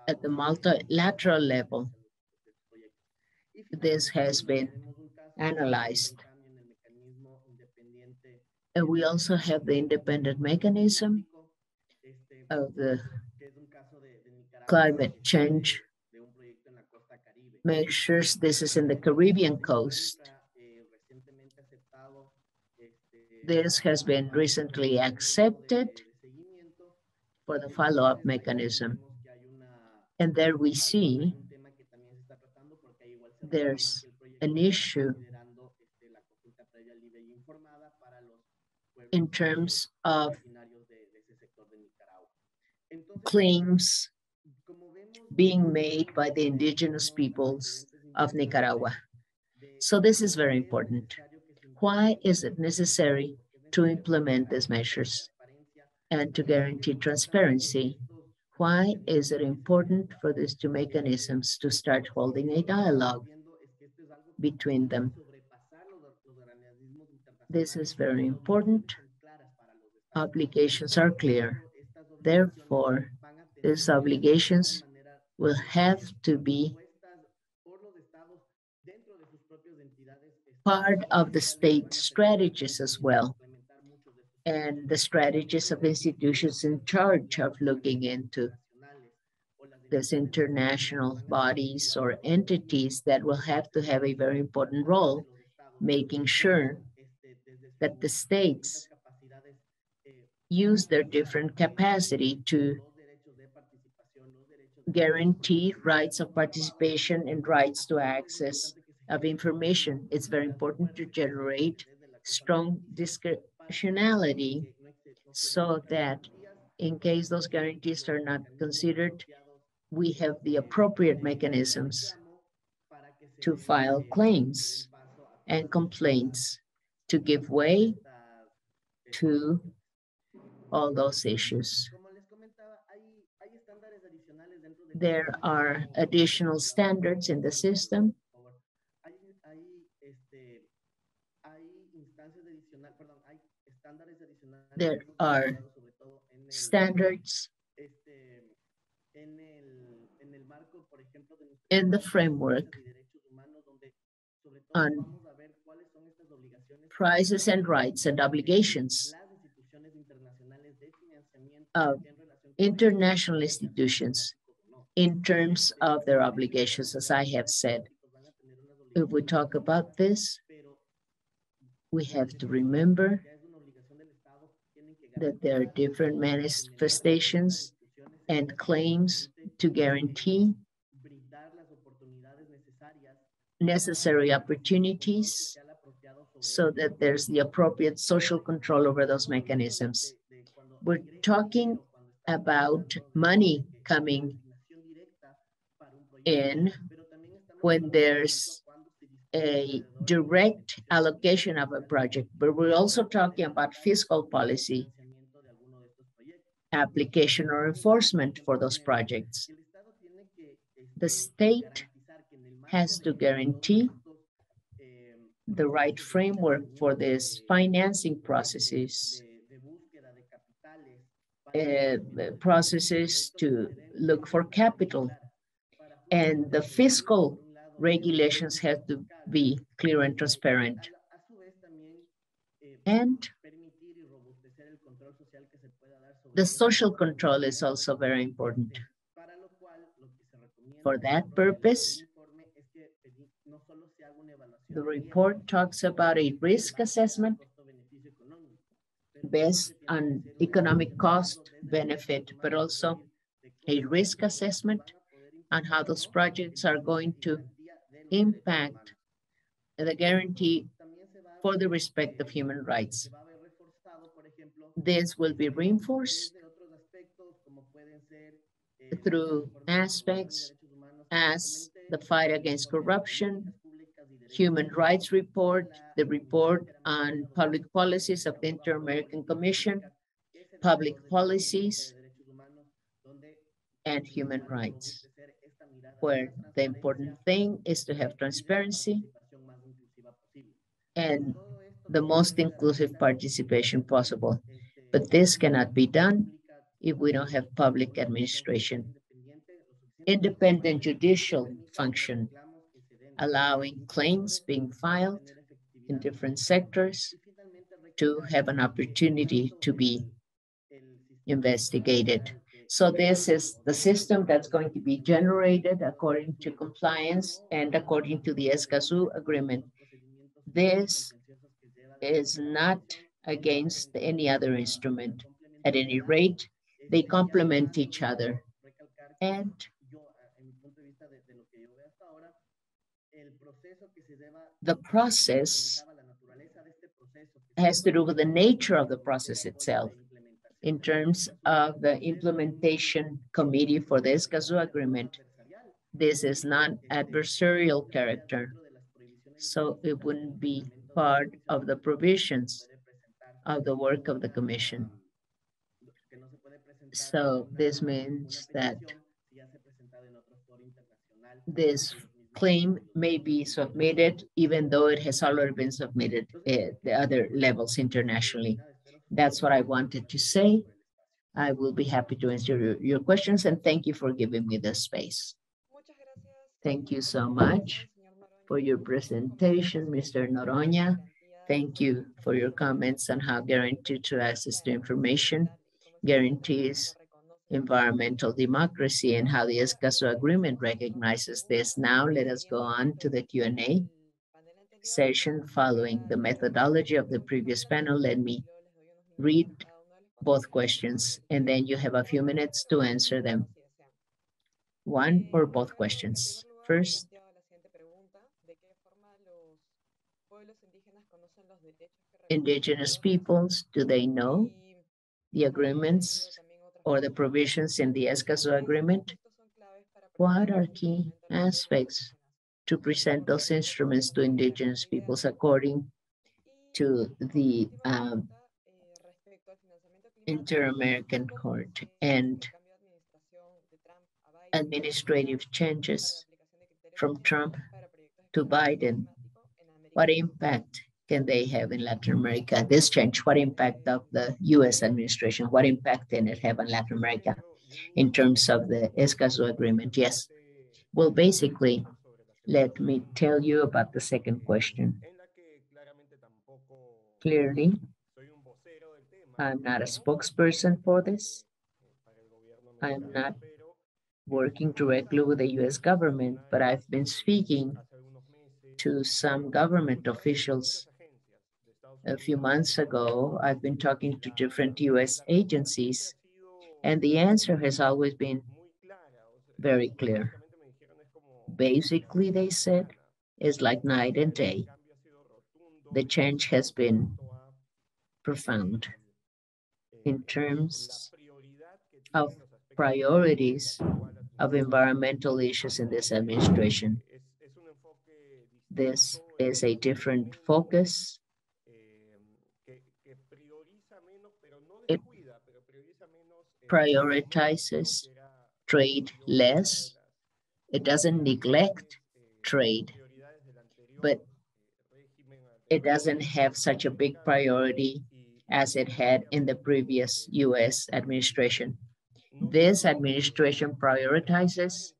at the multilateral level. This has been analyzed. And we also have the independent mechanism of the climate change measures. This is in the Caribbean coast. This has been recently accepted for the follow-up mechanism. And there we see there's an issue in terms of claims being made by the indigenous peoples of Nicaragua. So this is very important. Why is it necessary to implement these measures and to guarantee transparency? Why is it important for these two mechanisms to start holding a dialogue between them? This is very important. Obligations are clear. Therefore, these obligations will have to be part of the state strategies as well, and the strategies of institutions in charge of looking into these international bodies or entities that will have to have a very important role, making sure that the states use their different capacity to guarantee rights of participation and rights to access of information. It's very important to generate strong discretionality so that in case those guarantees are not considered, we have the appropriate mechanisms to file claims and complaints to give way to all those issues. There are additional standards in the system. There are standards in the framework on prices and rights and obligations of international institutions in terms of their obligations, as I have said. If we talk about this, we have to remember that there are different manifestations and claims to guarantee necessary opportunities so that there's the appropriate social control over those mechanisms. We're talking about money coming in when there's a direct allocation of a project, but we're also talking about fiscal policy, application or enforcement for those projects. The state has to guarantee the right framework for these financing processes, processes to look for capital, and the fiscal regulations have to be clear and transparent. And the social control is also very important. For that purpose, the report talks about a risk assessment based on economic cost, benefit, but also a risk assessment on how those projects are going to impact the guarantee for the respect of human rights. This will be reinforced through aspects as the fight against corruption, human rights report, the report on public policies of the Inter-American Commission, public policies, and human rights, where the important thing is to have transparency and the most inclusive participation possible. But this cannot be done if we don't have public administration. Independent judicial function, allowing claims being filed in different sectors to have an opportunity to be investigated. So this is the system that's going to be generated according to compliance and according to the Escazú Agreement. This is not against any other instrument. At any rate, they complement each other. And the process has to do with the nature of the process itself. In terms of the implementation committee for the Escazú Agreement, this is not adversarial character, so it wouldn't be part of the provisions of the work of the Commission. So this means that this claim may be submitted even though it has already been submitted at the other levels internationally. That's what I wanted to say. I will be happy to answer your questions, and thank you for giving me the space. Thank you so much for your presentation, Mr. Noronha. Thank you for your comments on how guaranteed to access to information guarantees environmental democracy and how the Escazú Agreement recognizes this. Now let us go on to the Q&A session following the methodology of the previous panel. Let me read both questions, and then you have a few minutes to answer them. One or both questions. First, indigenous peoples, do they know the agreements or the provisions in the Escazú Agreement? What are key aspects to present those instruments to indigenous peoples according to the Inter-American Court and administrative changes from Trump to Biden? What impact can they have in Latin America? This change, what impact of the US administration, what impact can it have on Latin America in terms of the Escazú Agreement? Yes. Well, basically, let me tell you about the second question. Clearly, I'm not a spokesperson for this. I'm not working directly with the US government, but I've been speaking to some government officials. A few months ago, I've been talking to different US agencies, and the answer has always been very clear. Basically, they said, it's like night and day. The change has been profound in terms of priorities of environmental issues in this administration. This is a different focus. It prioritizes trade less. It doesn't neglect trade, but it doesn't have such a big priority as it had in the previous US administration. This administration prioritizes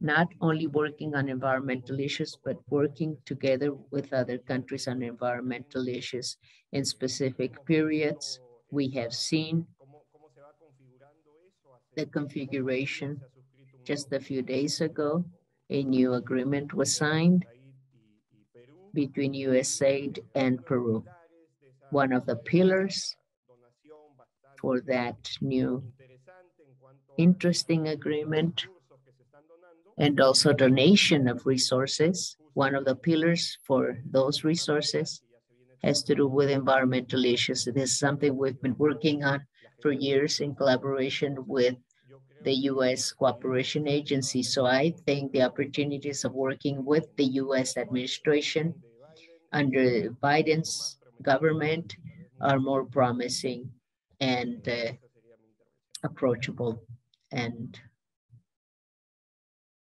not only working on environmental issues, but working together with other countries on environmental issues in specific periods. We have seen the configuration. Just a few days ago, a new agreement was signed between USAID and Peru. One of the pillars for that new interesting agreement and also donation of resources. One of the pillars for those resources has to do with environmental issues. It is something we've been working on for years in collaboration with the US Cooperation Agency. So I think the opportunities of working with the US administration under Biden's government are more promising and approachable. And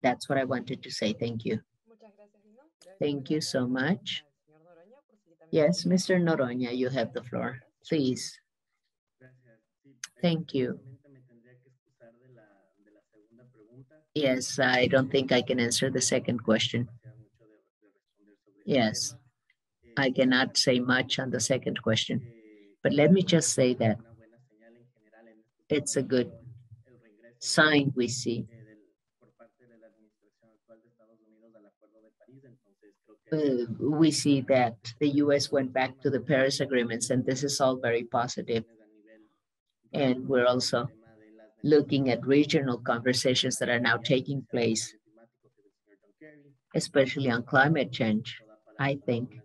that's what I wanted to say. Thank you. Thank you so much. Yes, Mr. Noroña, you have the floor, please. Thank you. Yes, I don't think I can answer the second question. Yes, I cannot say much on the second question, but let me just say that it's a good sign we see. We see that the US went back to the Paris agreements, and this is all very positive. And we're also looking at regional conversations that are now taking place, especially on climate change. I think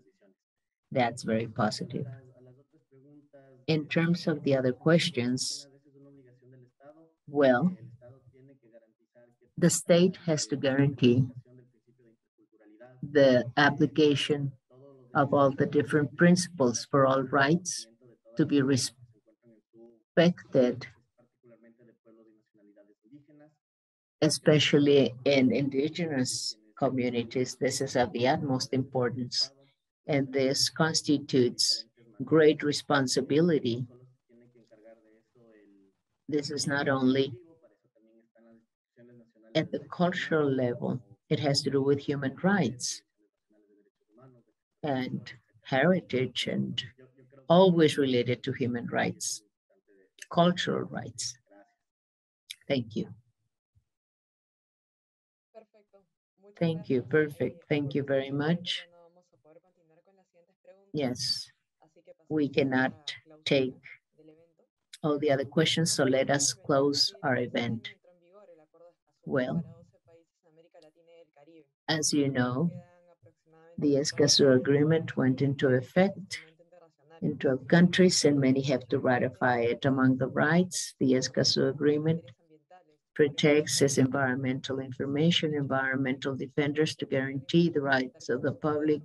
that's very positive. In terms of the other questions, well, the state has to guarantee the application of all the different principles for all rights to be respected, especially in indigenous communities. This is of the utmost importance, and this constitutes great responsibility. This is not only at the cultural level, it has to do with human rights and heritage, and always related to human rights, cultural rights. Thank you. Thank you, perfect. Thank you very much. Yes, we cannot take all the other questions, so let us close our event. Well, as you know, the Escazú Agreement went into effect in 12 countries, and many have to ratify it. Among the rights, the Escazú Agreement protects its environmental information, environmental defenders to guarantee the rights of the public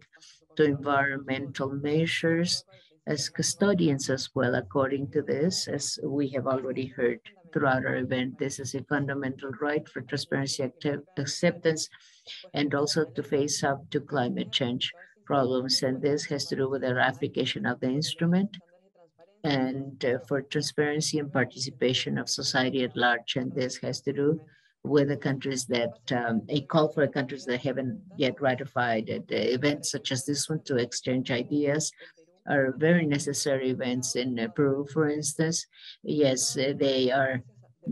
to environmental measures as custodians as well. According to this, as we have already heard throughout our event, this is a fundamental right for transparency, acceptance, and also to face up to climate change problems. And this has to do with the ratification of the instrument and for transparency and participation of society at large. And this has to do with the countries that, a call for the countries that haven't yet ratified it. Events such as this one to exchange ideas are very necessary events in Peru, for instance. Yes, they are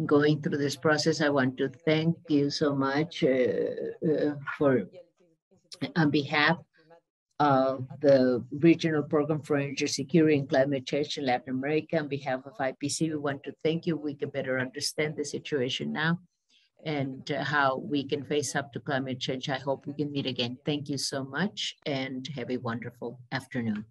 going through this process. I want to thank you so much on behalf of the Regional Program for Energy Security and Climate Change in Latin America. On behalf of IPC, we want to thank you. We can better understand the situation now and how we can face up to climate change. I hope we can meet again. Thank you so much and have a wonderful afternoon.